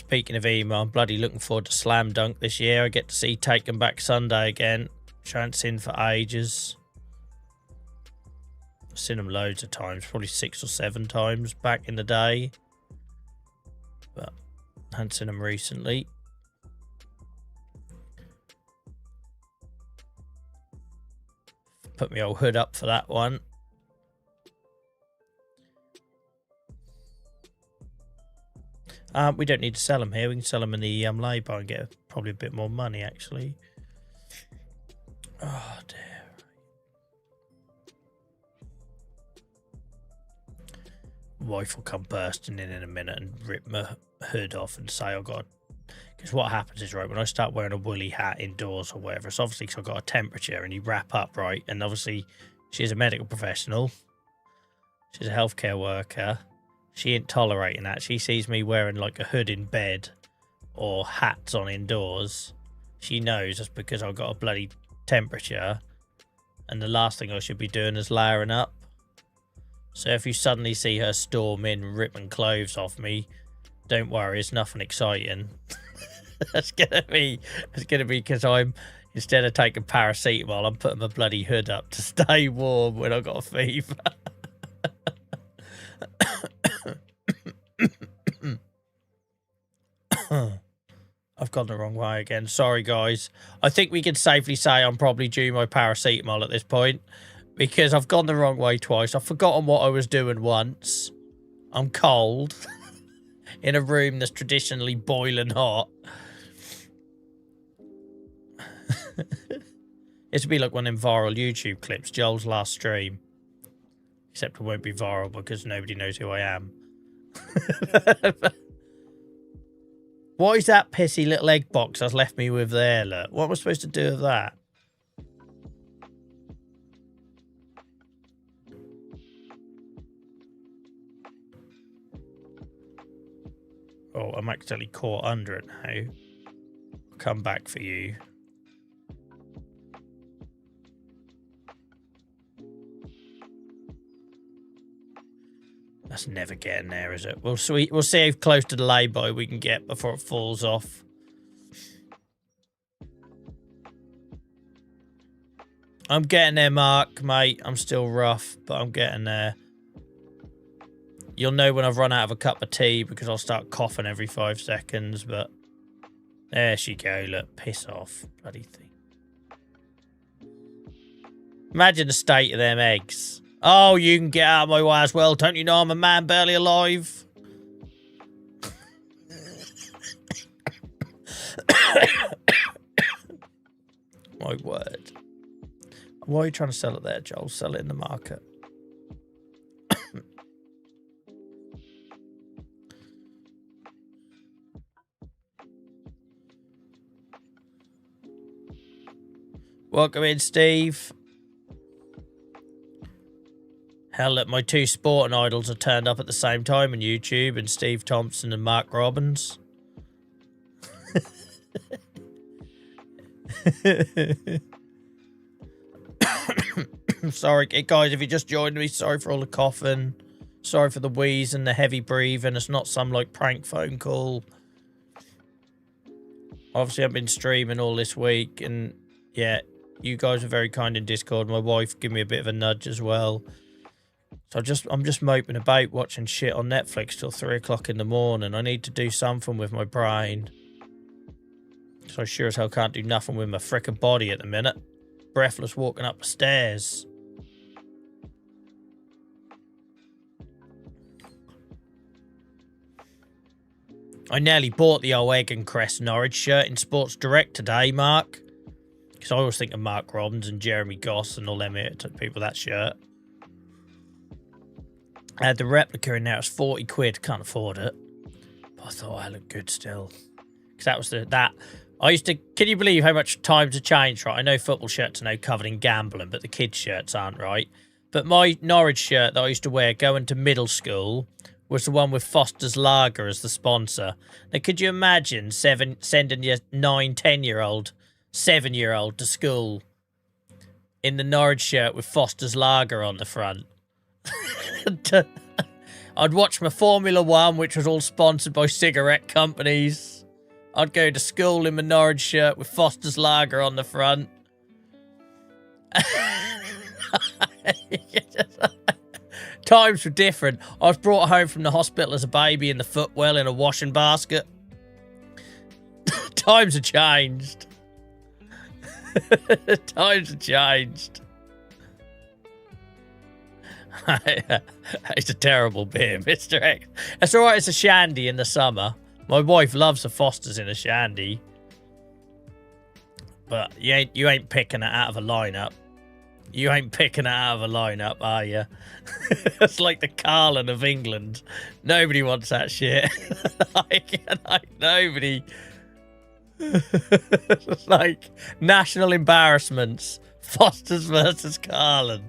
Speaking of emo, I'm bloody looking forward to Slam Dunk this year. I get to see Taken Back Sunday again, which I haven't seen for ages. I've seen them loads of times, probably 6 or 7 times back in the day. But I haven't seen them recently. Put my old hood up for that one. We don't need to sell them here. We can sell them in the lay-by and get probably a bit more money, actually. Oh, dear. Wife will come bursting in a minute and rip my hood off and say, I've got... Because what happens is, right, when I start wearing a woolly hat indoors or whatever, it's obviously because I've got a temperature and you wrap up, right? And obviously, she's a medical professional. She's a healthcare worker. She ain't tolerating that. She sees me wearing like a hood in bed or hats on indoors. She knows that's because I've got a bloody temperature. And the last thing I should be doing is layering up. So if you suddenly see her storm in, ripping clothes off me, don't worry, it's nothing exciting. It's gonna be because instead of taking paracetamol, I'm putting my bloody hood up to stay warm when I've got a fever. I've gone the wrong way again. Sorry, guys. I think we can safely say I'm probably due my paracetamol at this point because I've gone the wrong way twice. I've forgotten what I was doing once. I'm cold in a room that's traditionally boiling hot. It'll be like one of them viral YouTube clips, Joel's last stream. Except it won't be viral because nobody knows who I am. What is that pissy little egg box that's left me with there, look? What am I supposed to do with that? Oh, I'm accidentally caught under it now. I'll come back for you. That's never getting there, is it? We'll see how close to the lay-by we can get before it falls off. I'm getting there, Mark, mate. I'm still rough, but I'm getting there. You'll know when I've run out of a cup of tea because I'll start coughing every 5 seconds, but there she go. Look, piss off. Bloody thing. Imagine the state of them eggs. Oh, you can get out of my way as well. Don't you know I'm a man barely alive? My word. Why are you trying to sell it there, Joel? Sell it in the market. Welcome in, Steve. Hell, look, my 2 sporting idols are turned up at the same time on YouTube, and Steve Thompson and Mark Robbins. Sorry, guys, if you just joined me, sorry for all the coughing. Sorry for the wheeze and the heavy breathing. It's not some, like, prank phone call. Obviously, I've been streaming all this week, and, yeah, you guys are very kind in Discord. My wife gave me a bit of a nudge as well. So I'm just moping about watching shit on Netflix till 3 o'clock in the morning. I need to do something with my brain. So I sure as hell can't do nothing with my frickin' body at the minute. Breathless walking up the stairs. I nearly bought the old Egg and Crest Norwich shirt in Sports Direct today, Mark. Because I always think of Mark Robbins and Jeremy Goss and all them people that shirt. I had the replica in there. It's 40 quid. Can't afford it. But I thought I looked good still. Because that was that. I used to... Can you believe how much times have changed, right? I know football shirts are now covered in gambling, but the kids' shirts aren't, right? But my Norwich shirt that I used to wear going to middle school was the one with Foster's Lager as the sponsor. Now, could you imagine sending your 9, 10-year-old, 7-year-old to school in the Norwich shirt with Foster's Lager on the front? I'd watch my Formula One, which was all sponsored by cigarette companies. I'd go to school in my Norwich shirt with Foster's Lager on the front. Times were different. I was brought home from the hospital as a baby in the footwell in a washing basket. Times have changed. Times have changed. It's a terrible beer, Mr. X. It's alright, it's a shandy in the summer. My wife loves the Fosters in a shandy. But you ain't picking it out of a lineup. You ain't picking it out of a lineup, are you? It's like the Carlin of England. Nobody wants that shit. Nobody. It's like national embarrassments. Fosters versus Carlin.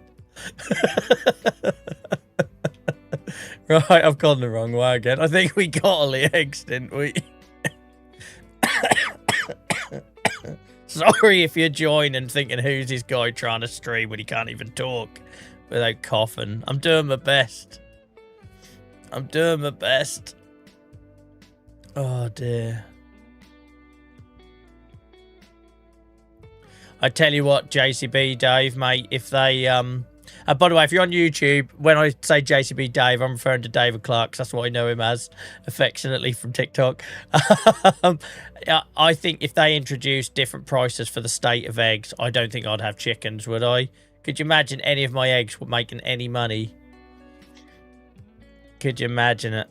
Right, I've gone the wrong way again. I think we got all the eggs, didn't we? Sorry if you're joining thinking, who's this guy trying to stream when he can't even talk without coughing. I'm doing my best. I'm doing my best. Oh, dear. I tell you what, JCB Dave, mate, if they... by the way, if you're on YouTube, when I say JCB Dave, I'm referring to David Clark, 'cause that's what I know him as, affectionately, from TikTok. I think if they introduced different prices for the state of eggs, I don't think I'd have chickens, would I? Could you imagine any of my eggs were making any money? Could you imagine it?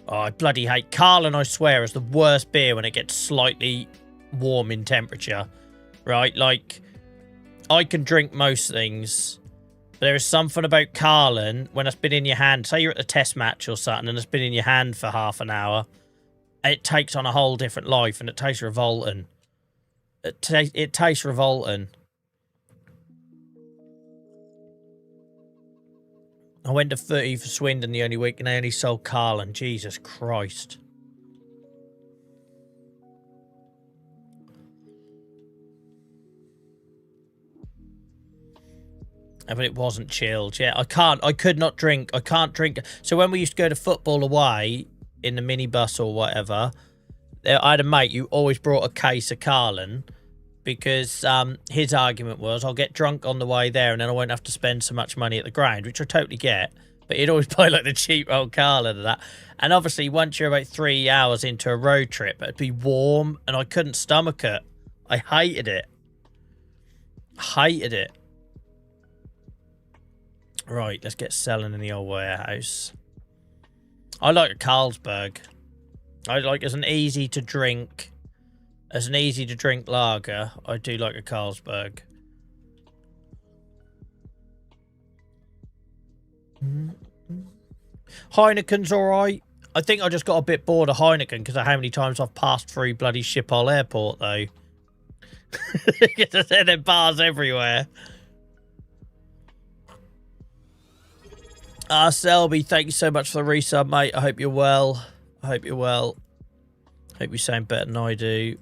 Oh, I bloody hate Carlin, I swear, is the worst beer when it gets slightly warm in temperature. Right? Like, I can drink most things, but there is something about Carlin when it's been in your hand. Say you're at a test match or something and it's been in your hand for half an hour. It takes on a whole different life and it tastes revolting. It tastes revolting. I went to 30 for Swindon the only week and they only sold Carlin. Jesus Christ. But it wasn't chilled. Yeah, I can't drink. So when we used to go to football away in the minibus or whatever, I had a mate who always brought a case of Carlin because his argument was, I'll get drunk on the way there and then I won't have to spend so much money at the ground, which I totally get. But he'd always buy like the cheap old Carlin and that. And obviously, once you're about 3 hours into a road trip, it'd be warm and I couldn't stomach it. I hated it. Hated it. Right, let's get selling in the old warehouse. I like a Carlsberg. I like as an easy to drink lager. I do like a Carlsberg. Heineken's alright. I think I just got a bit bored of Heineken because of how many times I've passed through bloody Schiphol Airport, though. There are bars everywhere. Selby, thank you so much for the resub, mate. I hope you're well. I hope you're well. Hope you sound better than I do.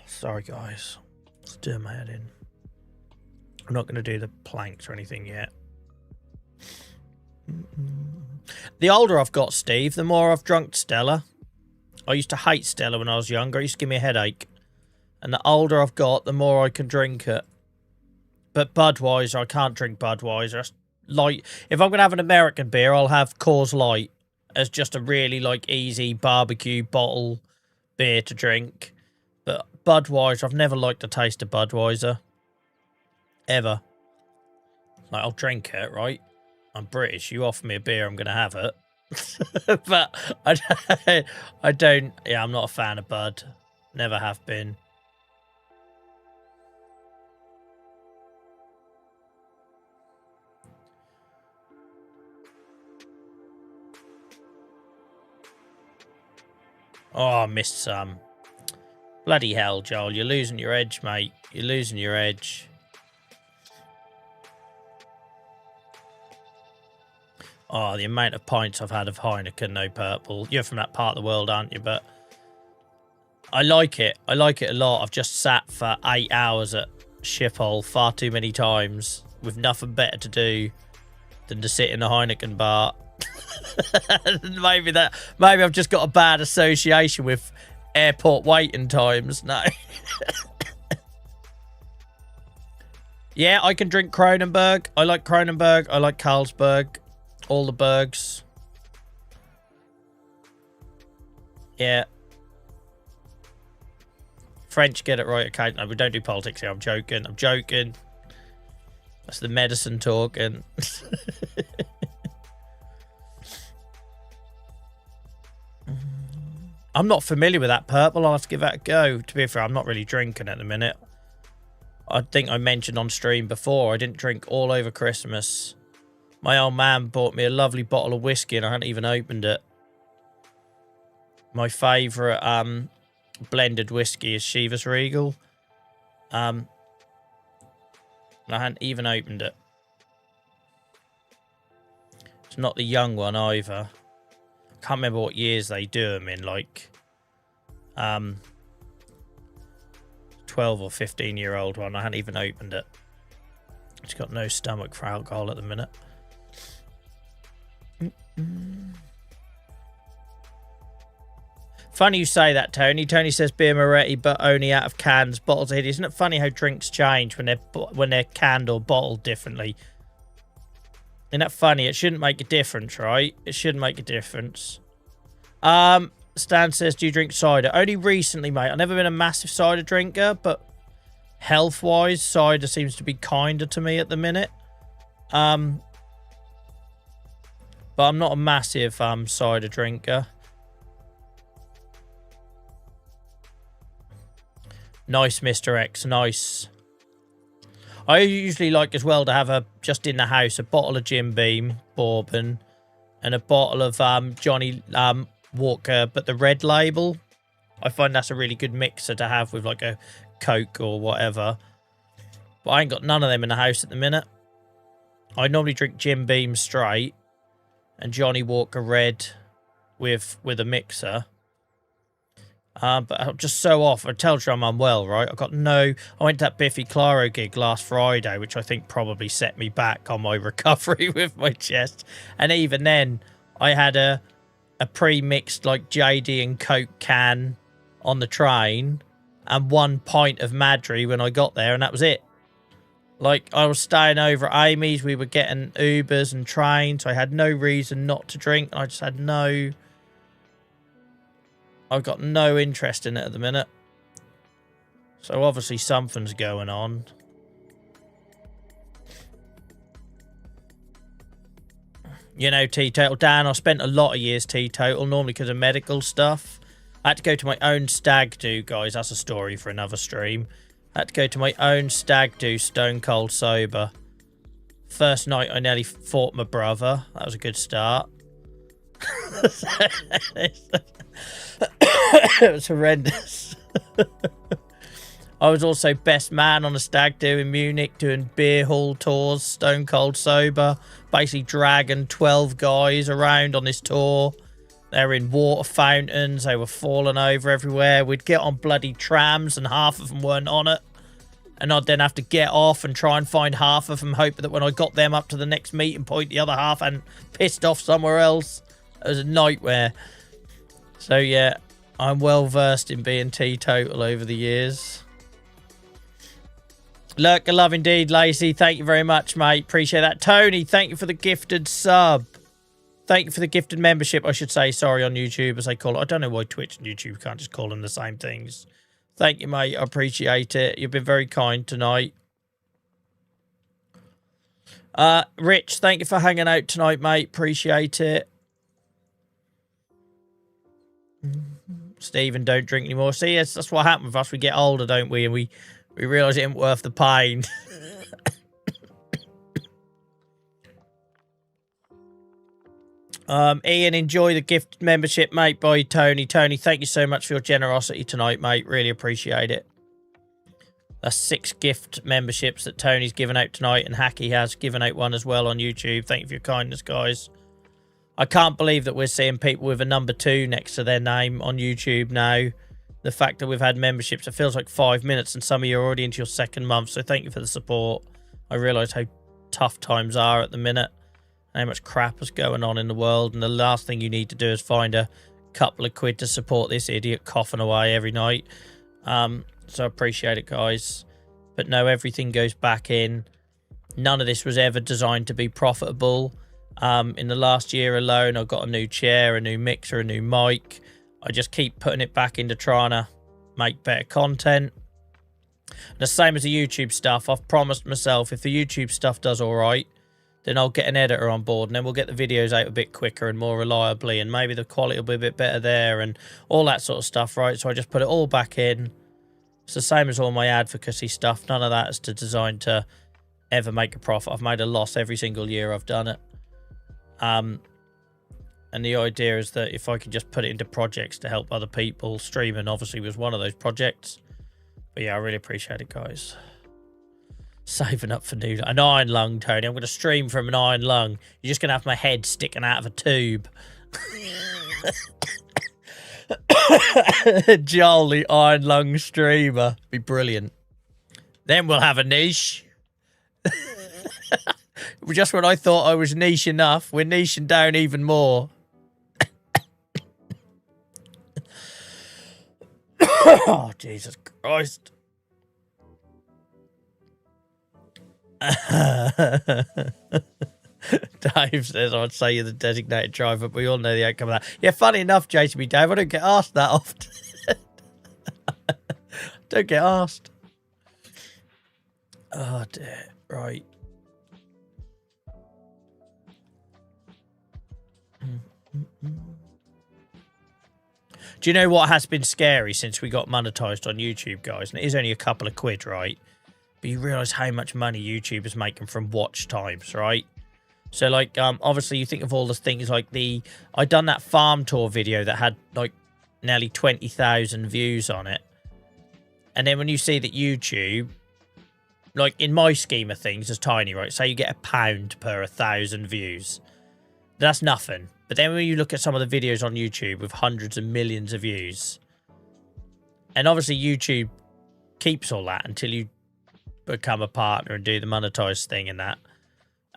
Sorry, guys. Let's do my head in. I'm not going to do the planks or anything yet. The older I've got, Steve, the more I've drunk Stella. I used to hate Stella when I was younger. It used to give me a headache. And the older I've got, the more I can drink it. But Budweiser, I can't drink Budweiser. It's light. If I'm going to have an American beer, I'll have Coors Light as just a really like easy barbecue bottle beer to drink. But Budweiser, I've never liked the taste of Budweiser. Ever. Like, I'll drink it, right? I'm British. You offer me a beer, I'm going to have it. But I don't... Yeah, I'm not a fan of Bud. Never have been. Oh, I missed some. Bloody hell, Joel. You're losing your edge, mate. You're losing your edge. Oh, the amount of pints I've had of Heineken, no purple. You're from that part of the world, aren't you? But I like it. I like it a lot. I've just sat for 8 hours at Schiphol far too many times with nothing better to do than to sit in a Heineken bar. maybe I've just got a bad association with airport waiting times. No. Yeah, I can drink Kronenberg. I like Kronenberg. I like Carlsberg. All the Bergs. Yeah. French get it right. Okay, no, we don't do politics here. I'm joking. I'm joking. That's the medicine talking. I'm not familiar with that purple. I'll have to give that a go. To be fair, I'm not really drinking at the minute. I think I mentioned on stream before, I didn't drink all over Christmas. My old man bought me a lovely bottle of whiskey and I hadn't even opened it. My favourite blended whiskey is Chivas Regal. And I hadn't even opened it. It's not the young one either. I can't remember what years they do them in, like 12 or 15-year-old one. I hadn't even opened it. It's got no stomach for alcohol at the minute. Funny you say that, Tony. Tony says beer Moretti, but only out of cans. Bottles are hideous. Isn't it funny how drinks change when they're canned or bottled differently? Isn't that funny? It shouldn't make a difference, right? It shouldn't make a difference. Stan says, do you drink cider? Only recently, mate. I've never been a massive cider drinker, but health-wise, cider seems to be kinder to me at the minute. But I'm not a massive cider drinker. Nice, Mr. X. Nice. I usually like as well to have just in the house, a bottle of Jim Beam bourbon and a bottle of Johnny Walker, but the red label. I find that's a really good mixer to have with like a Coke or whatever. But I ain't got none of them in the house at the minute. I normally drink Jim Beam straight and Johnny Walker red with a mixer. But I'm just so off. I tell you I'm unwell, right? I went to that Biffy Clyro gig last Friday, which I think probably set me back on my recovery with my chest. And even then, I had a pre-mixed like JD and Coke can on the train and 1 pint of Madry when I got there, and that was it. Like, I was staying over at Amy's. We were getting Ubers and trains. So I had no reason not to drink. I just had I've got no interest in it at the minute. So obviously something's going on. You know, teetotal. Dan, I spent a lot of years teetotal, normally because of medical stuff. I had to go to my own stag do, guys. That's a story for another stream. I had to go to my own stag do, stone cold sober. First night, I nearly fought my brother. That was a good start. It was horrendous. I was also best man on a stag do in Munich, doing beer hall tours, stone cold sober, basically dragging 12 guys around on this tour. They were in water fountains, they were falling over everywhere. We'd get on bloody trams and half of them weren't on it. And I'd then have to get off and try and find half of them, hoping that when I got them up to the next meeting point, the other half hadn't pissed off somewhere else. It was a nightmare. So yeah, I'm well versed in being teetotal over the years. Lurker love indeed, Lacey. Thank you very much, mate. Appreciate that. Tony, thank you for the gifted sub. Thank you for the gifted membership, I should say. Sorry, on YouTube, as they call it. I don't know why Twitch and YouTube can't just call them the same things. Thank you, mate. I appreciate it. You've been very kind tonight. Rich, thank you for hanging out tonight, mate. Appreciate it. Stephen, don't drink anymore. See, that's what happens with us. We get older, don't we? And we realise it ain't worth the pain. Ian, enjoy the gift membership, mate, by Tony. Tony, thank you so much for your generosity tonight, mate. Really appreciate it. That's 6 gift memberships that Tony's given out tonight, and Hacky has given out one as well on YouTube. Thank you for your kindness, guys. I can't believe that we're seeing people with a number 2 next to their name on YouTube now. The fact that we've had memberships, it feels like 5 minutes, and some of you are already into your 2nd month. So thank you for the support. I realise how tough times are at the minute, how much crap is going on in the world, and the last thing you need to do is find a couple of quid to support this idiot coughing away every night. So I appreciate it, guys. But no, everything goes back in. None of this was ever designed to be profitable. In the last year alone, I got a new chair, a new mixer, a new mic. I just keep putting it back into trying to make better content. The same as the YouTube stuff. I've promised myself if the YouTube stuff does all right, then I'll get an editor on board, and then we'll get the videos out a bit quicker and more reliably, and maybe the quality will be a bit better there and all that sort of stuff, right? So I just put it all back in. It's the same as all my advocacy stuff. None of that is designed to ever make a profit. I've made a loss every single year I've done it. And the idea is that if I could just put it into projects to help other people, streaming obviously was one of those projects. But yeah, I really appreciate it, guys. Saving up for an iron lung, Tony. I'm going to stream from an iron lung. You're just going to have my head sticking out of a tube. Jolly iron lung streamer. Be brilliant. Then we'll have a niche. Just when I thought I was niche enough, we're niching down even more. Oh, Jesus Christ. Dave says, I'd say you're the designated driver, but we all know the outcome of that. Yeah, funny enough, JTB Dave, I don't get asked that often. Don't get asked. Oh, dear. Right. Do you know what has been scary since we got monetized on YouTube, guys? And it is only a couple of quid, right? But you realise how much money YouTube is making from watch times, right? So, like, obviously you think of all the things like I done that farm tour video that had, like, nearly 20,000 views on it. And then when you see that YouTube, like, in my scheme of things, is tiny, right? Say you get £1 per 1,000 views. That's nothing. But then when you look at some of the videos on YouTube with hundreds of millions of views, and obviously YouTube keeps all that until you become a partner and do the monetized thing and that.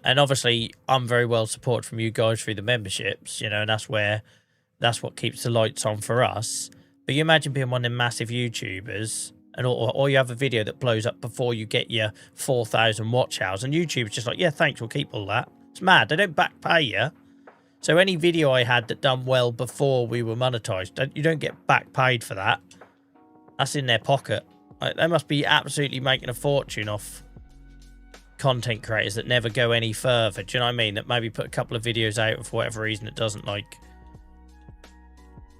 And obviously I'm very well supported from you guys through the memberships, you know, and that's what keeps the lights on for us. But you imagine being one of them massive YouTubers, and or you have a video that blows up before you get your 4,000 watch hours, and YouTube's just like, yeah, thanks, we'll keep all that. It's mad. They don't back pay you. So any video I had that done well before we were monetized, you don't get back paid for that. That's in their pocket. Like, they must be absolutely making a fortune off content creators that never go any further. Do you know what I mean? That maybe put a couple of videos out, and for whatever reason it doesn't, like,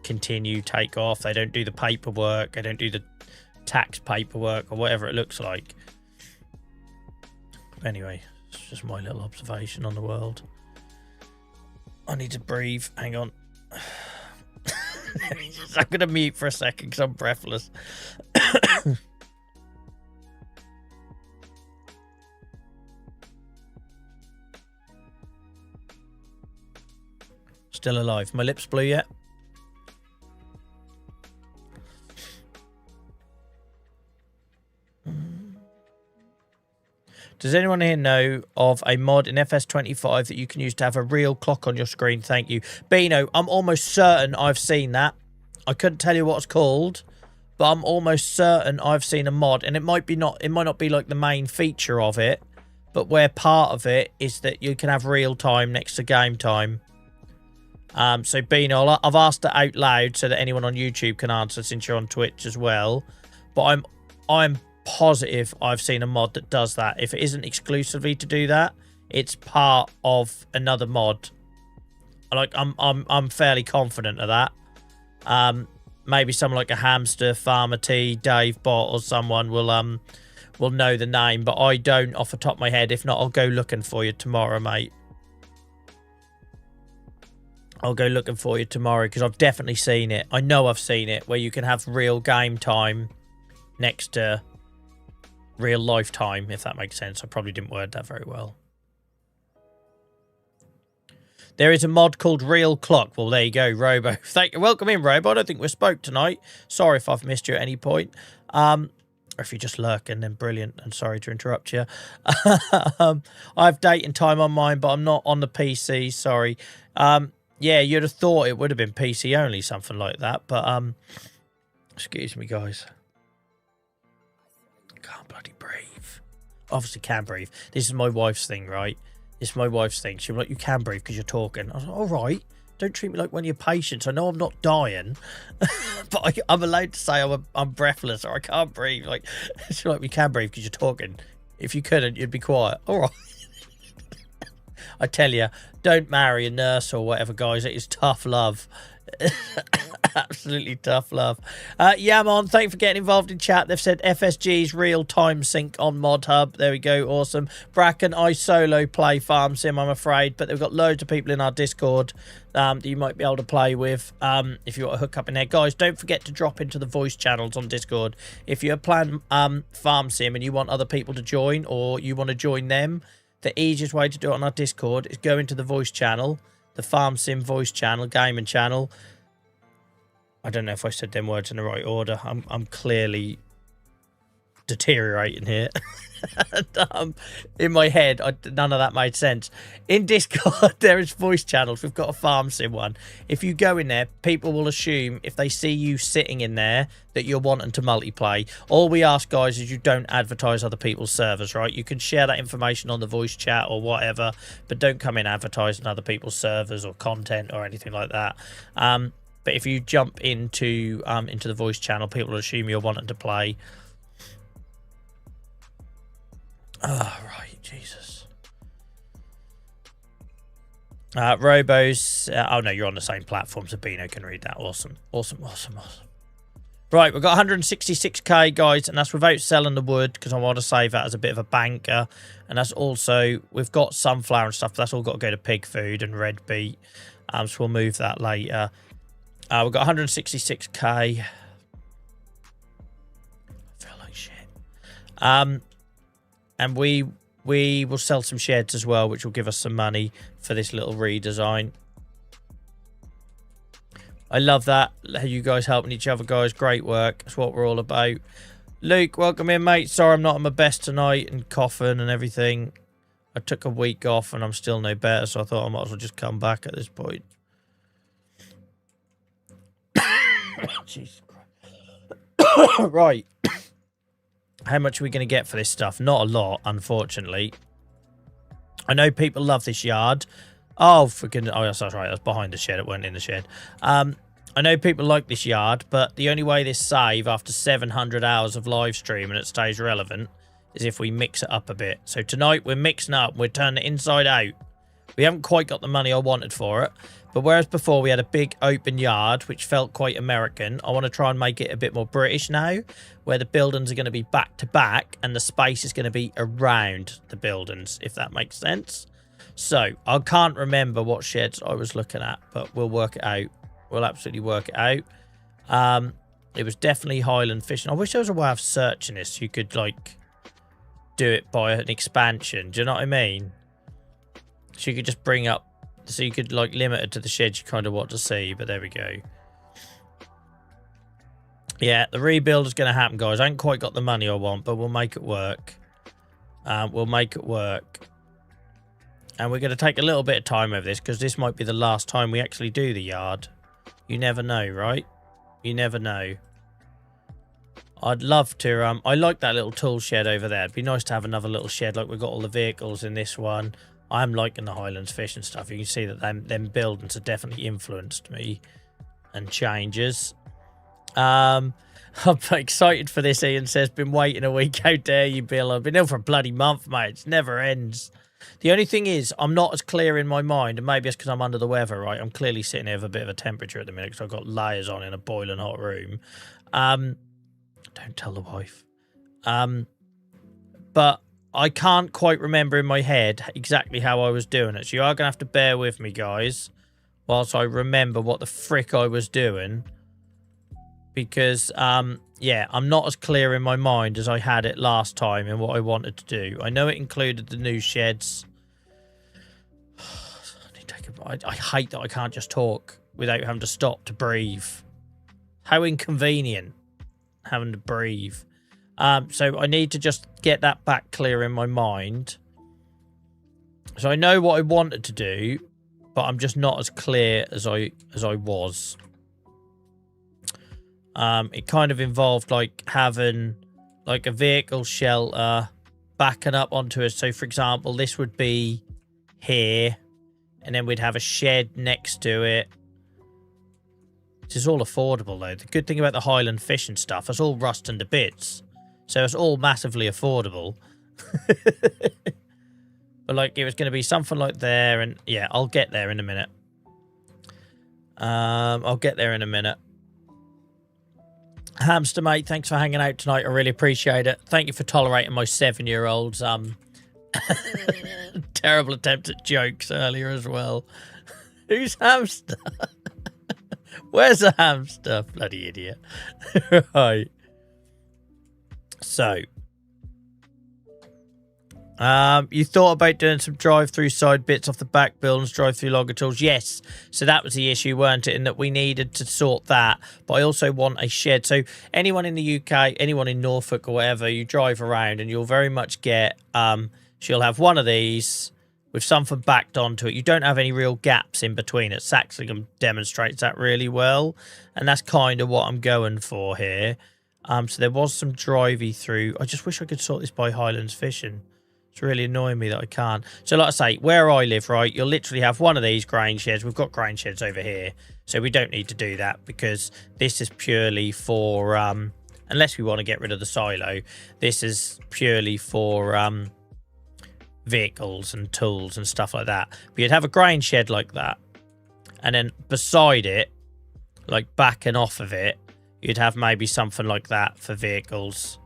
continue, take off. They don't do the paperwork. They don't do the tax paperwork or whatever it looks like. Anyway, it's just my little observation on the world. I need to breathe. Hang on. I'm going to mute for a second because I'm breathless. Still alive. My lips blue yet? Does anyone here know of a mod in FS25 that you can use to have a real clock on your screen? Thank you. Beano, I'm almost certain I've seen that. I couldn't tell you what it's called, but I'm almost certain I've seen a mod, and it might not be like the main feature of it, but where part of it is that you can have real time next to game time. So Beano, I've asked it out loud so that anyone on YouTube can answer since you're on Twitch as well. But I'm positive I've seen a mod that does that. If it isn't exclusively to do that, it's part of another mod. Like I'm fairly confident of that. Maybe someone like a Hamster, Farmer T, Dave Bot, or someone will know the name, but I don't off the top of my head. If not, I'll go looking for you tomorrow, mate. I'll go looking for you tomorrow because I've definitely seen it. I know I've seen it where you can have real game time next to real lifetime, if that makes sense. I probably didn't word that very well. There is a mod called Real Clock. Well, there you go, Robo. Thank you. Welcome in, Robo. I don't think we spoke tonight. Sorry if I've missed you at any point. Or if you're just lurking, then brilliant. And sorry to interrupt you. I have date and time on mine, but I'm not on the PC. Sorry. Yeah, you'd have thought it would have been PC only, something like that. But, excuse me, guys. I can't bloody breathe. Obviously can breathe. This is my wife's thing, right? This is my wife's thing. She'll be like, you can breathe because you're talking. I was like, all right. Don't treat me like one of your patients. I know I'm not dying. But I'm allowed to say I'm breathless or I can't breathe. Like, she's like, we can breathe because you're talking. If you couldn't, you'd be quiet. All right. I tell you, don't marry a nurse or whatever, guys. It is tough love. Absolutely tough love. Yamon, thank you for getting involved in chat. They've said FSG's real time sync on Mod Hub. There we go. Awesome. Bracken, I solo play Farm Sim, I'm afraid, but they've got loads of people in our Discord that you might be able to play with if you want to hook up in there. Guys, don't forget to drop into the voice channels on Discord. If you're playing Farm Sim and you want other people to join or you want to join them, the easiest way to do it on our Discord is go into the voice channel, the Farm Sim voice channel, gaming channel. I don't know if I said them words in the right order. I'm clearly deteriorating here. In my head, none of that made sense. In Discord, there is voice channels. We've got a Farm Sim one. If you go in there, people will assume if they see you sitting in there that you're wanting to multiplay. All we ask, guys, is you don't advertise other people's servers, right? You can share that information on the voice chat or whatever, but don't come in advertising other people's servers or content or anything like that. But if you jump into the voice channel, people will assume you're wanting to play. Oh, right, Jesus. Robos. Oh, no, you're on the same platform, so Bino can read that. Awesome. Awesome, awesome, awesome. Right, we've got 166k, guys, and that's without selling the wood, because I want to save that as a bit of a banker. And that's also, we've got sunflower and stuff, but that's all got to go to pig food and red beet. So we'll move that later. We've got 166k. I feel like shit. And we will sell some sheds as well, which will give us some money for this little redesign. I love that. You guys helping each other, guys. Great work. That's what we're all about. Luke, welcome in, mate. Sorry I'm not on my best tonight and coughing and everything. I took a week off and I'm still no better, so I thought I might as well just come back at this point. Jesus Christ. Right. How much are we going to get for this stuff? Not a lot, unfortunately. I know people love this yard. Oh, for goodness. Oh, that's right. That's behind the shed. It weren't in the shed. I know people like this yard, but the only way this save after 700 hours of live stream and it stays relevant is if we mix it up a bit. So tonight we're mixing up. We're turning it inside out. We haven't quite got the money I wanted for it. But whereas before we had a big open yard, which felt quite American, I want to try and make it a bit more British now, where the buildings are going to be back to back and the space is going to be around the buildings, if that makes sense. So I can't remember what sheds I was looking at, but we'll work it out. We'll absolutely work it out. It was definitely Highland fishing. I wish there was a way of searching this. You could, like, do it by an expansion. Do you know what I mean? So you could just bring up, so you could, like, limit it to the sheds you kind of want to see, but there we go. Yeah, the rebuild is going to happen, guys. I ain't quite got the money I want, but we'll make it work. We'll make it work. And we're going to take a little bit of time over this, because this might be the last time we actually do the yard. You never know, right? You never know. I'd love to, I like that little tool shed over there. It'd be nice to have another little shed, like we've got all the vehicles in this one. I'm liking the Highlands fish and stuff. You can see that them buildings have definitely influenced me and changes. I'm excited for this, Ian says. Been waiting a week. How dare you, Bill? I've been ill for a bloody month, mate. It never ends. The only thing is, I'm not as clear in my mind, and maybe it's because I'm under the weather, right? I'm clearly sitting here with a bit of a temperature at the minute because I've got layers on in a boiling hot room. Don't tell the wife. But I can't quite remember in my head exactly how I was doing it. So you are going to have to bear with me, guys, whilst I remember what the frick I was doing. Because, yeah, I'm not as clear in my mind as I had it last time in what I wanted to do. I know it included the new sheds. I need to take a I hate that I can't just talk without having to stop to breathe. How inconvenient having to breathe. So I need to just get that back clear in my mind. So I know what I wanted to do, but I'm just not as clear as I was. It kind of involved like having like a vehicle shelter backing up onto it. So for example, this would be here, and then we'd have a shed next to it. This is all affordable though. The good thing about the Highland fishing stuff, it's all rusting to bits. So it's all massively affordable. But like it was going to be something like there, and yeah, I'll get there in a minute. I'll get there in a minute. Hamster mate, thanks for hanging out tonight. I really appreciate it. Thank you for tolerating my 7-year-old's terrible attempt at jokes earlier as well. Who's hamster? Where's the hamster? Bloody idiot. Right. So, you thought about doing some drive-through side bits off the back buildings, drive-through logger tools. Yes. So that was the issue, weren't it? In that we needed to sort that. But I also want a shed. So anyone in the UK, anyone in Norfolk or whatever, you drive around and you'll very much get, she'll have one of these with something backed onto it. You don't have any real gaps in between it. Saxlingham demonstrates that really well. And that's kind of what I'm going for here. So there was some drivey through. I just wish I could sort this by Highlands Fishing. It's really annoying me that I can't. So like I say, where I live, right, you'll literally have one of these grain sheds. We've got grain sheds over here. So we don't need to do that because this is purely for, unless we want to get rid of the silo, this is purely for vehicles and tools and stuff like that. But you'd have a grain shed like that. And then beside it, like backing off of it, you'd have maybe something like that for vehicles.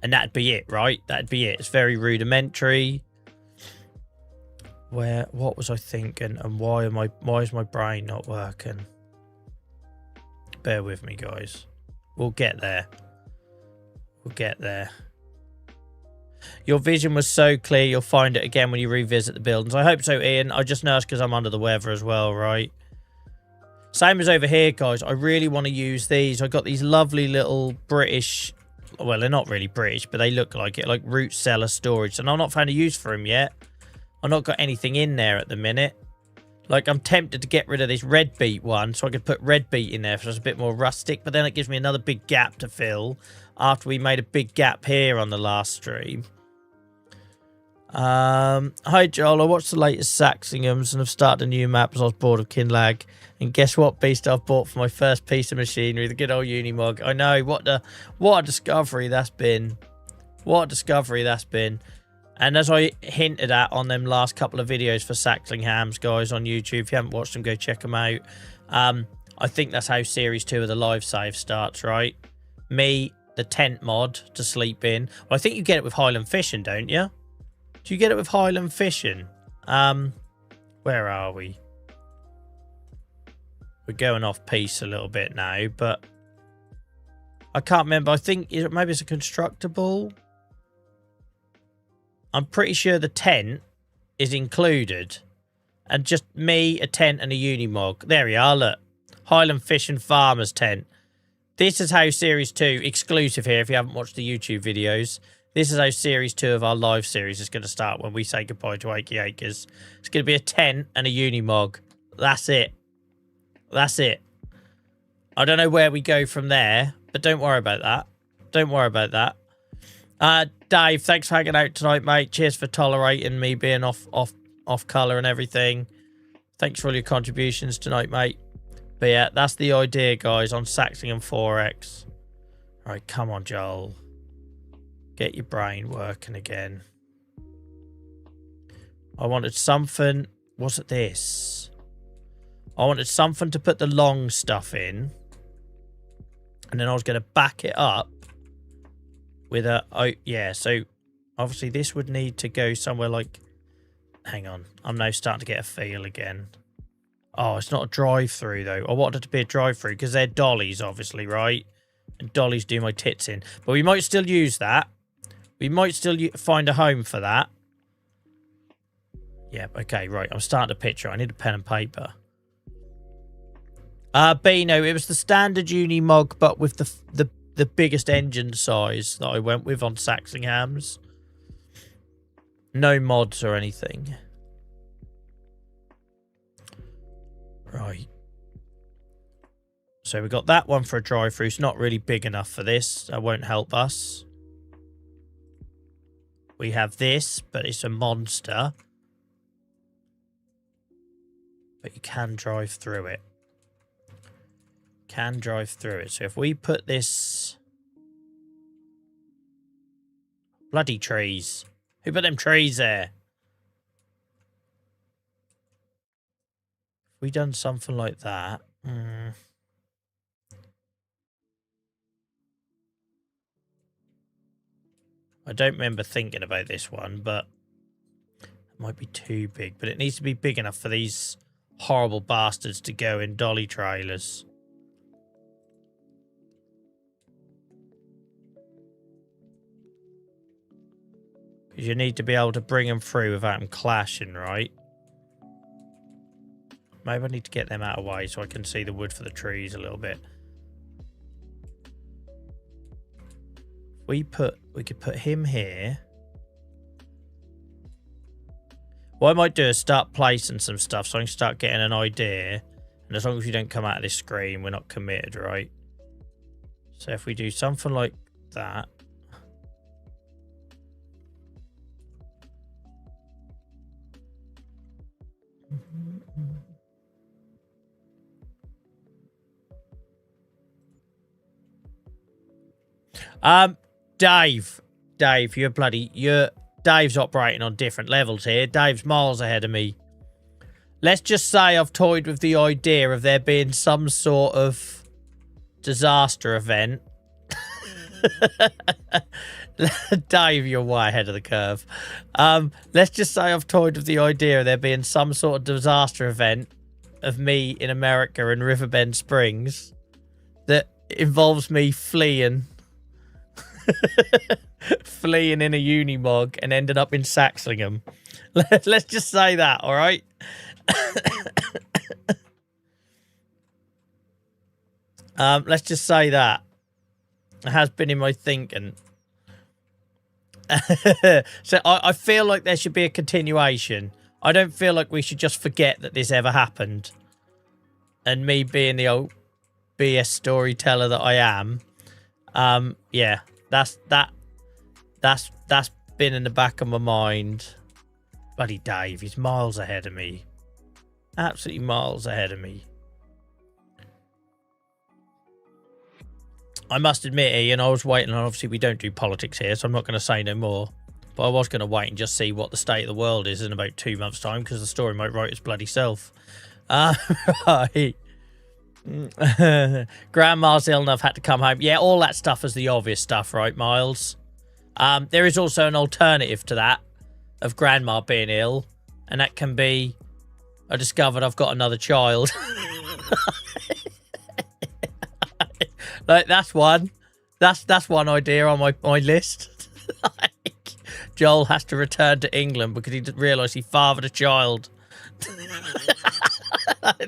And that'd be it, right? That'd be it. It's very rudimentary. What was I thinking? And why is my brain not working? Bear with me, guys. We'll get there. We'll get there. Your vision was so clear, you'll find it again when you revisit the buildings. I hope so, Ian. I just know it's because I'm under the weather as well, right? Same as over here, guys. I really want to use these. I got these lovely little British... Well, they're not really British, but they look like it. Like root cellar storage. And I've not found a use for them yet. I've not got anything in there at the minute. Like, I'm tempted to get rid of this red beet one so I could put red beet in there so it's a bit more rustic. But then it gives me another big gap to fill after we made a big gap here on the last stream. Hi, Joel. I watched the latest Saxinghams and have started a new map as I was bored of Kinlag. And guess what beast I've bought for my first piece of machinery? The good old Unimog. I know. What a discovery that's been. What a discovery that's been. And as I hinted at on them last couple of videos for Saxlinghams, guys, on YouTube, if you haven't watched them, go check them out. I think that's how Series 2 of the live save starts, right? Me, the tent mod to sleep in. Well, I think you get it with Highland Fishing, don't you? Do you get it with Highland Fishing? Where are we? We're going off piece a little bit now, but I can't remember. I think maybe it's a constructible. I'm pretty sure the tent is included. And just me, a tent, and a Unimog. There we are, look. Highland Fishing Farmers tent. This is how Series 2, exclusive here if you haven't watched the YouTube videos. This is how Series 2 of our live series is going to start when we say goodbye to Achy Acres. It's going to be a tent and a Unimog. That's it. That's it. I don't know where we go from there, but don't worry about that. Don't worry about that. Dave, thanks for hanging out tonight, mate. Cheers for tolerating me being off colour and everything. Thanks for all your contributions tonight, mate. But yeah, that's the idea, guys, on Saxingham 4X. All right, come on, Joel. Get your brain working again. I wanted something... Was it this? I wanted something to put the long stuff in. And then I was going to back it up with a... Oh, yeah, so obviously this would need to go somewhere like... Hang on. I'm now starting to get a feel again. Oh, it's not a drive-through, though. I wanted it to be a drive-through because they're dollies, obviously, right? And dollies do my tits in. But we might still use that. We might still find a home for that. Yeah, okay, right. I'm starting to picture. I need a pen and paper. Beano, it was the standard uni mog, but with the biggest engine size that I went with on Saxingham's. No mods or anything. Right. So we got that one for a drive-through. It's not really big enough for this. That won't help us. We have this, but it's a monster. But you can drive through it. Can drive through it. So if we put this... Bloody trees. Who put them trees there? If we done something like that... I don't remember thinking about this one, but it might be too big. But it needs to be big enough for these horrible bastards to go in dolly trailers. Because you need to be able to bring them through without them clashing, right? Maybe I need to get them out of the way so I can see the wood for the trees a little bit. We could put him here. What I might do is start placing some stuff so I can start getting an idea. And as long as you don't come out of this screen, we're not committed, right? So if we do something like that. Dave, Dave's operating on different levels here. Dave's miles ahead of me. Let's just say I've toyed with the idea of there being some sort of disaster event. Dave, you're way ahead of the curve. Let's just say I've toyed with the idea of there being some sort of disaster event of me in America in Riverbend Springs that involves me fleeing in a Unimog and ended up in Saxingham. Let's just say that, all right? Let's just say that. It has been in my thinking. So I feel like there should be a continuation. I don't feel like we should just forget that this ever happened. And me being the old BS storyteller that I am. Yeah, that's been in the back of my mind. Bloody Dave, he's miles ahead of me. Absolutely miles ahead of me. I must admit, Ian, I was waiting, and obviously we don't do politics here, so I'm not going to say no more. But I was going to wait and just see what the state of the world is in about 2 months' time, because the story might write its bloody self. Right. Grandma's ill enough, had to come home. Yeah, all that stuff is the obvious stuff, right, Miles? There is also an alternative to that, of Grandma being ill, and that can be, I discovered I've got another child. Like, that's one. That's one idea on my list. Like, Joel has to return to England because he didn't realise he fathered a child. I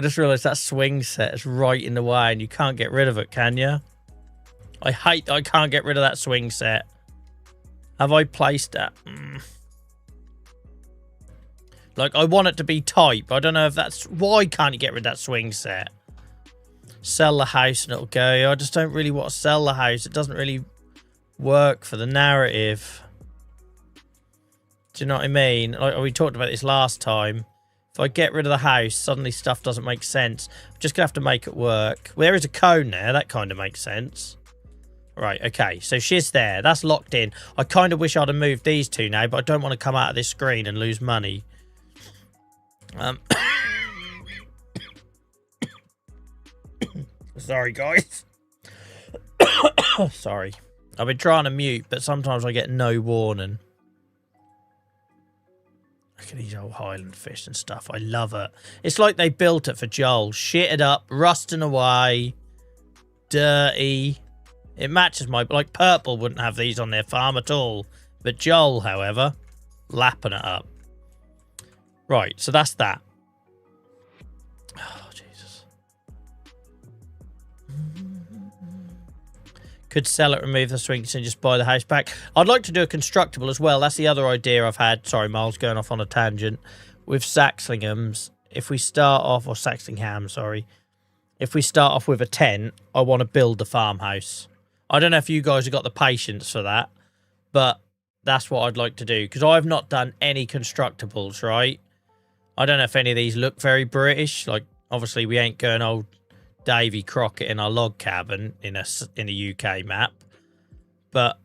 just realised that swing set is right in the way and you can't get rid of it, can you? I hate that I can't get rid of that swing set. Have I placed that? Like, I want it to be tight, but I don't know if that's... Why can't you get rid of that swing set? Sell the house and it'll go. I just don't really want to sell the house. It doesn't really work for the narrative. Do you know what I mean? Like, we talked about this last time. If I get rid of the house, suddenly stuff doesn't make sense. I'm just going to have to make it work. Well, there is a cone there. That kind of makes sense. Right, okay. So she's there. That's locked in. I kind of wish I'd have moved these two now, but I don't want to come out of this screen and lose money. Sorry, guys. Sorry. I've been trying to mute, but sometimes I get no warning. Look at these old Highland fish and stuff. I love it. It's like they built it for Joel. Shitted up, rusting away, dirty. It matches my... Like, Purple wouldn't have these on their farm at all. But Joel, however, lapping it up. Right, so that's that. Oh, Jesus. Could sell it, remove the swings, and just buy the house back. I'd like to do a constructible as well. That's the other idea I've had. Sorry, Miles, going off on a tangent. With Saxlinghams, if we start off... Or Saxlingham, sorry. If we start off with a tent, I want to build the farmhouse. I don't know if you guys have got the patience for that, but that's what I'd like to do. Because I've not done any constructibles, right? I don't know if any of these look very British. Like, obviously, we ain't going old Davy Crockett in our log cabin in a UK map. But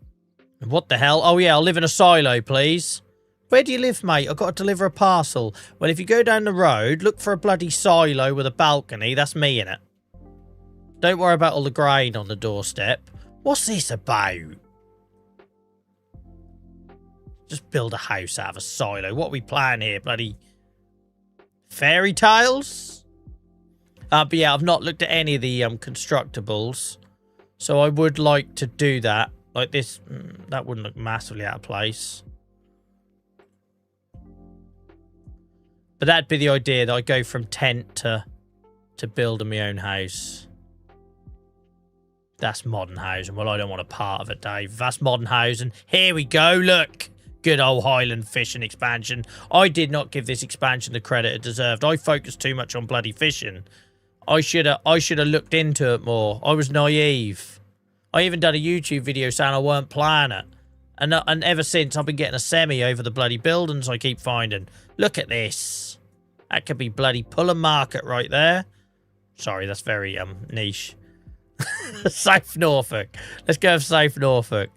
what the hell? Oh, yeah, I'll live in a silo, please. Where do you live, mate? I've got to deliver a parcel. Well, if you go down the road, look for a bloody silo with a balcony. That's me in it. Don't worry about all the grain on the doorstep. What's this about? Just build a house out of a silo. What are we playing here? Bloody fairy tales? But yeah, I've not looked at any of the constructibles. So I would like to do that. Like this, that wouldn't look massively out of place. But that'd be the idea, that I go from tent to building my own house. That's modern housing. Well, I don't want a part of it, Dave. That's modern housing. Here we go, look. Good old Highland fishing expansion. I did not give this expansion the credit it deserved. I focused too much on bloody fishing. I should have looked into it more. I was naive. I even done a YouTube video saying I weren't playing it. And ever since, I've been getting a semi over the bloody buildings I keep finding. Look at this. That could be bloody Puller Market right there. Sorry, that's very niche. Safe Norfolk. Let's go with Safe Norfolk.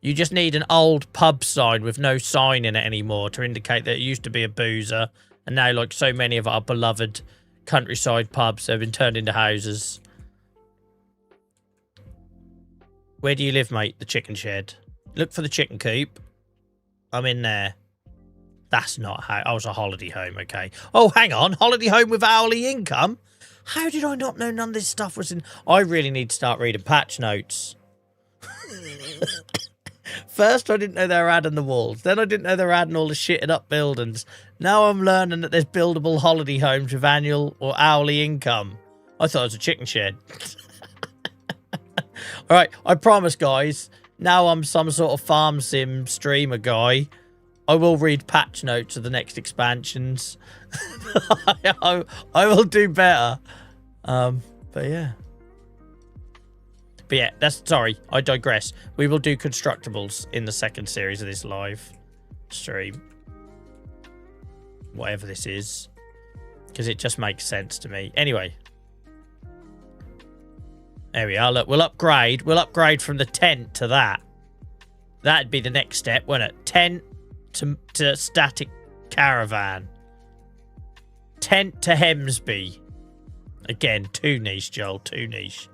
You just need an old pub sign with no sign in it anymore to indicate that it used to be a boozer. And now, like so many of our beloved countryside pubs, have been turned into houses. Where do you live, mate? The chicken shed. Look for the chicken coop. I'm in there. That's not how... I was a holiday home, okay. Oh, hang on. Holiday home with hourly income? How did I not know none of this stuff was in... I really need to start reading patch notes. First, I didn't know they were adding the walls. Then I didn't know they were adding all the shitted up buildings. Now I'm learning that there's buildable holiday homes with annual or hourly income. I thought it was a chicken shed. All right, I promise, guys. Now I'm some sort of farm sim streamer guy. I will read patch notes of the next expansions. I will do better. But yeah. But yeah, sorry, I digress. We will do constructibles in the second series of this live stream. Whatever this is. Because it just makes sense to me. Anyway. There we are. Look, we'll upgrade. We'll upgrade from the tent to that. That'd be the next step, wouldn't it? Tent to static caravan. Tent to Hemsby. Again, too niche, Joel. Too niche.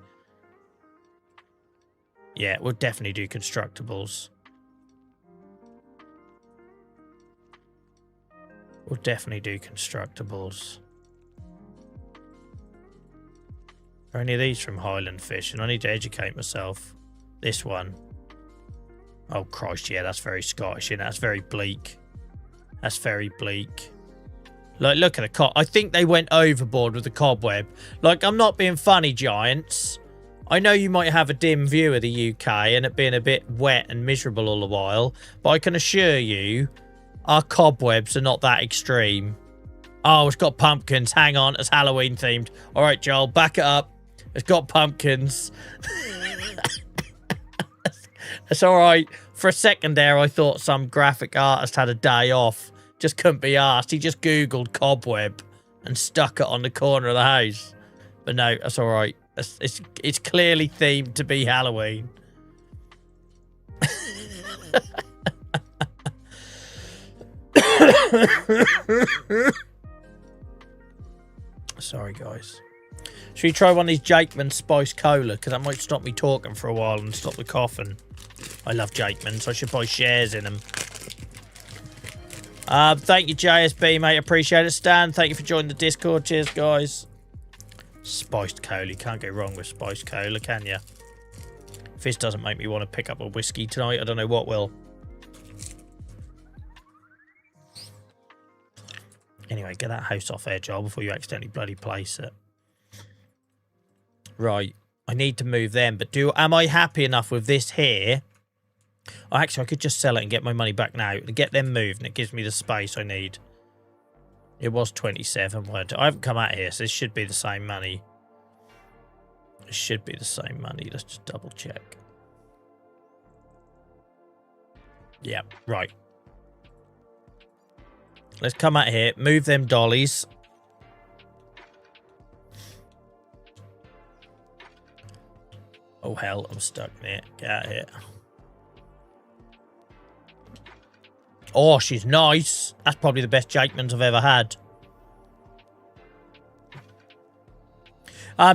Yeah, we'll definitely do constructibles. We'll definitely do constructibles. Are any of these from Highland Fishing? I need to educate myself. This one. Oh, Christ, yeah, that's very Scottish, isn't it? That's very bleak. That's very bleak. Like, look at the I think they went overboard with the cobweb. Like, I'm not being funny, Giants. I know you might have a dim view of the UK and it being a bit wet and miserable all the while, but I can assure you, our cobwebs are not that extreme. Oh, it's got pumpkins. Hang on, it's Halloween themed. All right, Joel, back it up. It's got pumpkins. It's all right. For a second there, I thought some graphic artist had a day off. Just couldn't be asked. He just Googled cobweb and stuck it on the corner of the house. But no, that's all right. It's clearly themed to be Halloween. Sorry, guys. Should we try one of these Jakeman Spice Cola? Because that might stop me talking for a while and stop the coughing. I love Jakeman, so I should buy shares in them. Thank you, JSB, mate. Appreciate it. Stan, thank you for joining the Discord. Cheers, guys. Spiced Cola. You can't go wrong with Spiced Cola, can you? If this doesn't make me want to pick up a whiskey tonight, I don't know what will. Anyway, get that house off air, Joel, before you accidentally bloody place it. Right. I need to move them, but am I happy enough with this here? Oh, actually, I could just sell it and get my money back now and get them moved, and it gives me the space I need. It was 27. I haven't come out here, so this should be the same money. It should be the same money. Let's just double check. Yeah, right. Let's come out here, move them dollies. Oh, hell, I'm stuck in it. Get out of here. Oh, she's nice. That's probably the best Jakeman's I've ever had.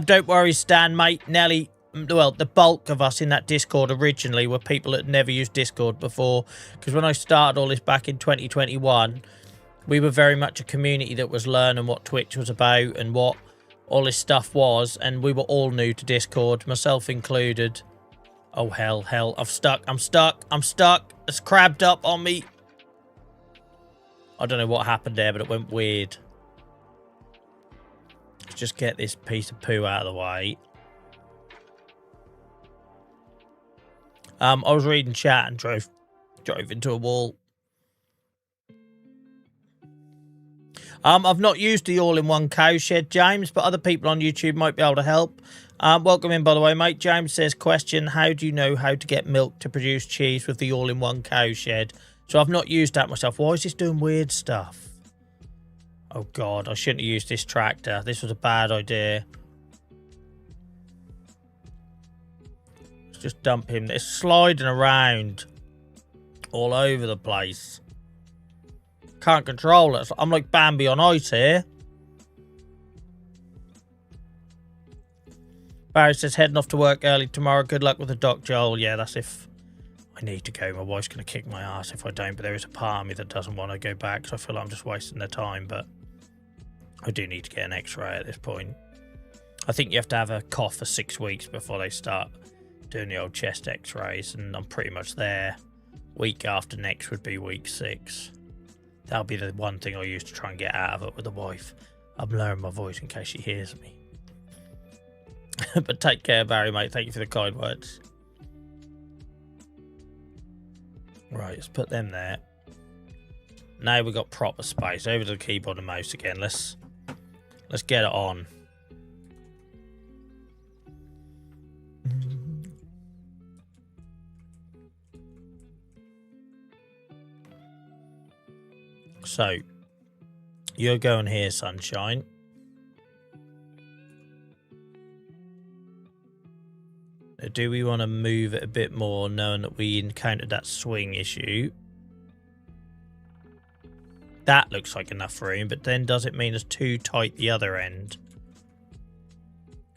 Don't worry, Stan, mate. Nelly, well, the bulk of us in that Discord originally were people that never used Discord before. Because when I started all this back in 2021, we were very much a community that was learning what Twitch was about and what all this stuff was. And we were all new to Discord, myself included. Oh, hell. I'm stuck. It's crabbed up on me. I don't know what happened there, but it went weird. Let's just get this piece of poo out of the way. I was reading chat and drove into a wall. I've not used the all-in-one cow shed, James, but other people on YouTube might be able to help. Welcome in, by the way, mate. James says, question, how do you know how to get milk to produce cheese with the all-in-one cow shed? So I've not used that myself. Why is this doing weird stuff? Oh, God, I shouldn't have used this tractor. This was a bad idea. Let's just dump him. It's sliding around all over the place. Can't control it. I'm like Bambi on ice here. Barry says, heading off to work early tomorrow. Good luck with the doc, Joel. Yeah, that's if I need to go. My wife's going to kick my ass if I don't. But there is a part of me that doesn't want to go back because I feel like I'm just wasting their time. But I do need to get an x-ray at this point. I think you have to have a cough for 6 weeks before they start doing the old chest x-rays. And I'm pretty much there. Week after next would be week 6. That'll be the one thing I use to try and get out of it with the wife. I'm lowering my voice in case she hears me. But take care, Barry, mate. Thank you for the kind words. Right, let's put them there. Now we've got proper space. Over to the keyboard and mouse again. Let's get it on. So, you're going here, sunshine. Now, do we want to move it a bit more, knowing that we encountered that swing issue? That looks like enough room, but then does it mean it's too tight the other end?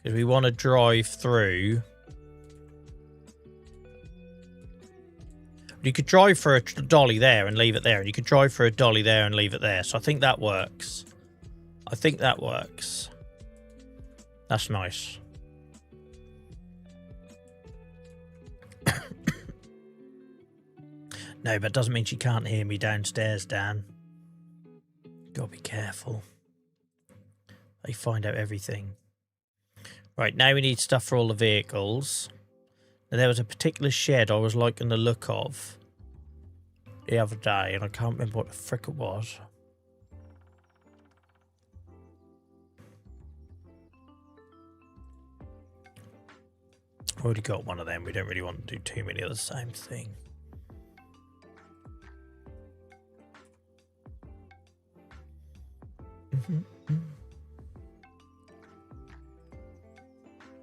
Because we want to drive through. You could drive for a dolly there and leave it there, and you could drive for a dolly there and leave it there. So I think that works. I think that works. That's nice. No, but it doesn't mean she can't hear me downstairs, Dan. Gotta be careful. They find out everything. Right, now we need stuff for all the vehicles. Now, there was a particular shed I was liking the look of the other day, and I can't remember what the frick it was. I've already got one of them. We don't really want to do too many of the same thing.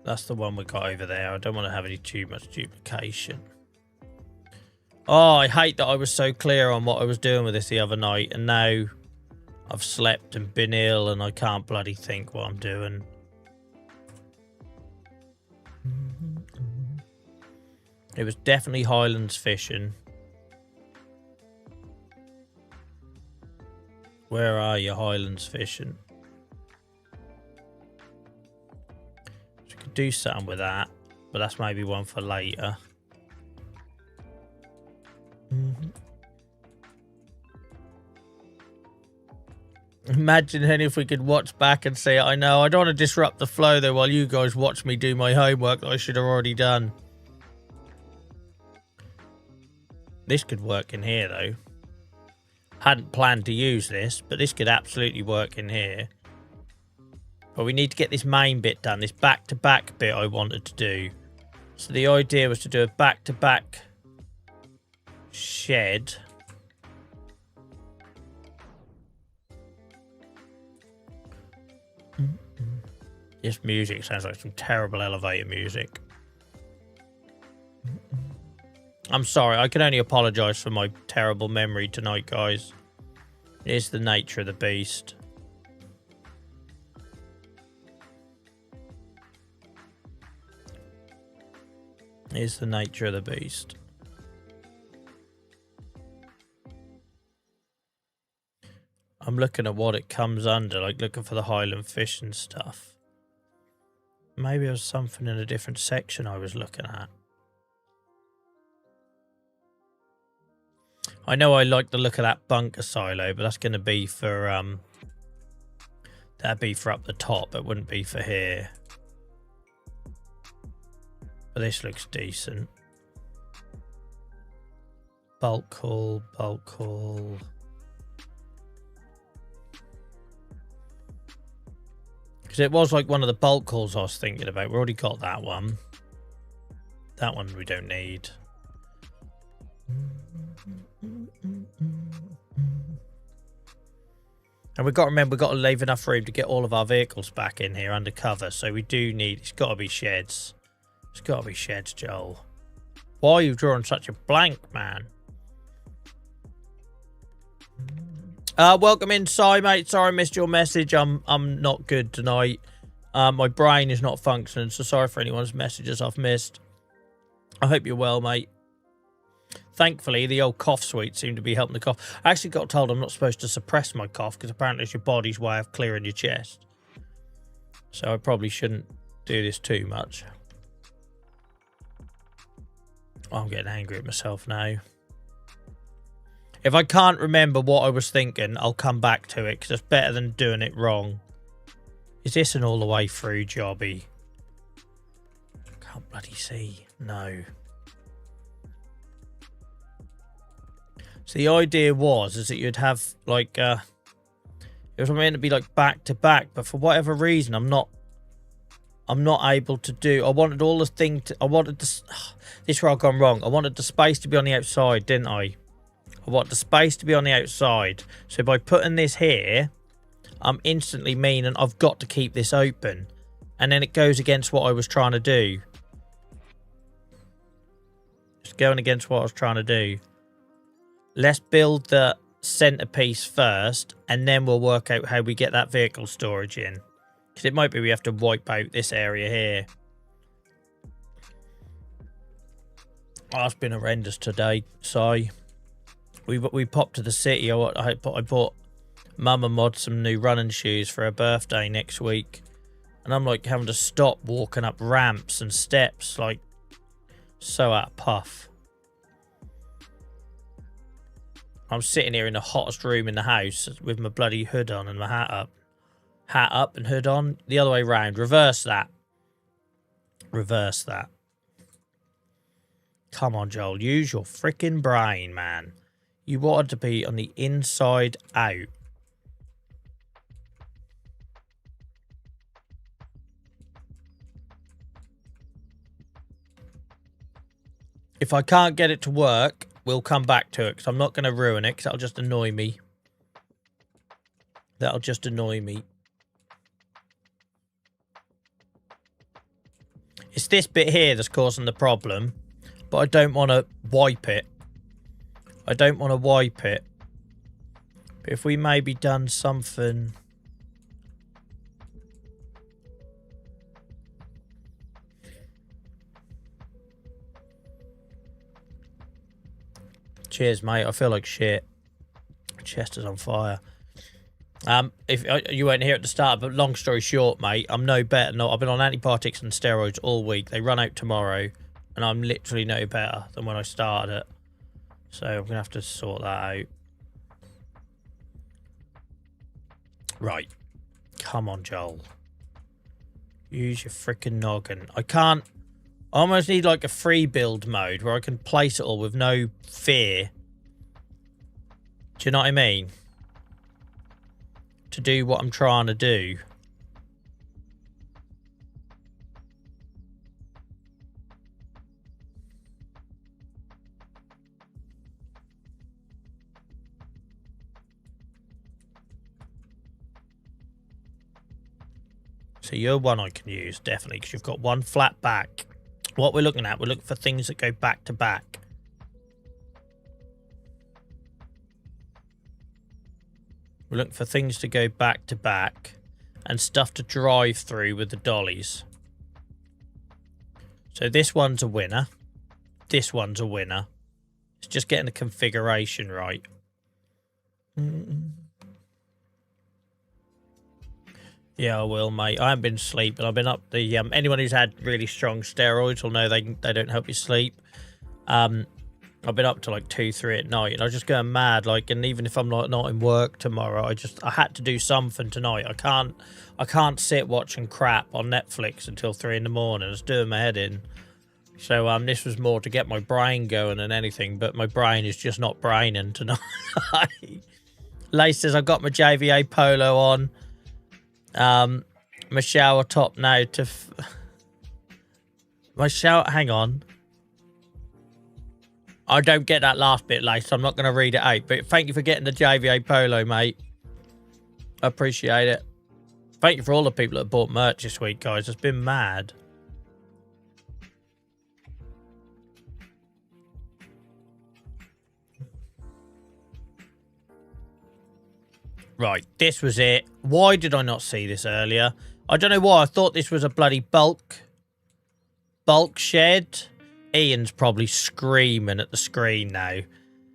That's the one we got over there. I don't want to have any too much duplication. Oh, I hate that I was so clear on what I was doing with this the other night, and now I've slept and been ill and I can't bloody think what I'm doing. It was definitely Highlands fishing. Where are you, Highlands fishing? So we could do something with that. but that's maybe one for later. Imagine if we could watch back and say, I know, I don't want to disrupt the flow though while you guys watch me do my homework that I should have already done. This could work in here though. Hadn't planned to use this, but this could absolutely work in here. But we need to get this main bit done, this back-to-back bit I wanted to do. So the idea was to do a back-to-back shed. This music sounds like some terrible elevator music. I'm sorry, I can only apologise for my terrible memory tonight, guys. It is the nature of the beast. It is the nature of the beast. I'm looking at what it comes under, like looking for the Highland fish and stuff. Maybe there was something in a different section I was looking at. I know I like the look of that bunker silo, but that's going to be for, that'd be for up the top. It wouldn't be for here. But this looks decent. Bulk haul, bulk haul. Because it was like one of the bulk hauls I was thinking about. We already got that one. That one we don't need. And we've got to remember, we've got to leave enough room to get all of our vehicles back in here undercover. So we do need, it's got to be sheds. It's got to be sheds, Joel. Why are you drawing such a blank, man? Welcome in, Si, mate. Sorry I missed your message. I'm not good tonight. My brain is not functioning, so sorry for anyone's messages I've missed. I hope you're well, mate. Thankfully, the old cough suite seemed to be helping the cough. I actually got told I'm not supposed to suppress my cough because apparently it's your body's way of clearing your chest. So I probably shouldn't do this too much. I'm getting angry at myself now. If I can't remember what I was thinking, I'll come back to it because it's better than doing it wrong. Is this an all the way through jobby? Can't bloody see. No. So the idea is that you'd have like it was meant to be like back to back, but for whatever reason I'm not able to do. I wanted all the thing to, I wanted this is where I've gone wrong. I wanted the space to be on the outside, didn't I? I want the space to be on the outside. So by putting this here, I'm instantly meaning I've got to keep this open. And then it goes against what I was trying to do. It's going against what I was trying to do. Let's build the centerpiece first, and then we'll work out how we get that vehicle storage in. Because it might be we have to wipe out this area here. Oh, it's been horrendous today, Si. We popped to the city. I bought Mum and Mod some new running shoes for her birthday next week. And I'm like having to stop walking up ramps and steps, like so out of puff. I'm sitting here in the hottest room in the house with my bloody hood on and my hat up. Hat up and hood on. The other way round. Reverse that. Reverse that. Come on, Joel. Use your freaking brain, man. You wanted to be on the inside out. If I can't get it to work, we'll come back to it because I'm not going to ruin it because that'll just annoy me. That'll just annoy me. It's this bit here that's causing the problem, but I don't want to wipe it. I don't want to wipe it. But if we maybe done something... Cheers, mate. I feel like shit. Chest is on fire. If you weren't here at the start, but long story short, mate, I'm no better. No, I've been on antibiotics and steroids all week. They run out tomorrow, and I'm literally no better than when I started it. So I'm gonna have to sort that out. Right, come on, Joel. Use your freaking noggin. I can't. I almost need like a free build mode where I can place it all with no fear. Do you know what I mean? To do what I'm trying to do. So you're one I can use, definitely, because you've got one flat back. What we're looking at, we're looking for things that go back to back. We're looking for things to go back to back and stuff to drive through with the dollies. So this one's a winner. This one's a winner. It's just getting the configuration right. Yeah, I will, mate. I haven't been asleep, but I've been up the... anyone who's had really strong steroids will know they don't help you sleep. I've been up to like 2, 3 at night, and I was just going mad. Like, and even if I'm not in work tomorrow, I had to do something tonight. I can't sit watching crap on Netflix until 3 in the morning. It's doing my head in. So this was more to get my brain going than anything, but my brain is just not braining tonight. Lace says I've got my JVA polo on. My shower top now to my shower. Hang on, I don't get that last bit, Lace. So I'm not going to read it out. But thank you for getting the JVA polo, mate. I appreciate it. Thank you for all the people that bought merch this week, guys. It's been mad. Right, this was it. Why did I not see this earlier? I don't know why. I thought this was a bloody bulk shed. Ian's probably screaming at the screen now,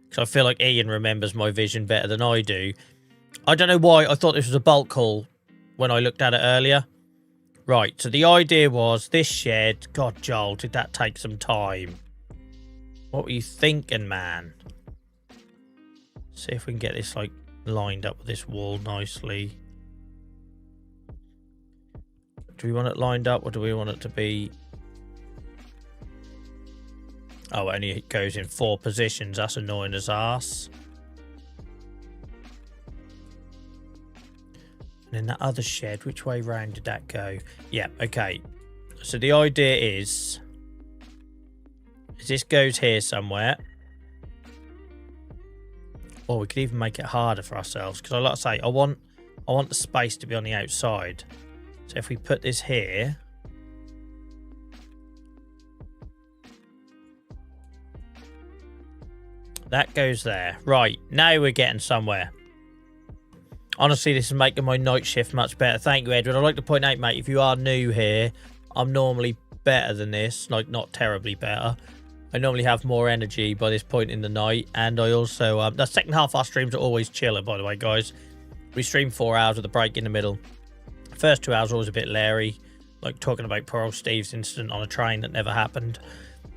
because I feel like Ian remembers my vision better than I do. I don't know why I thought this was a bulk haul when I looked at it earlier. Right, so the idea was this shed... God, Joel, did that take some time? What were you thinking, man? See if we can get this, like, lined up with this wall nicely. Do we want it lined up, or do we want it to be... Oh, it only goes in 4 positions. That's annoying as arse. And then that other shed, which way round did that go? Yeah, okay. So the idea is this goes here somewhere. Or we could even make it harder for ourselves, because I like to say I want the space to be on the outside. So if we put this here, that goes there. Right, now we're getting somewhere. Honestly, this is making my night shift much better. Thank you, Edward. I'd like to point out, mate, if you are new here, I'm normally better than this. Like, not terribly better. I normally have more energy by this point in the night. And I also... the second half of our streams are always chiller, by the way, guys. We stream 4 hours with a break in the middle. First 2 hours are always a bit leery. Like talking about poor old Steve's incident on a train that never happened.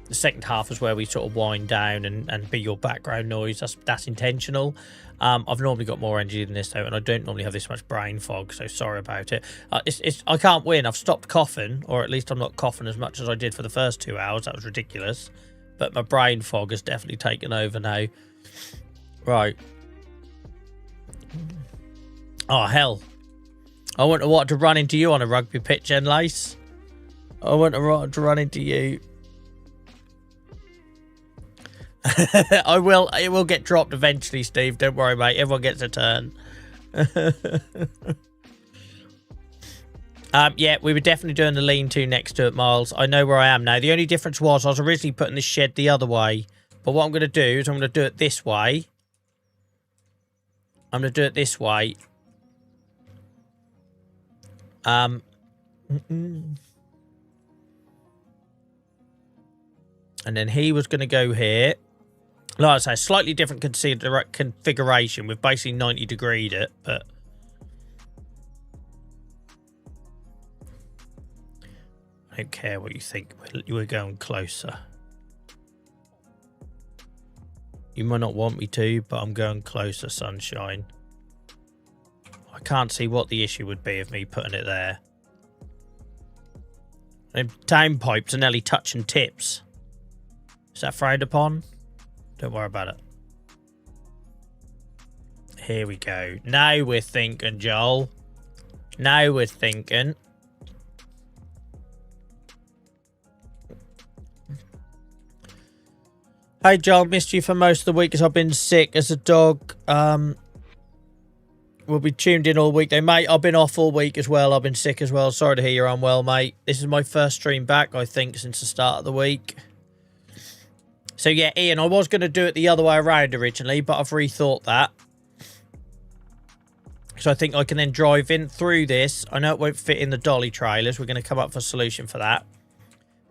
The second half is where we sort of wind down and be your background noise. That's intentional. I've normally got more energy than this, though, and I don't normally have this much brain fog, so sorry about it. I can't win. I've stopped coughing, or at least I'm not coughing as much as I did for the first 2 hours. That was ridiculous. But my brain fog has definitely taken over now. Right. Oh, hell. I wouldn't have wanted to run into you on a rugby pitch, then, Lace. I wouldn't have wanted to run into you. I will. It will get dropped eventually, Steve. Don't worry, mate. Everyone gets a turn. Yeah, we were definitely doing the lean-to next to it, Miles. I know where I am now. The only difference was I was originally putting this shed the other way. But what I'm going to do is I'm going to do it this way. I'm going to do it this way. And then he was going to go here. Like I say, slightly different configuration. We've basically 90 degreed it, but don't care what you think. We're going closer. You might not want me to, but I'm going closer, sunshine. I can't see what the issue would be of me putting it there. And downpipes are nearly touching tips. Is that frowned upon? Don't worry about it. Here we go. Now we're thinking, Joel. Now we're thinking. Hey, Joel. Missed you for most of the week as I've been sick as a dog. We'll be tuned in all week though, mate. I've been off all week as well. I've been sick as well. Sorry to hear you're unwell, mate. This is my first stream back, I think, since the start of the week. So, yeah, Ian, I was going to do it the other way around originally, but I've rethought that. So I think I can then drive in through this. I know it won't fit in the dolly trailers. We're going to come up with a solution for that.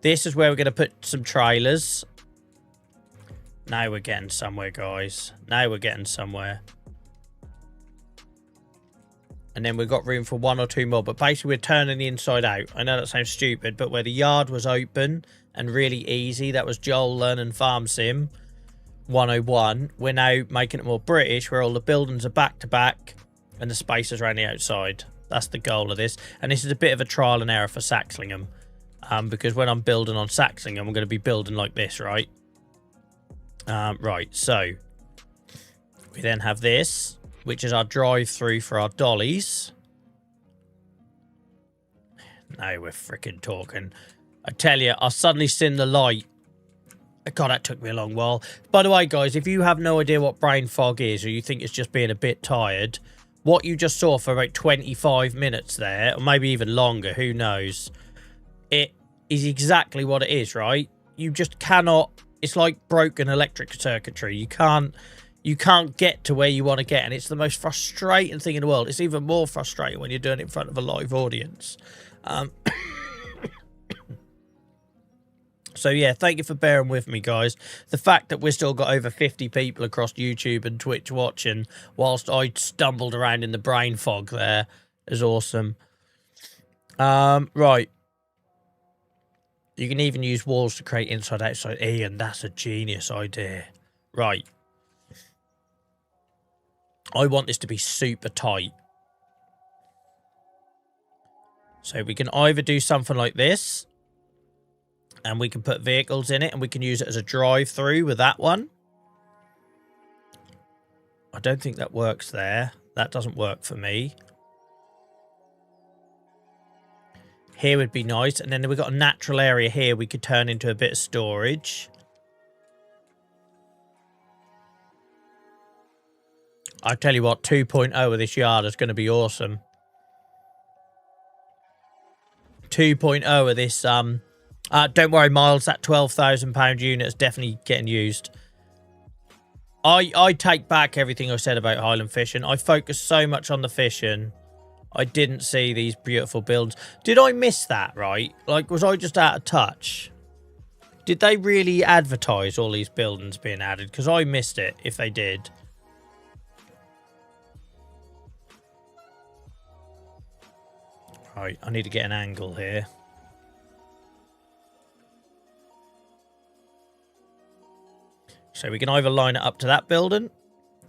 This is where we're going to put some trailers. Now we're getting somewhere, guys. Now we're getting somewhere. And then we've got room for one or two more. But basically, we're turning the inside out. I know that sounds stupid, but where the yard was open and really easy, that was Joel learning Farm Sim 101. We're now making it more British, where all the buildings are back to back and the spaces around the outside. That's the goal of this. And this is a bit of a trial and error for Saxlingham. Because when I'm building on Saxlingham, I'm going to be building like this, right? Right, so we then have this, which is our drive-through for our dollies. Now we're freaking talking. I tell you, I suddenly seen the light. God, that took me a long while. By the way, guys, if you have no idea what brain fog is, or you think it's just being a bit tired, what you just saw for about 25 minutes there, or maybe even longer, who knows, it is exactly what it is, right? You just cannot... It's like broken electric circuitry. You can't get to where you want to get, and it's the most frustrating thing in the world. It's even more frustrating when you're doing it in front of a live audience. So yeah, thank you for bearing with me, guys. The fact that we've still got over 50 people across YouTube and Twitch watching whilst I stumbled around in the brain fog there is awesome. Right. You can even use walls to create inside-outside. Ian, that's a genius idea. Right. I want this to be super tight. So we can either do something like this, and we can put vehicles in it, and we can use it as a drive-through with that one. I don't think that works there. That doesn't work for me. Here would be nice. And then we've got a natural area here we could turn into a bit of storage. I tell you what, 2.0 of this yard is going to be awesome. 2.0 of this, don't worry, Miles, that £12,000 unit is definitely getting used. I take back everything I said about Highland fishing. I focused so much on the fishing. I didn't see these beautiful builds. Did I miss that, right? Like, was I just out of touch? Did they really advertise all these buildings being added? Because I missed it, if they did. Right, I need to get an angle here. So we can either line it up to that building.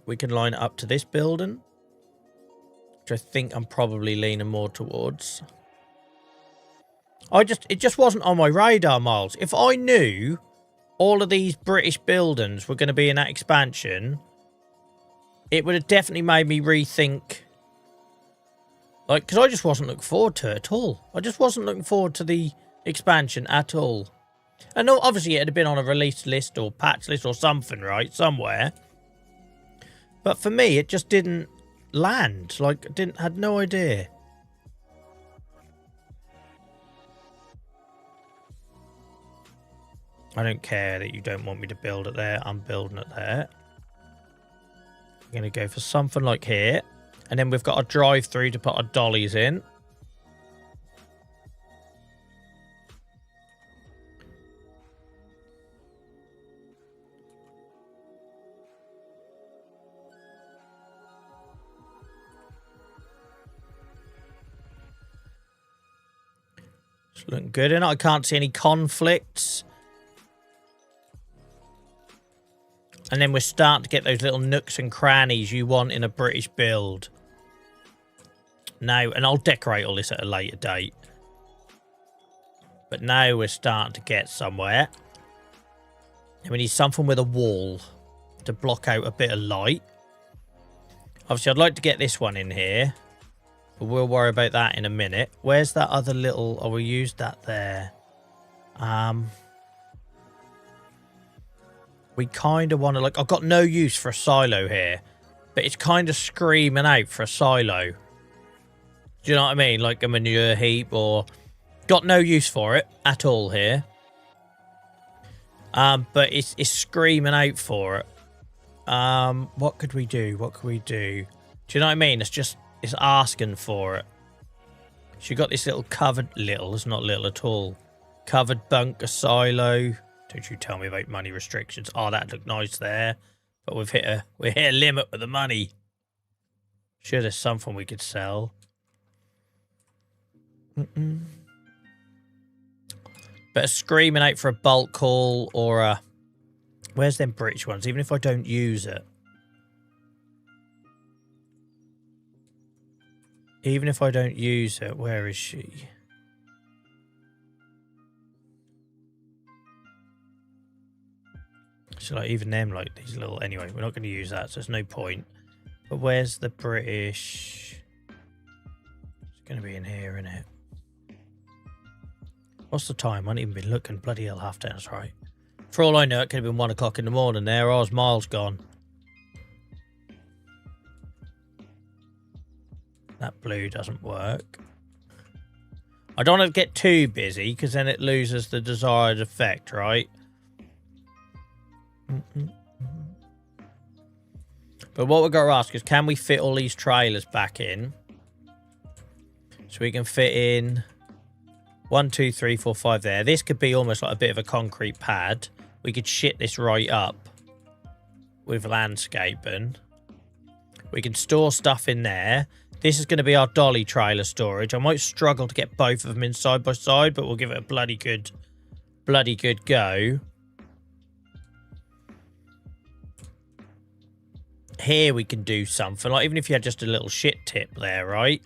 We can line it up to this building. Which I think I'm probably leaning more towards. It just wasn't on my radar, Miles. If I knew all of these British buildings were going to be in that expansion, it would have definitely made me rethink. Like, because I just wasn't looking forward to it at all. I just wasn't looking forward to the expansion at all. And obviously it had been on a release list or patch list or something, right? Somewhere. But for me, it just didn't land. Like, had no idea. I don't care that you don't want me to build it there. I'm building it there. I'm going to go for something like here. And then we've got a drive-through to put our dollies in. It's looking good, and I can't see any conflicts. And then we're starting to get those little nooks and crannies you want in a British build. Now, and I'll decorate all this at a later date. But now we're starting to get somewhere. And we need something with a wall to block out a bit of light. Obviously, I'd like to get this one in here. But we'll worry about that in a minute. Where's that other little... Oh, we used that there. We kind of want to... Like, I've got no use for a silo here. But it's kind of screaming out for a silo. Do you know what I mean? Like a manure heap or... Got no use for it at all here. But it's screaming out for it. What could we do? What could we do? Do you know what I mean? It's asking for it. So you got this little covered... Little, it's not little at all. Covered bunker silo. Don't you tell me about money restrictions. Oh, that looked nice there. But we've hit a limit with the money. Sure, there's something we could sell. But screaming out for a bulk haul or a... Where's them British ones? Even if I don't use it. Even if I don't use it, where is she? So like even them, like these little... Anyway, we're not going to use that, so there's no point. But where's the British? It's going to be in here, isn't it? What's the time? I haven't even been looking. Bloody hell, half 10, that's right. For all I know, it could have been 1 o'clock in the morning there. I was miles gone. That blue doesn't work. I don't want to get too busy because then it loses the desired effect, right? But what we've got to ask is, can we fit all these trailers back in? So we can fit in 1, 2, 3, 4, 5 there. This could be almost like a bit of a concrete pad. We could shit this right up with landscaping. We can store stuff in there. This is going to be our dolly trailer storage. I might struggle to get both of them in side by side, but we'll give it a bloody good go. Here we can do something. Like, even if you had just a little shit tip there, right?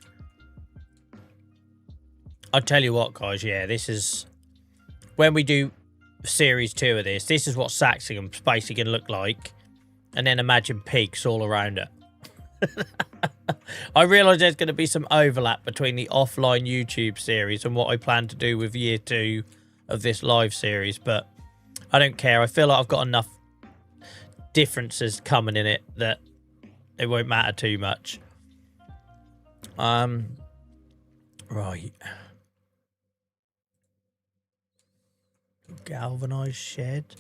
I'll tell you what, guys. Yeah, this is... When we do series 2 of this is what Saxingham's basically going to look like. And then imagine peaks all around it. I realise there's going to be some overlap between the offline YouTube series and what I plan to do with year 2 of this live series. But I don't care. I feel like I've got enough differences coming in it that it won't matter too much. Right. Galvanized shed.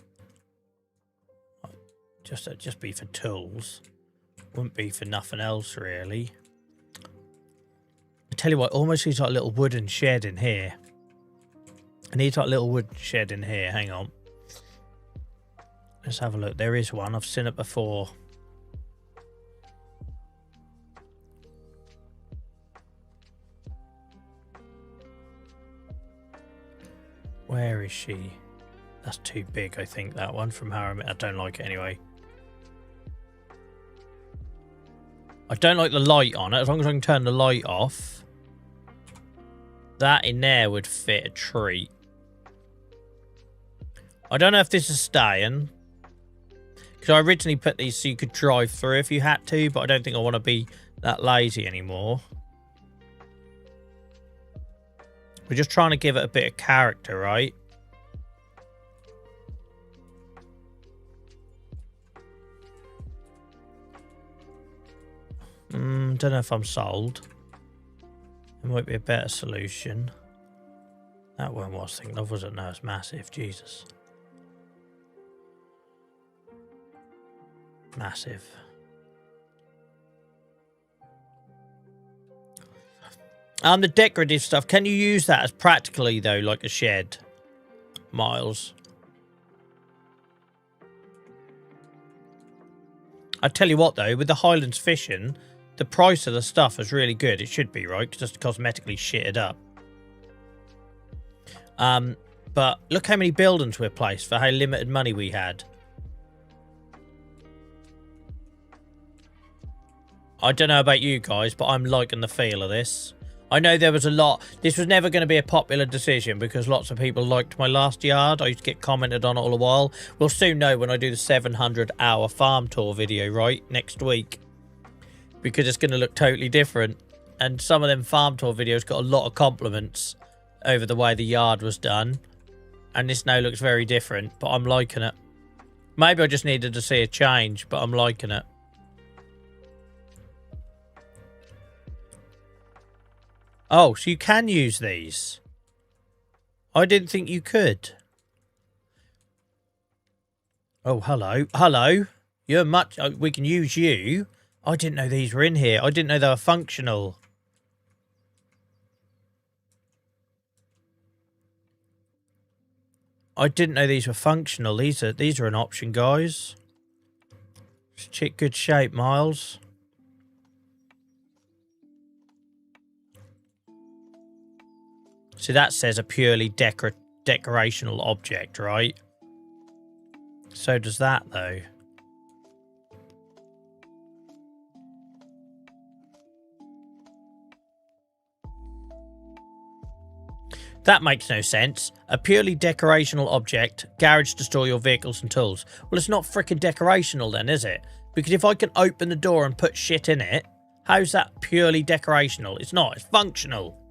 Just be for tools. Wouldn't be for nothing else really. I tell you what, almost needs like a little wooden shed in here. I need like a little wooden shed in here. Hang on. Let's have a look. There is one. I've seen it before. Where is she? That's too big, I think, that one from Harriman. I don't like it anyway. I don't like the light on it. As long as I can turn the light off. That in there would fit a treat. I don't know if this is staying. Because I originally put these so you could drive through if you had to. But I don't think I want to be that lazy anymore. We're just trying to give it a bit of character, right? Don't know if I'm sold. It might be a better solution. That one I was thinking of, was it? No, it's massive. Jesus. Massive. The decorative stuff, can you use that as practically, though, like a shed? Miles. I tell you what, though, with the Highlands fishing, the price of the stuff is really good. It should be, right? Just cosmetically shitted up. But look how many buildings we've placed for how limited money we had. I don't know about you guys, but I'm liking the feel of this. I know there was a lot. This was never going to be a popular decision because lots of people liked my last yard. I used to get commented on it all the while. We'll soon know when I do the 700-hour farm tour video, right? Next week. Because it's going to look totally different. And some of them farm tour videos got a lot of compliments over the way the yard was done. And this now looks very different, but I'm liking it. Maybe I just needed to see a change, but I'm liking it. Oh, so you can use these. I didn't think you could. Oh, hello. Hello. You're much... Oh, we can use you. I didn't know these were in here. I didn't know they were functional. I didn't know these were functional. These are an option, guys. Good shape, Miles. So that says a purely decorational object, right? So does that, though. That makes no sense. A purely decorational object, garage to store your vehicles and tools. Well, it's not frickin' decorational then, is it? Because if I can open the door and put shit in it, how's that purely decorational? It's not. It's functional.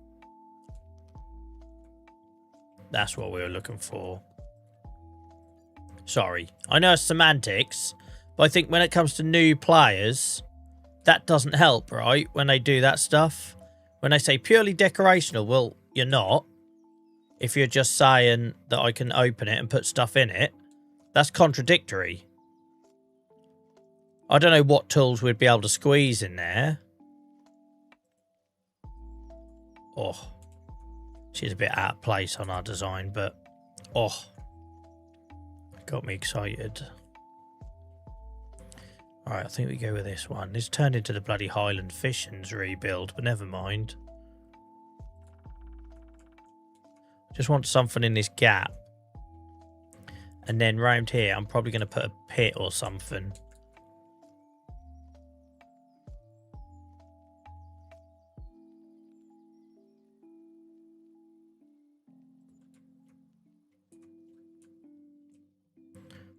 That's what we were looking for. Sorry. I know it's semantics, but I think when it comes to new players, that doesn't help, right? When they do that stuff. When they say purely decorational, well, you're not. If you're just saying that I can open it and put stuff in it, that's contradictory. I don't know what tools we'd be able to squeeze in there. Oh. She's a bit out of place on our design, but... Oh. Got me excited. Alright, I think we go with this one. This turned into the bloody Highland Fissions rebuild, but never mind. Just want something in this gap. And then round here, I'm probably going to put a pit or something.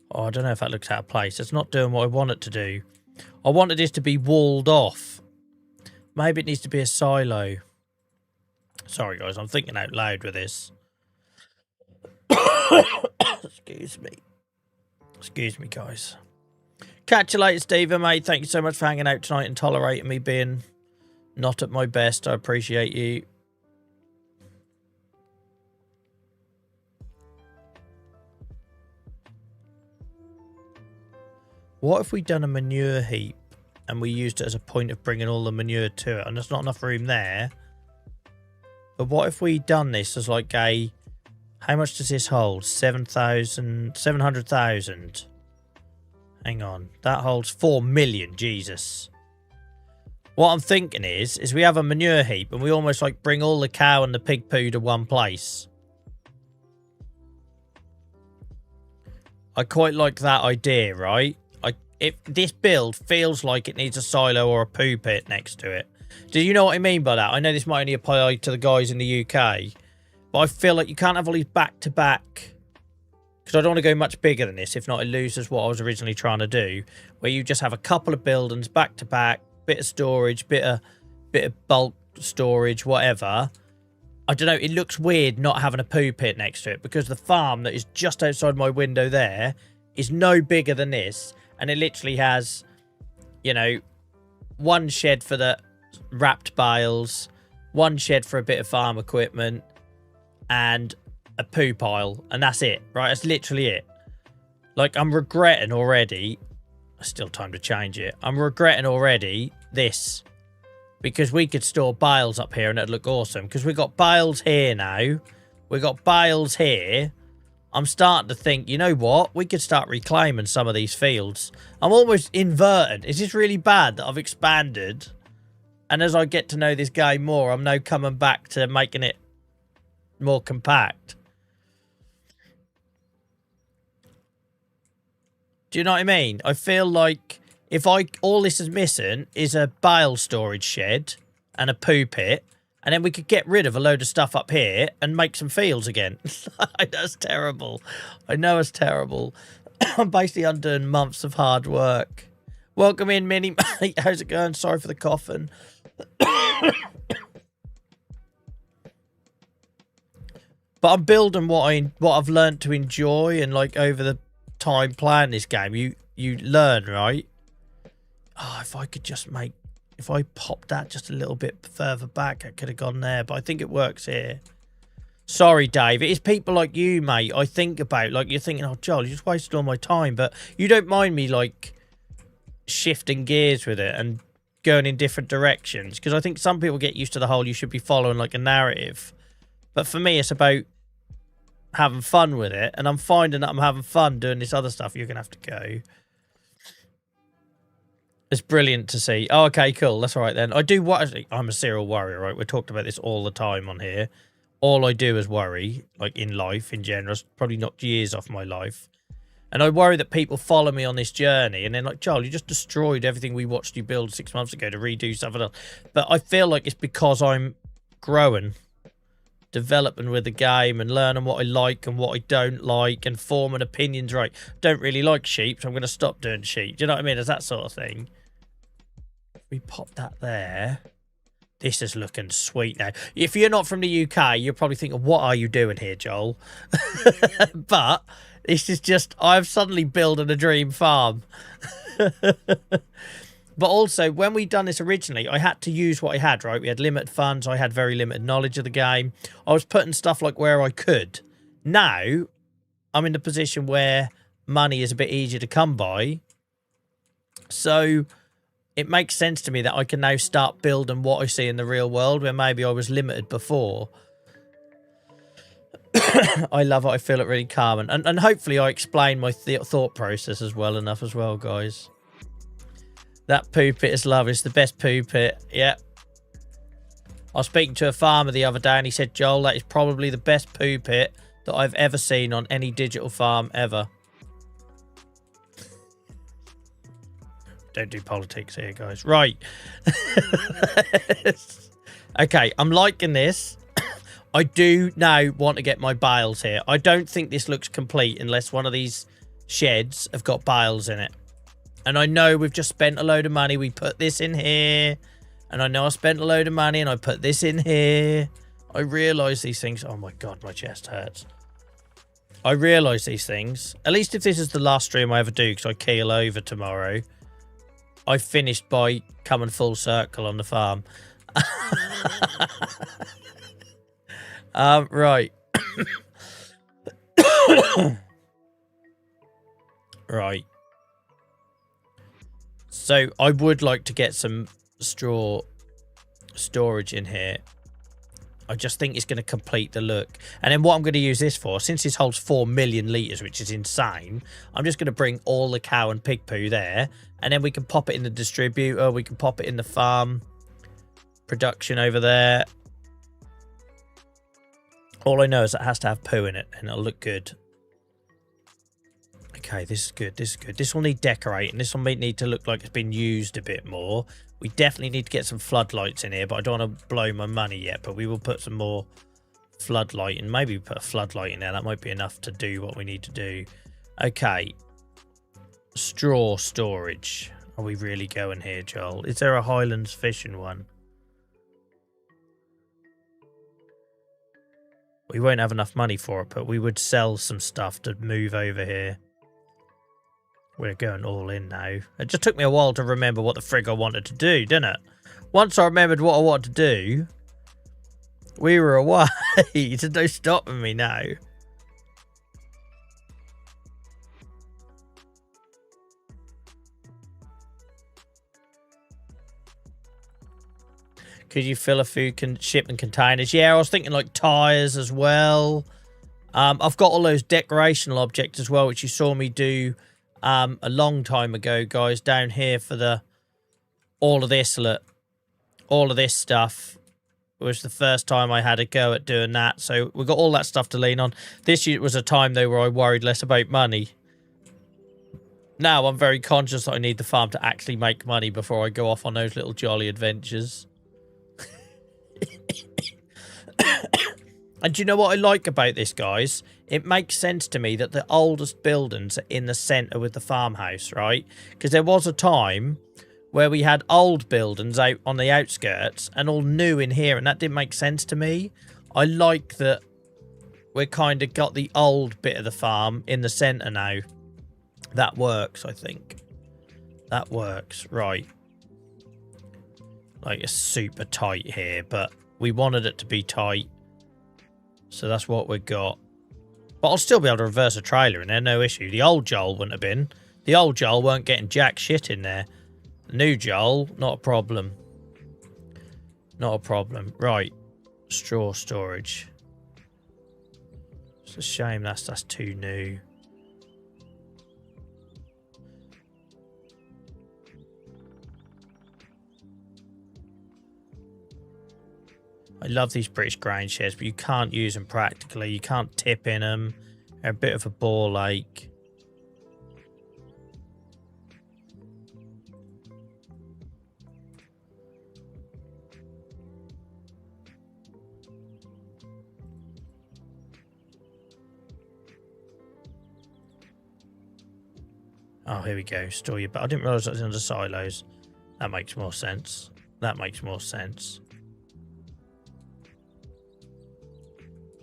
Oh, I don't know if that looks out of place. It's not doing what I want it to do. I wanted this to be walled off. Maybe it needs to be a silo. Sorry, guys. I'm thinking out loud with this. Excuse me. Excuse me, guys. Catch you later, Stephen, mate. Thank you so much for hanging out tonight and tolerating me being not at my best. I appreciate you. What if we done a manure heap and we used it as a point of bringing all the manure to it? And there's not enough room there. But what if we done this as like a... How much does this hold? 700,000. Hang on. That holds 4 million. Jesus. What I'm thinking is we have a manure heap and we almost like bring all the cow and the pig poo to one place. I quite like that idea, right? If this build feels like it needs a silo or a poo pit next to it. Do you know what I mean by that? I know this might only apply to the guys in the UK, but I feel like you can't have all these back-to-back, because I don't want to go much bigger than this. If not, it loses what I was originally trying to do, where you just have a couple of buildings back-to-back, bit of storage, bit of bulk storage, whatever. I don't know, it looks weird not having a poo pit next to it, because the farm that is just outside my window there is no bigger than this. And it literally has, you know, one shed for the wrapped bales, one shed for a bit of farm equipment, and a poo pile. And that's it, right? That's literally it. Like, I'm regretting already. Still time to change it. I'm regretting already this. Because we could store bales up here and it'd look awesome. Because we've got bales here now. We've got bales here. I'm starting to think, you know what? We could start reclaiming some of these fields. I'm almost inverted. Is this really bad that I've expanded? And as I get to know this game more, I'm now coming back to making it more compact. Do you know what I mean? I feel like if all this is missing is a bale storage shed and a poo pit, and then we could get rid of a load of stuff up here and make some fields again. That's terrible. I know it's terrible. I'm basically undoing months of hard work. Welcome in, Minnie. How's it going? Sorry for the coughing. But I'm building what I've learned to enjoy, and like over the time playing this game, you learn, right? Oh, if I could just if I popped that just a little bit further back, I could have gone there, but I think it works here. Sorry, Dave. It is people like you, mate, I think about. Like, you're thinking, oh, Joel, you just wasted all my time, but you don't mind me, like, shifting gears with it and going in different directions, because I think some people get used to the whole you should be following, like, a narrative. But for me, it's about having fun with it, and I'm finding that I'm having fun doing this other stuff. You're going to have to go. It's brilliant to see. Oh, okay, cool. That's all right then. I'm a serial worrier, right? We're talking about this all the time on here. All I do is worry, like in life in general. It's probably knocked years off my life. And I worry that people follow me on this journey and then like, Joel, you just destroyed everything we watched you build 6 months ago to redo something else. But I feel like it's because I'm growing, developing with the game and learning what I like and what I don't like and forming opinions, right? Don't really like sheep, so I'm going to stop doing sheep. Do you know what I mean? It's that sort of thing. We pop that there. This is looking sweet now. If you're not from the UK, you're probably thinking, what are you doing here, Joel? But this is just, I've suddenly built a dream farm. But also, when we done this originally, I had to use what I had, right? We had limited funds. I had very limited knowledge of the game. I was putting stuff like where I could. Now, I'm in the position where money is a bit easier to come by. So it makes sense to me that I can now start building what I see in the real world, where maybe I was limited before. I love it. I feel it really calm. And hopefully I explain my thought process as well enough as well, guys. That poo pit is lovely. It's the best poo pit. Yeah. I was speaking to a farmer the other day and he said, Joel, that is probably the best poo pit that I've ever seen on any digital farm ever. Don't do politics here, guys. Right. Okay, I'm liking this. I do now want to get my bales here. I don't think this looks complete unless one of these sheds have got bales in it. And I know we've just spent a load of money. We put this in here. And I know I spent a load of money and I put this in here. I realise these things. Oh my God, my chest hurts. I realise these things. At least if this is the last stream I ever do, because I keel over tomorrow. I finished by coming full circle on the farm. Right. Right. So I would like to get some straw storage in here. I just think it's going to complete the look. And then what I'm going to use this for, since this holds 4 million litres, which is insane, I'm just going to bring all the cow and pig poo there. And then we can pop it in the distributor. We can pop it in the farm production over there. All I know is it has to have poo in it and it'll look good. Okay, this is good. This is good. This will need decorating. This will need to look like it's been used a bit more. We definitely need to get some floodlights in here, but I don't want to blow my money yet. But we will put some more floodlight in. Maybe we put a floodlight in there. That might be enough to do what we need to do. Okay. Straw storage. Are we really going here, Joel? Is there a Highlands fishing one? We won't have enough money for it, but we would sell some stuff to move over here. We're going all in now. It just took me a while to remember what the frig I wanted to do, didn't it? Once I remembered what I wanted to do, we were away. There's no stopping me now. Could you fill a food shipment containers? Yeah, I was thinking like tyres as well. I've got all those decorational objects as well, which you saw me do a long time ago, guys, down here for the all of this. Look, all of this stuff was the first time I had a go at doing that. So we've got all that stuff to lean on. This was a time though where I worried less about money. Now I'm very conscious that I need the farm to actually make money before I go off on those little jolly adventures. And do you know what I like about this, guys? It makes sense to me that the oldest buildings are in the centre with the farmhouse, right? Because there was a time where we had old buildings out on the outskirts and all new in here, and that didn't make sense to me. I like that we're kind of got the old bit of the farm in the centre now. That works, I think. That works, right. Like, it's super tight here, but we wanted it to be tight. So that's what we got. But I'll still be able to reverse a trailer in there, no issue. The old Joel wouldn't have been. The old Joel weren't getting jack shit in there. The new Joel, not a problem. Not a problem. Right. Straw storage. It's a shame that's too new. I love these British grain sheds, but you can't use them practically. You can't tip in them. They're a bit of a ball ache. Oh, here we go. Store your... But I didn't realise that was under silos. That makes more sense. That makes more sense.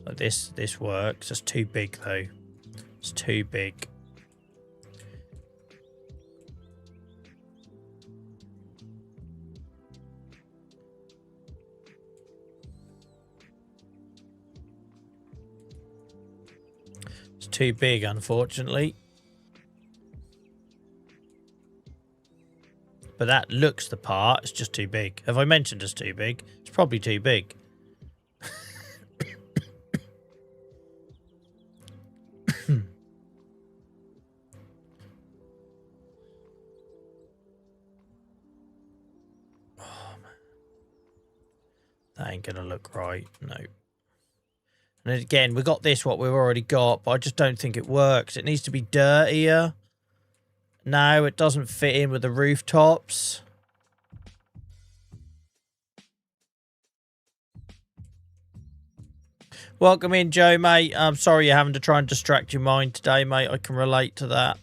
Like this works. It's too big though. It's too big. It's too big, unfortunately. But that looks the part. It's just too big. Have I mentioned it's too big? It's probably too big. That ain't gonna look right, no. And again, we got this, what we've already got, but I just don't think it works. It needs to be dirtier. No, it doesn't fit in with the rooftops. Welcome in, Joe, mate. I'm sorry you're having to try and distract your mind today, mate. I can relate to that.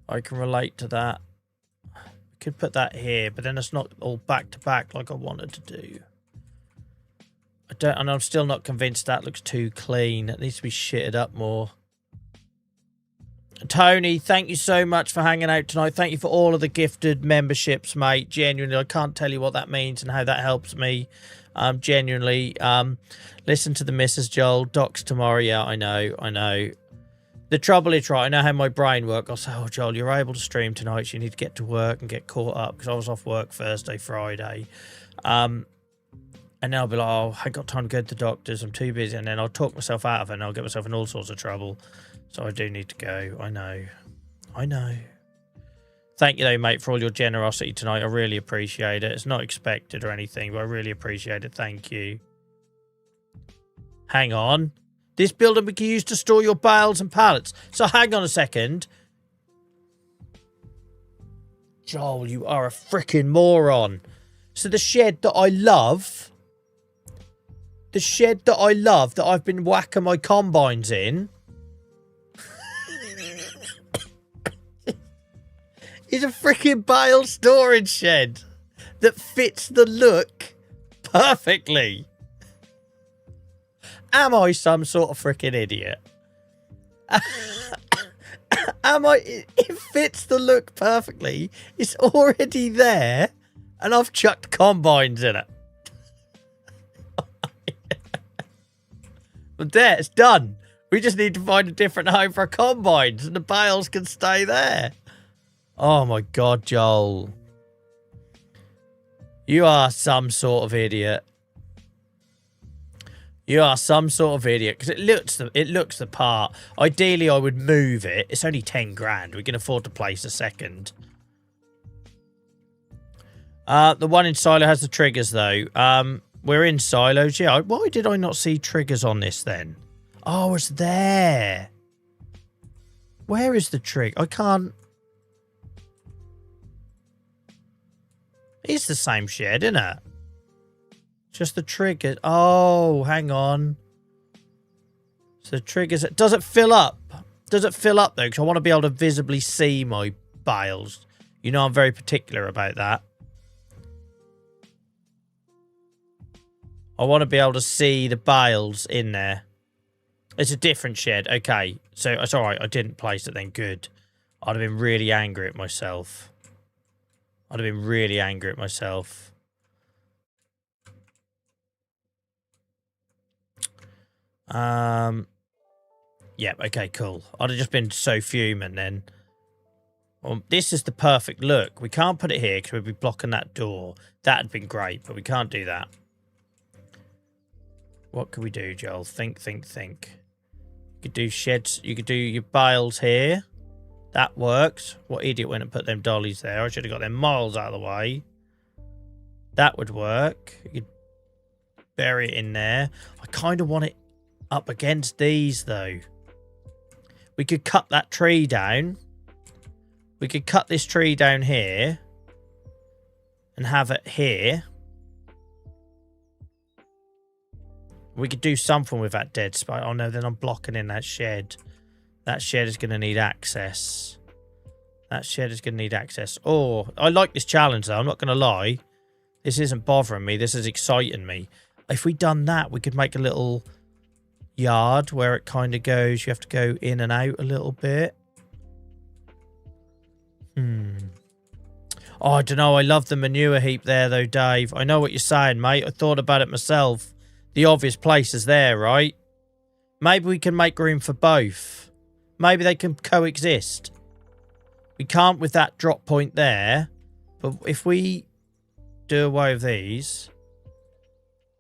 I can relate to that. Could put that here, but then it's not all back to back like I wanted to do. And I'm still not convinced that looks too clean. It needs to be shitted up more. Tony, thank you so much for hanging out tonight. Thank you for all of the gifted memberships, mate. Genuinely, I can't tell you what that means and how that helps me. Genuinely, listen to the Mrs. Joel docs tomorrow. Yeah, I know. The trouble is, right, I know how my brain works. I'll say, oh, Joel, you're able to stream tonight, so you need to get to work and get caught up, because I was off work Thursday, Friday. And then I'll be like, oh, I ain't got time to go to the doctors. I'm too busy. And then I'll talk myself out of it and I'll get myself in all sorts of trouble. So I do need to go. I know. Thank you, though, mate, for all your generosity tonight. I really appreciate it. It's not expected or anything, but I really appreciate it. Thank you. Hang on. This building we can use to store your bales and pallets. So hang on a second. Joel, you are a freaking moron. So the shed that I love... The shed that I love, that I've been whacking my combines in, is a freaking bale storage shed that fits the look perfectly. Am I some sort of freaking idiot? Am I? It fits the look perfectly. It's already there, and I've chucked combines in it. But there, it's done. We just need to find a different home for combines, and the bales can stay there. Oh my God, Joel. You are some sort of idiot. You are some sort of idiot, because it looks the part. Ideally, I would move it. It's only 10 grand. We can afford to place a second. The one in Silo has the triggers, though. We're in silos. Yeah, why did I not see triggers on this then? Oh, it's there. Where is the trig? I can't... It's the same shed, isn't it? Just the trigger. Oh, hang on. So the triggers... Does it fill up? Does it fill up, though? Because I want to be able to visibly see my bales. You know I'm very particular about that. I want to be able to see the bales in there. It's a different shed. Okay. So it's all right. I didn't place it then. Good. I'd have been really angry at myself. I'd have been really angry at myself. Yeah, okay, cool. I'd have just been so fuming then. Well, this is the perfect look. We can't put it here because we'd be blocking that door. That'd been great, but we can't do that. What could we do, Joel? Think. You could do sheds. You could do your bales here. That works. What idiot went and put them dollies there? I should have got them miles out of the way. That would work. You could bury it in there. I kind of want it up against these, though. We could cut that tree down. We could cut this tree down here. And have it here. We could do something with that dead spot. Oh, no, then I'm blocking in that shed. That shed is going to need access. That shed is going to need access. Oh, I like this challenge, though. I'm not going to lie. This isn't bothering me. This is exciting me. If we'd done that, we could make a little yard where it kind of goes. You have to go in and out a little bit. Oh, I don't know. I love the manure heap there, though, Dave. I know what you're saying, mate. I thought about it myself. The obvious place is there, right? Maybe we can make room for both. Maybe they can coexist. We can't with that drop point there. But if we do away with these...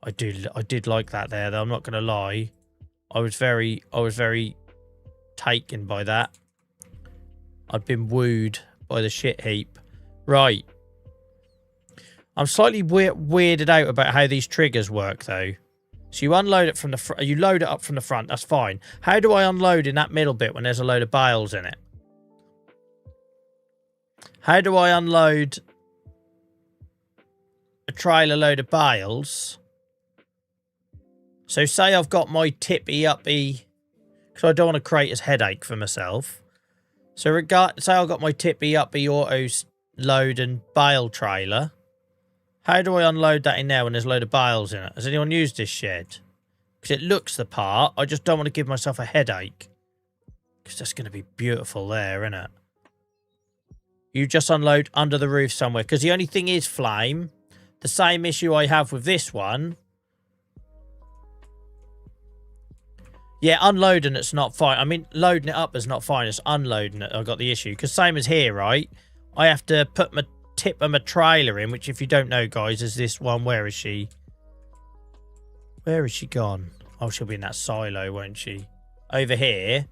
I did like that there, though. I'm not going to lie. I was very taken by that. I'd been wooed by the shit heap. Right. I'm slightly weirded out about how these triggers work, though. So you unload it from the front. You load it up from the front. That's fine. How do I unload in that middle bit when there's a load of bales in it? How do I unload a trailer load of bales? So say I've got my tippy-uppy... Because I don't want to create a headache for myself. So say I've got my tippy-uppy auto load and bale trailer. How do I unload that in there when there's a load of bales in it? Has anyone used this shed? Because it looks the part. I just don't want to give myself a headache. Because that's going to be beautiful there, isn't it? You just unload under the roof somewhere. Because the only thing is, Flame, the same issue I have with this one. Yeah, unloading it's not fine. I mean, loading it up is not fine. It's unloading it I've got the issue. Because same as here, right? I have to put my tip of my trailer in, which if you don't know, guys, is this one. Where is she? Where is she gone? Oh, she'll be in that silo, won't she? Over here.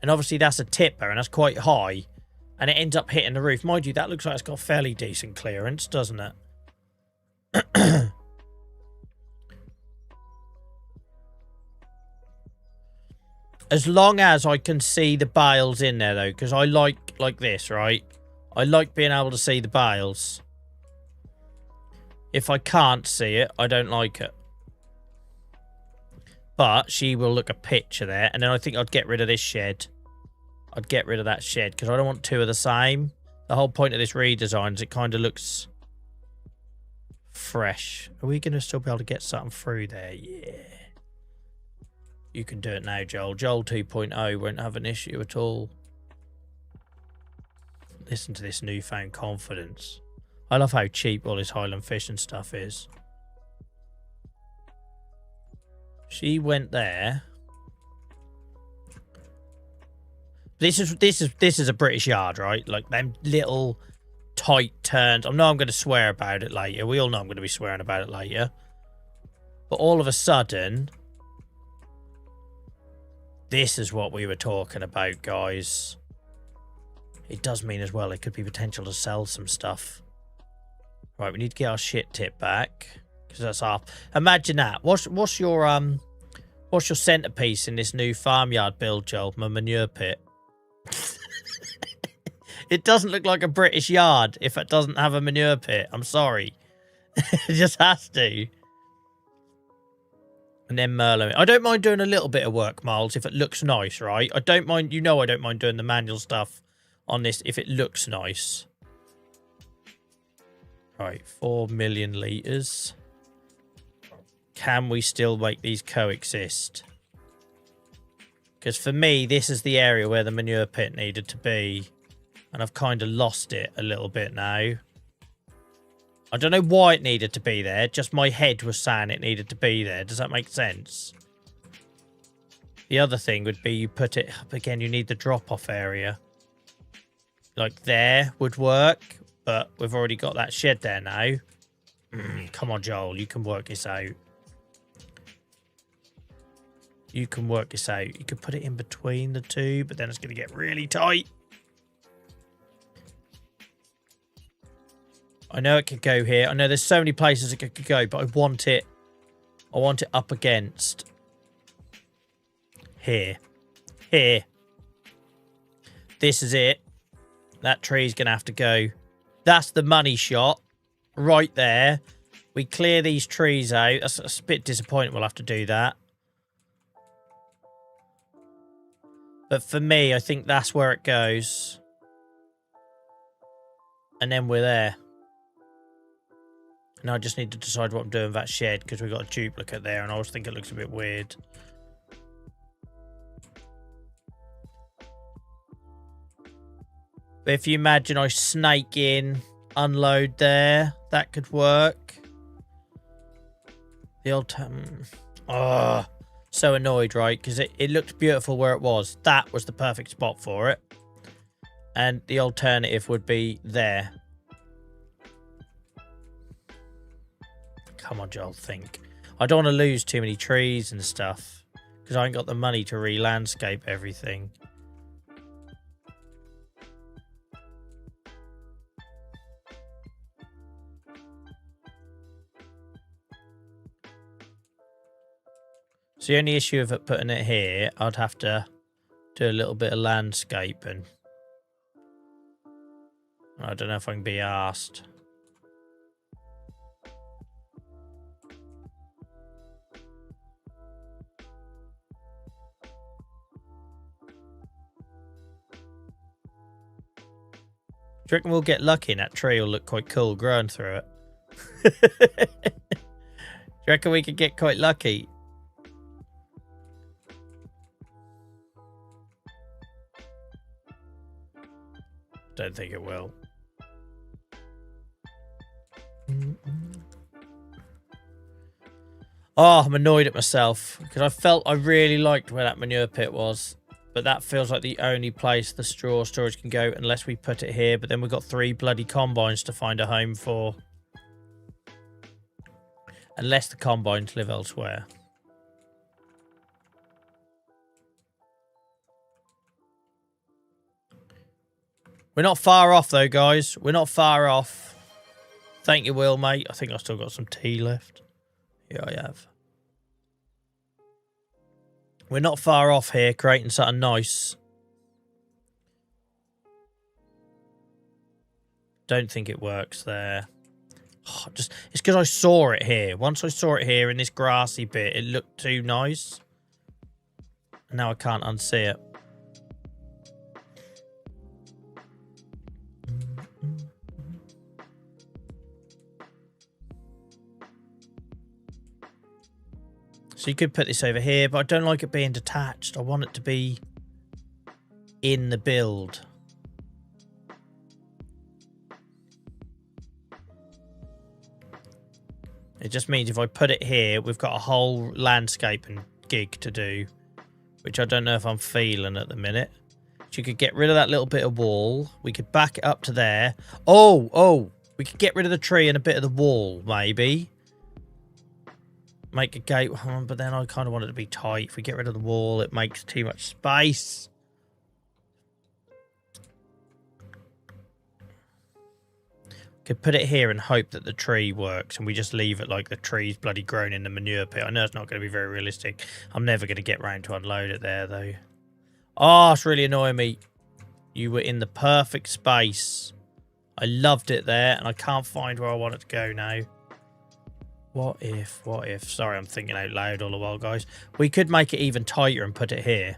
And obviously that's a tipper, and that's quite high. And it ends up hitting the roof. Mind you, that looks like it's got fairly decent clearance, doesn't it? As long as I can see the bales in there, though, because I like this, right? I like being able to see the bales. If I can't see it, I don't like it. But she will look a picture there. And then I think I'd get rid of this shed. I'd get rid of that shed because I don't want two of the same. The whole point of this redesign is it kind of looks fresh. Are we going to still be able to get something through there? Yeah. You can do it now, Joel. Joel 2.0 won't have an issue at all. Listen to this newfound confidence. I love how cheap all this Highland fishing stuff is. She went there. This is a British yard, right? Like them little tight turns. I know I'm going to swear about it later. We all know I'm going to be swearing about it later. But all of a sudden, this is what we were talking about, guys. It does mean as well it could be potential to sell some stuff. Right, we need to get our shit tip back because that's off. Imagine that. What's your centerpiece in this new farmyard build, Joel? My manure pit. It doesn't look like a British yard if it doesn't have a manure pit. I'm sorry. It just has to. And then Merlot. I don't mind doing a little bit of work, Miles, if it looks nice, right? I don't mind, you know I don't mind doing the manual stuff on this if it looks nice. Right, 4 million litres. Can we still make these coexist? Because for me, this is the area where the manure pit needed to be. And I've kind of lost it a little bit now. I don't know why it needed to be there. Just my head was saying it needed to be there. Does that make sense? The other thing would be you put it up again. You need the drop-off area. Like there would work. But we've already got that shed there now. Come on, Joel. You can work this out. You can work this out. You could put it in between the two. But then it's going to get really tight. I know it could go here. I know there's so many places it could go, but I want it up against here. Here. This is it. That tree's going to have to go. That's the money shot right there. We clear these trees out. That's a bit disappointing. We'll have to do that. But for me, I think that's where it goes. And then we're there. And I just need to decide what I'm doing with that shed because we've got a duplicate there and I always think it looks a bit weird. But if you imagine I snake in, unload there, that could work. The old time. Oh, so annoyed, right? Because it looked beautiful where it was. That was the perfect spot for it. And the alternative would be there. Come on, Joel, think. I don't want to lose too many trees and stuff. Because I ain't got the money to re-landscape everything. So the only issue of it putting it here, I'd have to do a little bit of landscaping. I don't know if I can be asked. Do you reckon we'll get lucky and that tree will look quite cool growing through it? Do you reckon we could get quite lucky? Don't think it will. Oh, I'm annoyed at myself because I felt I really liked where that manure pit was. But that feels like the only place the straw storage can go unless we put it here. But then we've got 3 bloody combines to find a home for. Unless the combines live elsewhere. We're not far off though, guys. We're not far off. Thank you, Will, mate. I think I've still got some tea left. Yeah, I have. We're not far off here, creating something nice. Don't think it works there. Oh, it's because I saw it here. Once I saw it here in this grassy bit, it looked too nice. And now I can't unsee it. So you could put this over here, but I don't like it being detached. I want it to be in the build. It just means if I put it here, we've got a whole landscaping gig to do, which I don't know if I'm feeling at the minute. So you could get rid of that little bit of wall. We could back it up to there. Oh, we could get rid of the tree and a bit of the wall, maybe. Make a gate, but then I kind of want it to be tight. If we get rid of the wall, it makes too much space. Could put it here and hope that the tree works, and we just leave it like the tree's bloody grown in the manure pit. I know it's not going to be very realistic. I'm never going to get round to unload it there, though. Oh, it's really annoying me. You were in the perfect space. I loved it there, and I can't find where I want it to go now. What if? Sorry, I'm thinking out loud all the while, guys. We could make it even tighter and put it here.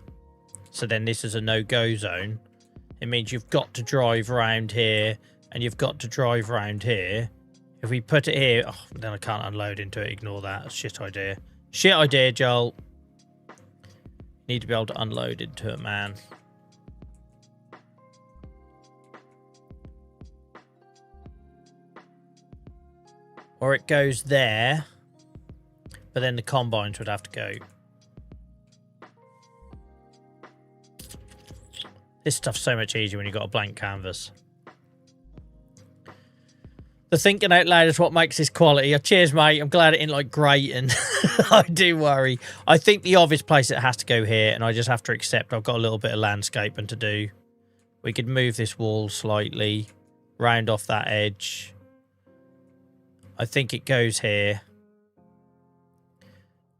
So then this is a no-go zone. It means you've got to drive around here, and you've got to drive around here. If we put it here... Oh, then I can't unload into it. Ignore that. Shit idea. Shit idea, Joel. Need to be able to unload into it, man. Or it goes there, but then the combines would have to go. This stuff's so much easier when you've got a blank canvas. The thinking out loud is what makes this quality. Oh, cheers, mate. I'm glad it ain't like great, and I do worry. I think the obvious place it has to go here, and I just have to accept I've got a little bit of landscaping to do. We could move this wall slightly, round off that edge. I think it goes here.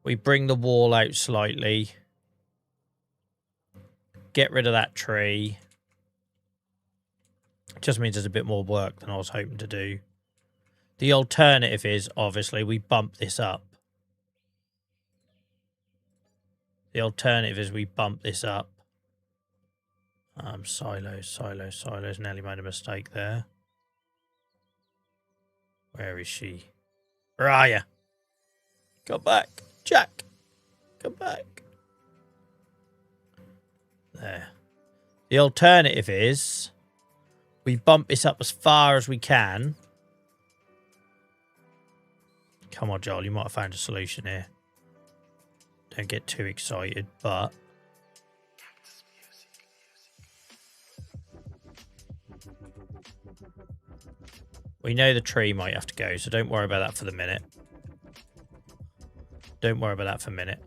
We bring the wall out slightly. Get rid of that tree. It just means there's a bit more work than I was hoping to do. The alternative is, obviously, we bump this up. The alternative is we bump this up. Silos. Nearly made a mistake there. Where is she? Where are you? Come back. Jack. Come back. There. The alternative is we bump this up as far as we can. Come on, Joel. You might have found a solution here. Don't get too excited, but... We know the tree might have to go, so don't worry about that for the minute. Don't worry about that for a minute.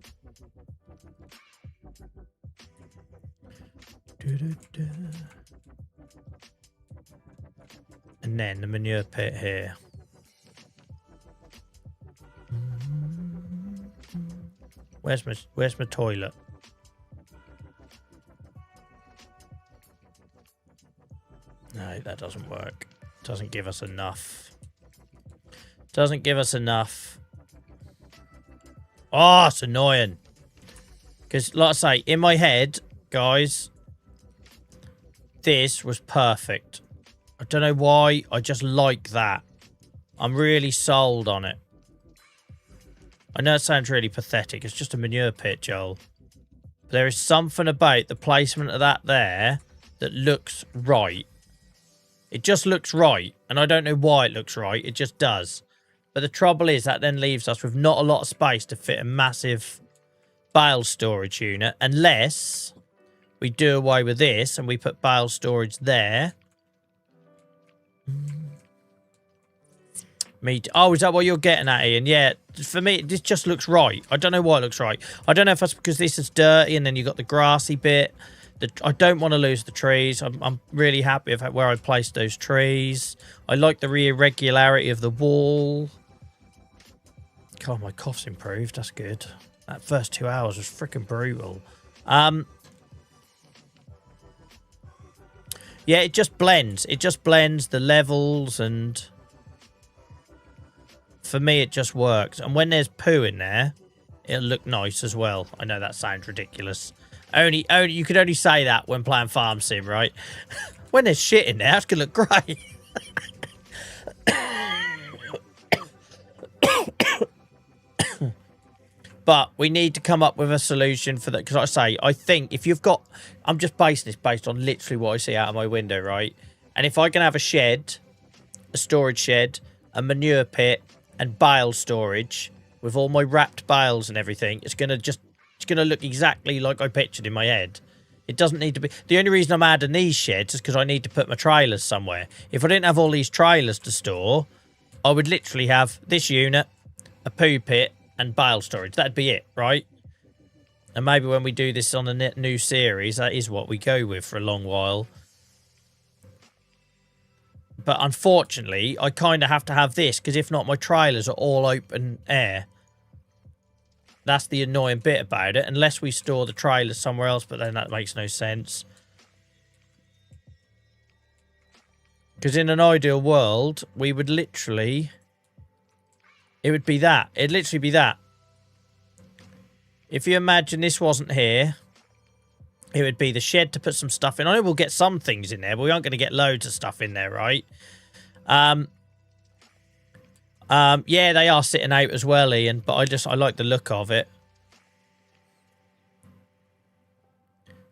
And then the manure pit here. Where's my toilet? No, that doesn't work. Doesn't give us enough. Doesn't give us enough. Oh, it's annoying. Because, like I say, in my head, guys, this was perfect. I don't know why. I just like that. I'm really sold on it. I know it sounds really pathetic. It's just a manure pit, Joel. But there is something about the placement of that there that looks right. It just looks right. And I don't know why it looks right. It just does. But the trouble is that then leaves us with not a lot of space to fit a massive bale storage unit. Unless we do away with this and we put bale storage there. Oh, is that what you're getting at, Ian? Yeah, for me, this just looks right. I don't know why it looks right. I don't know if that's because this is dirty and then you've got the grassy bit. I don't want to lose the trees. I'm really happy with where I placed those trees. I like the irregularity of the wall. God, my cough's improved. That's good. That first 2 hours was freaking brutal. Yeah, it just blends. It just blends the levels, and for me, it just works. And when there's poo in there, it'll look nice as well. I know that sounds ridiculous. Only you could only say that when playing Farm Sim, right? When there's shit in there, that's gonna look great. But we need to come up with a solution for that. Because like I say, I think if you've got... I'm just basing this based on literally what I see out of my window, right? And if I can have a shed, a storage shed, a manure pit, and bale storage with all my wrapped bales and everything, it's going to look exactly like I pictured in my head. It doesn't need to be... The only reason I'm adding these sheds is because I need to put my trailers somewhere. If I didn't have all these trailers to store, I would literally have this unit, a poo pit, and bale storage. That'd be it, right? And maybe when we do this on a new series, that is what we go with for a long while. But unfortunately, I kind of have to have this, because if not, my trailers are all open air. That's the annoying bit about it, unless we store the trailers somewhere else, but then that makes no sense. Because in an ideal world, we would literally... It would be that. It'd literally be that. If you imagine this wasn't here, it would be the shed to put some stuff in. I know we'll get some things in there, but we aren't going to get loads of stuff in there, right? Yeah, they are sitting out as well, Ian, but I like the look of it.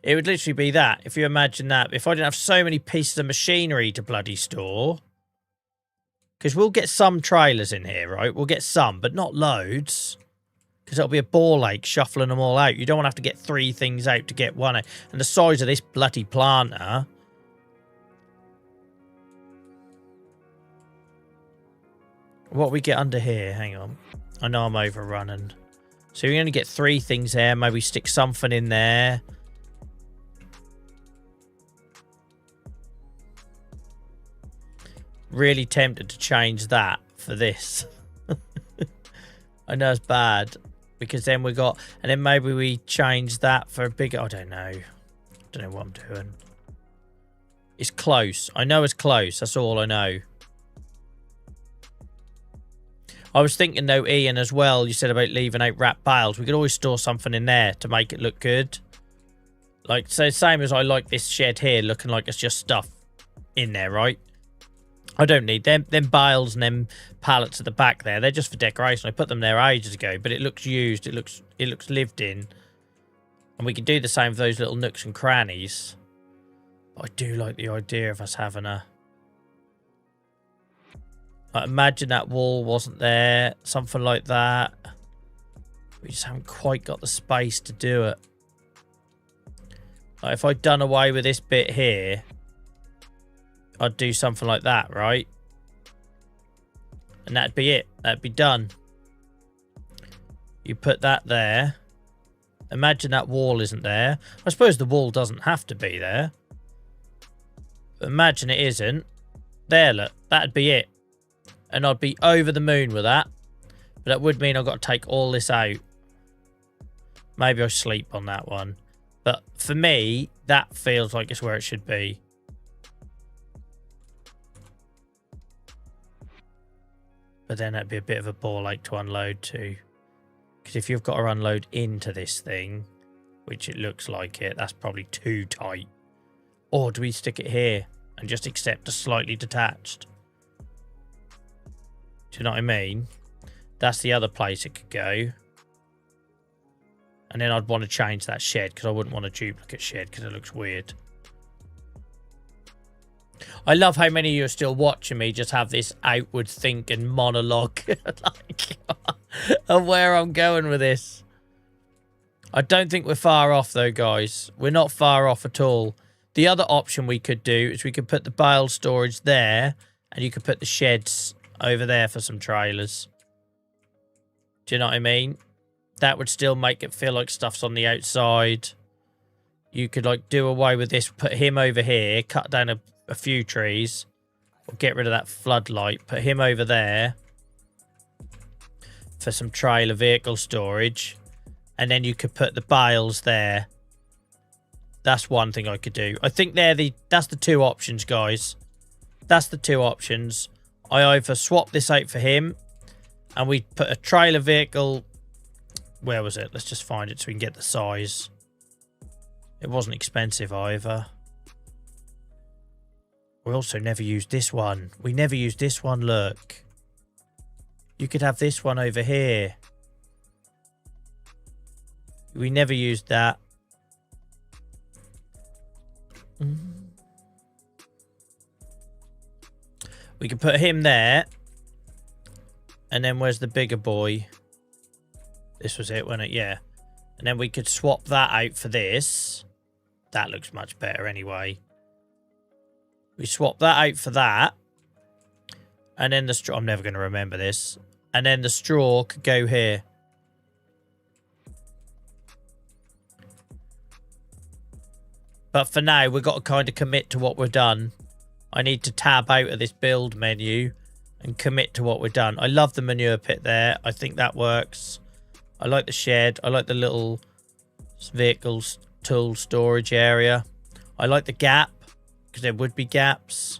It would literally be that. If you imagine that. If I didn't have so many pieces of machinery to bloody store. Because we'll get some trailers in here, right? We'll get some, but not loads. Because it'll be a ball ache shuffling them all out. You don't want to have to get 3 things out to get one out. And the size of this bloody planter. What we get under here? Hang on. I know I'm overrunning. So we only get 3 things there. Maybe stick something in there. Really tempted to change that for this. I know it's bad. Because then we got... And then maybe we change that for a bigger... I don't know. I don't know what I'm doing. It's close. I know it's close. That's all I know. I was thinking, though, Ian, as well, you said about leaving out wrap bales. We could always store something in there to make it look good. Like, so same as I like this shed here, looking like it's just stuff in there, right? I don't need them bales and them pallets at the back there. They're just for decoration. I put them there ages ago, but it looks used. It looks lived in. And we can do the same with those little nooks and crannies. But I do like the idea of us having a... I imagine that wall wasn't there. Something like that. We just haven't quite got the space to do it. Like if I'd done away with this bit here, I'd do something like that, right? And that'd be it. That'd be done. You put that there. Imagine that wall isn't there. I suppose the wall doesn't have to be there. But imagine it isn't. There, look. That'd be it. And I'd be over the moon with that. But that would mean I've got to take all this out. Maybe I'll sleep on that one. But for me, that feels like it's where it should be. But then that'd be a bit of a ball ache to unload too. Because if you've got to unload into this thing, which it looks like it, that's probably too tight. Or do we stick it here and just accept a slightly detached? Do you know what I mean? That's the other place it could go. And then I'd want to change that shed because I wouldn't want a duplicate shed because it looks weird. I love how many of you are still watching me just have this outward thinking monologue like, of where I'm going with this. I don't think we're far off though, guys. We're not far off at all. The other option we could do is we could put the bale storage there and you could put the sheds over there for some trailers. Do you know what I mean? That would still make it feel like stuff's on the outside. You could like do away with this, put him over here, cut down a few trees, or get rid of that floodlight, put him over there for some trailer vehicle storage, and then you could put the bales there. That's one thing I could do. I think that's the 2 options, guys. That's the 2 options. I either swap this out for him, and we put a trailer vehicle. Where was it? Let's just find it so we can get the size. It wasn't expensive either. We also never used this one. We never used this one, look. You could have this one over here. We never used that. We could put him there. And then where's the bigger boy? This was it, wasn't it? Yeah. And then we could swap that out for this. That looks much better anyway. We swap that out for that. And then the straw... I'm never going to remember this. And then the straw could go here. But for now, we've got to kind of commit to what we've done. I need to tab out of this build menu and commit to what we've done. I love the manure pit there. I think that works. I like the shed. I like the little vehicles tool storage area. I like the gap because there would be gaps.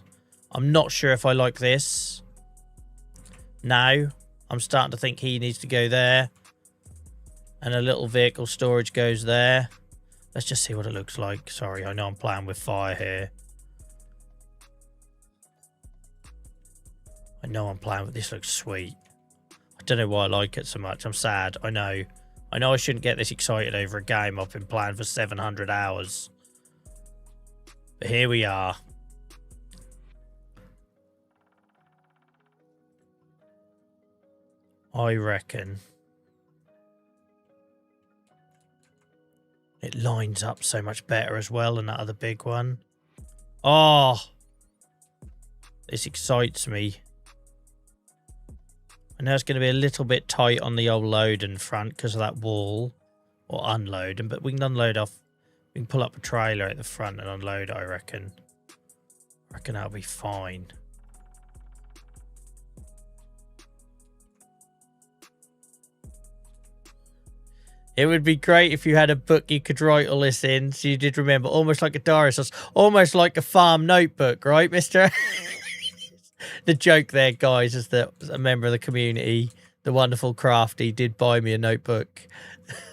I'm not sure if I like this. Now, I'm starting to think he needs to go there. And a little vehicle storage goes there. Let's just see what it looks like. Sorry, I know I'm playing with fire here. I know I'm playing with this. Looks sweet. I don't know why I like it so much. I'm sad. I know. I know I shouldn't get this excited over a game I've been playing for 700 hours. But here we are. I reckon it lines up so much better as well than that other big one. Oh, this excites me. I know it's going to be a little bit tight on the old loading front because of that wall, or unloading, but we can unload off. We can pull up a trailer at the front and unload, I reckon. I reckon that'll be fine. It would be great if you had a book you could write all this in, so you did remember, almost like a diary, so almost like a farm notebook, right, mister? The joke there, guys, is that a member of the community, the wonderful Crafty, did buy me a notebook.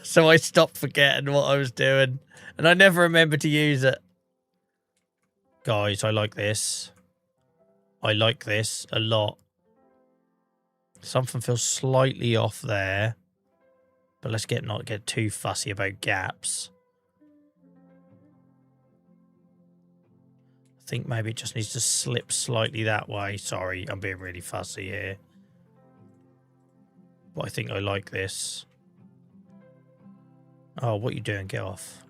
So I stopped forgetting what I was doing, and I never remembered to use it. Guys, I like this. I like this a lot. Something feels slightly off there. But let's not get too fussy about gaps. I think maybe it just needs to slip slightly that way. Sorry, I'm being really fussy here. But I think I like this. Oh, what are you doing? Get off.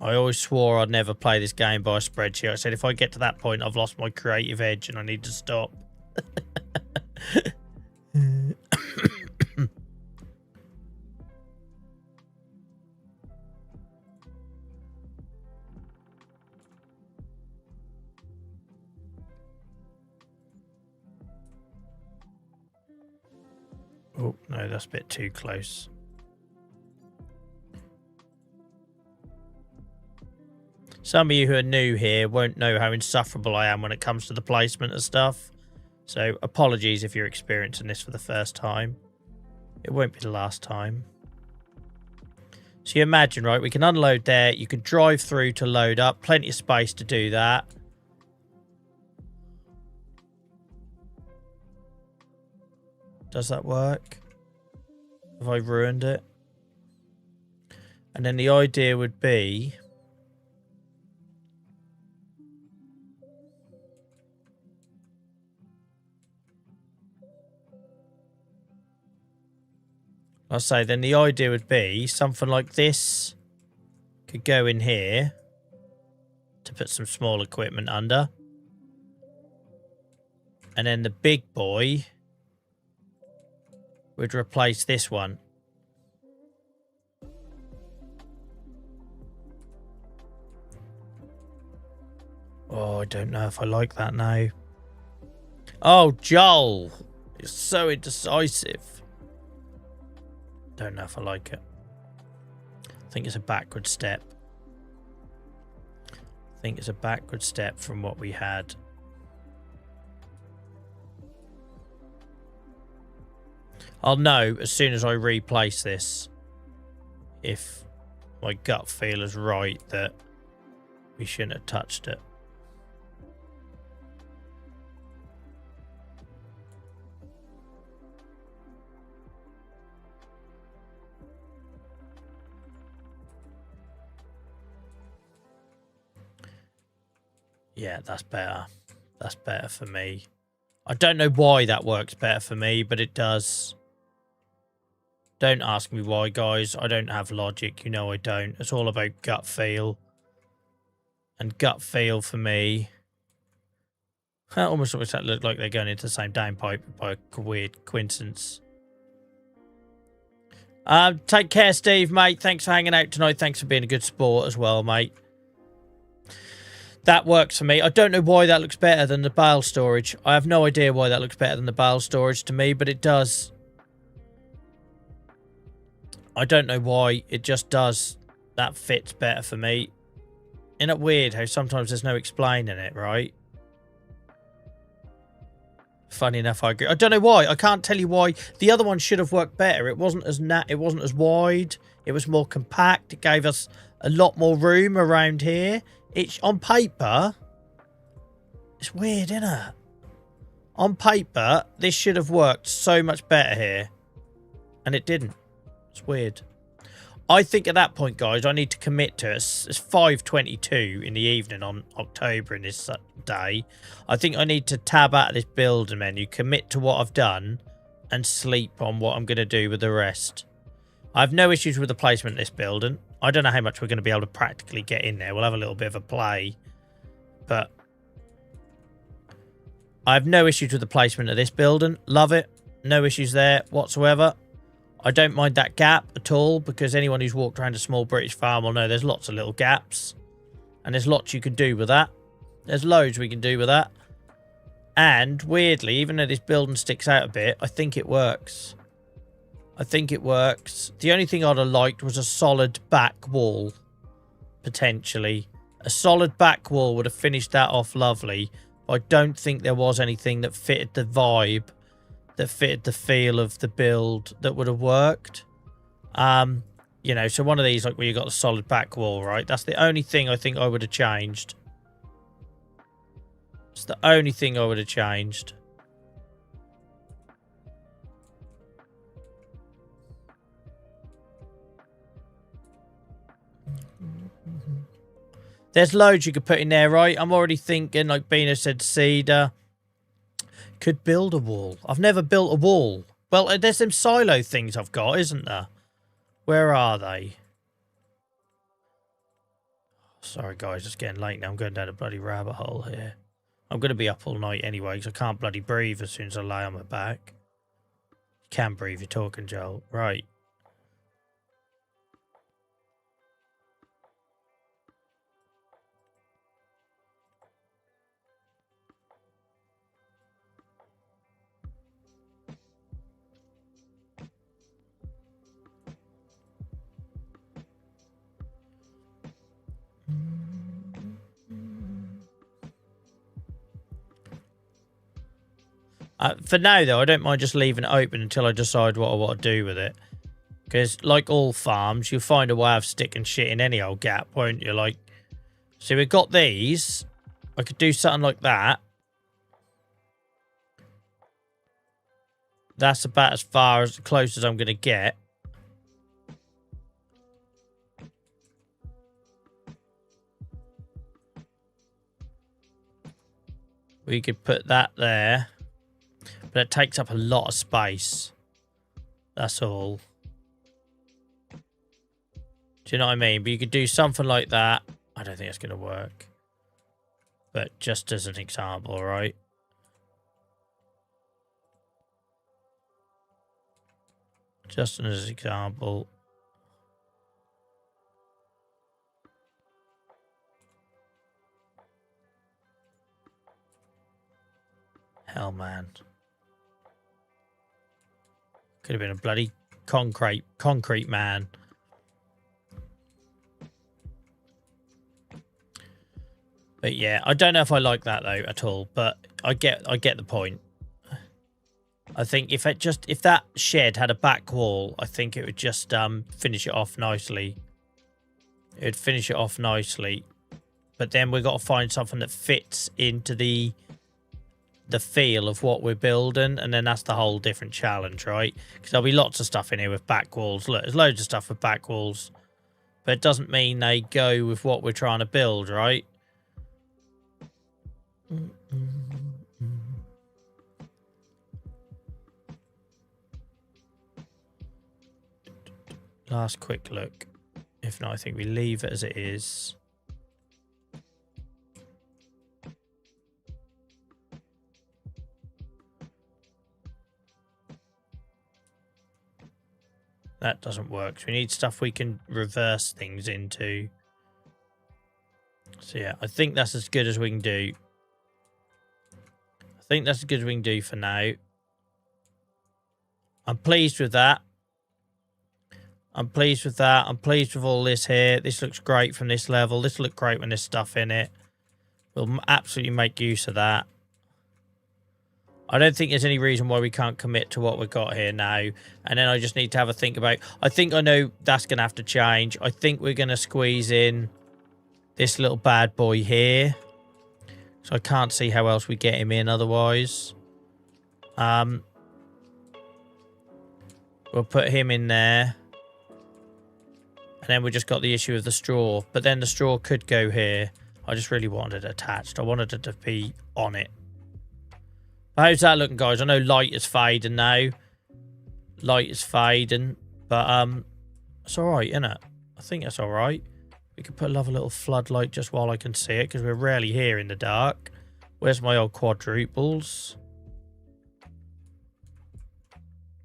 I always swore I'd never play this game by a spreadsheet. I said if I get to that point, I've lost my creative edge and I need to stop. Oh, no, that's a bit too close. Some of you who are new here won't know how insufferable I am when it comes to the placement of stuff. So apologies if you're experiencing this for the first time. It won't be the last time. So you imagine, right, we can unload there. You can drive through to load up. Plenty of space to do that. Does that work? Have I ruined it? And then the idea would be... I'll say then the idea would be something like this could go in here to put some small equipment under. And then the big boy would replace this one. Oh, I don't know if I like that now. Oh, Joel! You're so indecisive. Don't know if I like it. I think it's a backward step. I think it's a backward step from what we had. I'll know as soon as I replace this if my gut feel is right that we shouldn't have touched it. Yeah, that's better. That's better for me. I don't know why that works better for me, but it does. Don't ask me why, guys. I don't have logic. You know I don't. It's all about gut feel. And gut feel for me... That almost look like they're going into the same downpipe by a weird coincidence. Take care, Steve, mate. Thanks for hanging out tonight. Thanks for being a good sport as well, mate. That works for me. I don't know why that looks better than the bale storage. I have no idea why that looks better than the bale storage to me, but it does. I don't know why. It just does. That fits better for me. Isn't it weird how sometimes there's no explaining it, right? Funny enough, I agree. I don't know why. I can't tell you why. The other one should have worked better. It wasn't as it wasn't as wide. It was more compact. It gave us a lot more room around here. It's on paper. It's weird, isn't it? On paper, this should have worked so much better here. And it didn't. It's weird. I think at that point, guys, I need to commit to it. It's 5:22 in the evening on October in this day. I think I need to tab out of this building menu, commit to what I've done, and sleep on what I'm going to do with the rest. I have no issues with the placement of this building. I don't know how much we're going to be able to practically get in there. We'll have a little bit of a play. But I have no issues with the placement of this building. Love it. No issues there whatsoever. I don't mind that gap at all, because anyone who's walked around a small British farm will know there's lots of little gaps. And there's lots you can do with that. There's loads we can do with that. And, weirdly, even though this building sticks out a bit, I think it works. I think it works. The only thing I'd have liked was a solid back wall, potentially. A solid back wall would have finished that off lovely. I don't think there was anything that fitted the vibe, that fitted the feel of the build that would have worked. You know, so one of these, like where you got the solid back wall, right? That's the only thing I think I would have changed. It's the only thing I would have changed. There's loads you could put in there, right? I'm already thinking, like Bino said, cedar. Could build a wall. I've never built a wall. Well, there's some silo things I've got, isn't there? Where are they? Sorry, guys. It's getting late now. I'm going down a bloody rabbit hole here. I'm going to be up all night anyway, because I can't bloody breathe as soon as I lay on my back. You can breathe. You're talking, Joel. Right. For now, though, I don't mind just leaving it open until I decide what I want to do with it. Because, like all farms, you'll find a way of sticking shit in any old gap, won't you? Like, so we've got these. I could do something like that. That's about as far as close as I'm going to get. We could put that there. But it takes up a lot of space. That's all. Do you know what I mean? But you could do something like that. I don't think it's going to work. But just as an example, right? Just as an example. Hell, man. Could have been a bloody concrete man. But yeah, I don't know if I like that though at all. But I get the point. I think if that shed had a back wall, I think it would just finish it off nicely. It would finish it off nicely. But then we've got to find something that fits into the feel of what we're building, and then that's the whole different challenge, right? Because there'll be lots of stuff in here with back walls. Look, there's loads of stuff with back walls, but it doesn't mean they go with what we're trying to build, right? Last quick look. If not, I think we leave it as it is. That doesn't work. So we need stuff we can reverse things into. So yeah, I think that's as good as we can do. I think that's as good as we can do for now. I'm pleased with that. I'm pleased with that. I'm pleased with all this here. This looks great from this level. This will look great when there's stuff in it. We'll absolutely make use of that. I don't think there's any reason why we can't commit to what we've got here now. And then I just need to have a think about... I think I know that's going to have to change. I think we're going to squeeze in this little bad boy here. So I can't see how else we get him in otherwise. We'll put him in there. And then we just got the issue of the straw. But then the straw could go here. I just really wanted it attached. I wanted it to be on it. How's that looking, guys? I know light is fading now. Light is fading. But it's alright, isn't it? I think that's alright. We could put another little floodlight just while I can see it, because we're rarely here in the dark. Where's my old quadruples?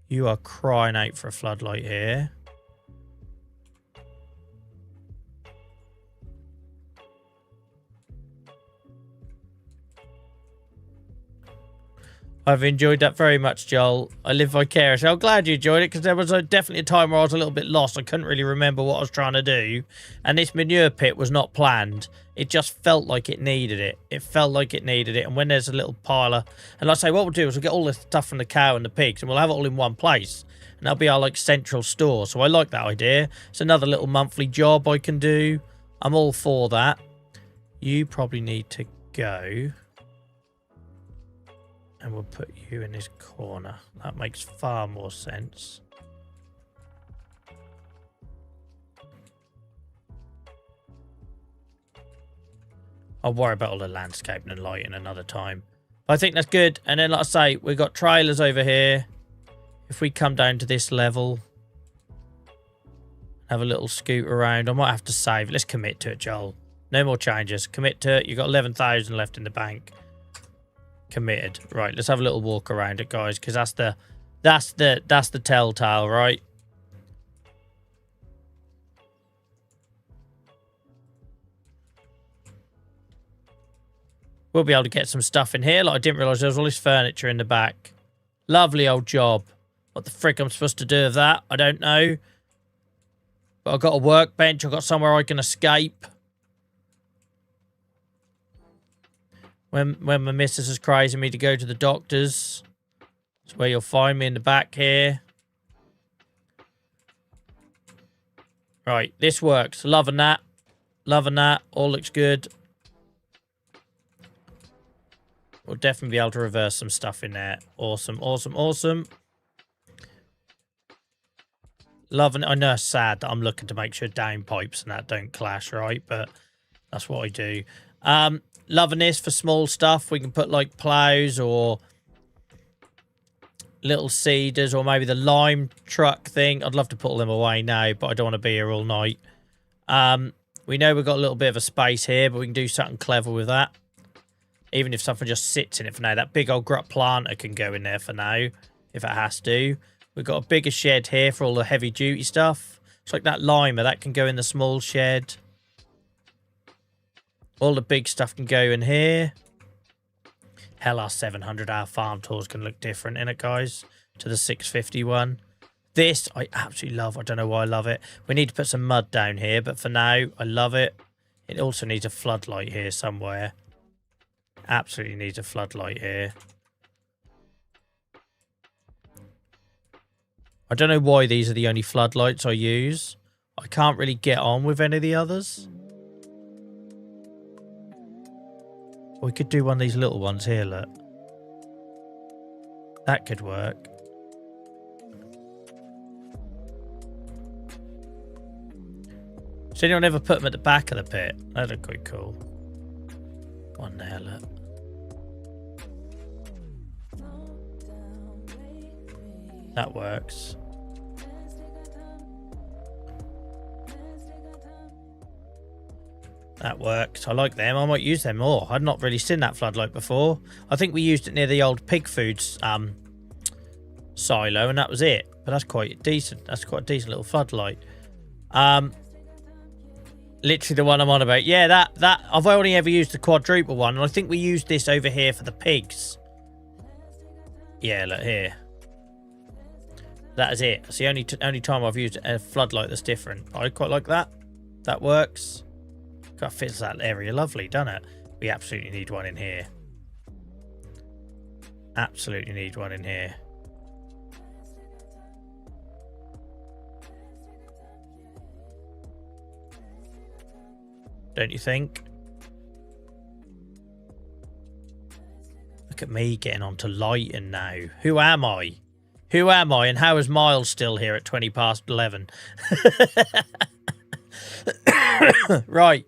You are crying out for a floodlight here. I've enjoyed that very much, Joel. I live vicariously. I'm glad you enjoyed it, because there was definitely a time where I was a little bit lost. I couldn't really remember what I was trying to do. And this manure pit was not planned. It just felt like it needed it. It felt like it needed it. And when there's a little pile of... And like I say, what we'll do is we'll get all this stuff from the cow and the pigs, and we'll have it all in one place. And that'll be our, like, central store. So I like that idea. It's another little monthly job I can do. I'm all for that. You probably need to go... And we'll put you in this corner. That makes far more sense. I'll worry about all the landscaping and lighting another time. But I think that's good. And then, like I say, we've got trailers over here. If we come down to this level, have a little scoot around. I might have to save. Let's commit to it, Joel. No more changes. Commit to it. You've got 11,000 left in the bank. Committed. Right, let's have a little walk around it, guys, because that's the telltale, right? We'll be able to get some stuff in here. Like, I didn't realise there was all this furniture in the back. Lovely old job. What the frick I'm supposed to do with that, I don't know. But I've got a workbench. I've got somewhere I can escape. When my missus is crazy me to go to the doctors. That's where you'll find me in the back here. Right, this works. Loving that. Loving that. All looks good. We'll definitely be able to reverse some stuff in there. Awesome, awesome, awesome. Loving it. I know it's sad that I'm looking to make sure downpipes and that don't clash, right? But that's what I do. Loving this for small stuff. We can put like plows or little seeders or maybe the lime truck thing. I'd love to put them away now, but I don't want to be here all night. We know we've got a little bit of a space here, but we can do something clever with that. Even if something just sits in it for now. That big old grut planter can go in there for now, if it has to. We've got a bigger shed here for all the heavy duty stuff. It's like that limer. That can go in the small shed. All the big stuff can go in here. Hell, our 700-hour farm tours can look different in it, guys, to the 651. This, I absolutely love. I don't know why I love it. We need to put some mud down here, but for now, I love it. It also needs a floodlight here somewhere. Absolutely needs a floodlight here. I don't know why these are the only floodlights I use. I can't really get on with any of the others. We could do one of these little ones here, look. That could work. Does anyone ever put them at the back of the pit? That'd look quite cool. One there, look. That works. That works. I like them. I might use them more. I've not really seen that floodlight before. I think we used it near the old pig foods silo, and that was it. But that's quite decent. That's quite a decent little floodlight. Literally the one I'm on about. Yeah, that I've only ever used the quadruple one, and I think we used this over here for the pigs. Yeah, look here. That is it. It's the only time I've used a floodlight that's different. I quite like that. That works. That fits that area lovely, doesn't it? We absolutely need one in here. Absolutely need one in here. Don't you think? Look at me getting onto lighting now. Who am I? Who am I, and how is Miles still here at 20 past 11? Right.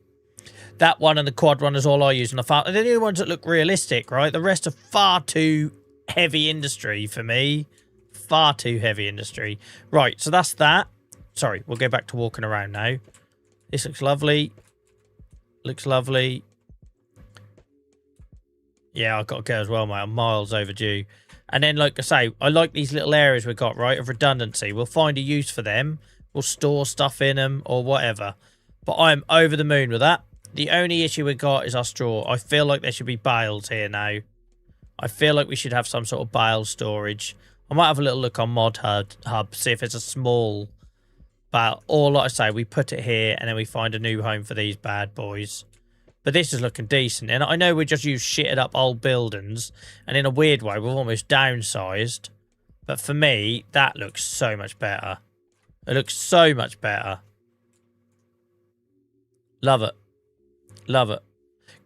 That one and the quad one is all I use on the farm. They're the only ones that look realistic, right? The rest are far too heavy industry for me. Far too heavy industry. Right, so that's that. Sorry, we'll go back to walking around now. This looks lovely. Looks lovely. Yeah, I've got to go as well, mate. I'm miles overdue. And then, like I say, I like these little areas we've got, right, of redundancy. We'll find a use for them. We'll store stuff in them or whatever. But I'm over the moon with that. The only issue we've got is our straw. I feel like there should be bales here now. I feel like we should have some sort of bale storage. I might have a little look on Mod Hub, see if it's a small bale. Or, like I say, we put it here and then we find a new home for these bad boys. But this is looking decent. And I know we just use shitted up old buildings. And in a weird way, we've almost downsized. But for me, that looks so much better. It looks so much better. Love it. Love it.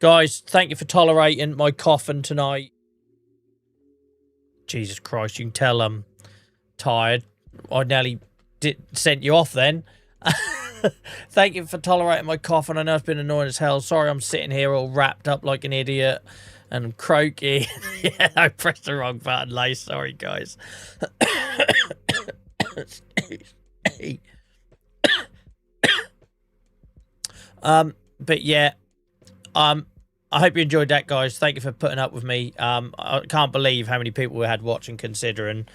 Guys, thank you for tolerating my coughing tonight. Jesus Christ, you can tell I'm tired. I nearly sent you off then. Thank you for tolerating my coughing. I know it's been annoying as hell. Sorry I'm sitting here all wrapped up like an idiot and croaky. Yeah, I pressed the wrong button, Lace. Sorry, guys. But yeah, I hope you enjoyed that, guys. Thank you for putting up with me. I can't believe how many people we had watching, considering,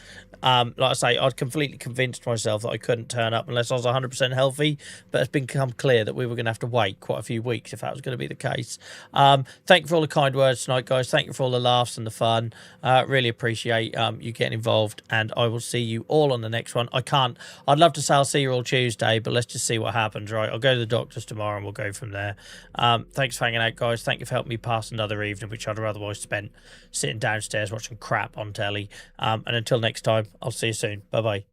like I say, I'd completely convinced myself that I couldn't turn up unless I was 100% healthy, but it's become clear that we were going to have to wait quite a few weeks if that was going to be the case. Thank you for all the kind words tonight, guys. Thank you for all the laughs and the fun. Really appreciate you getting involved, and I will see you all on the next one. I'd love to say I'll see you all Tuesday, but let's just see what happens, right? I'll go to the doctors tomorrow and we'll go from there. Thanks for hanging out, guys. Thank you for helping me pass another evening, which I'd have otherwise spent sitting downstairs watching crap on telly. And until next time, I'll see you soon. Bye-bye.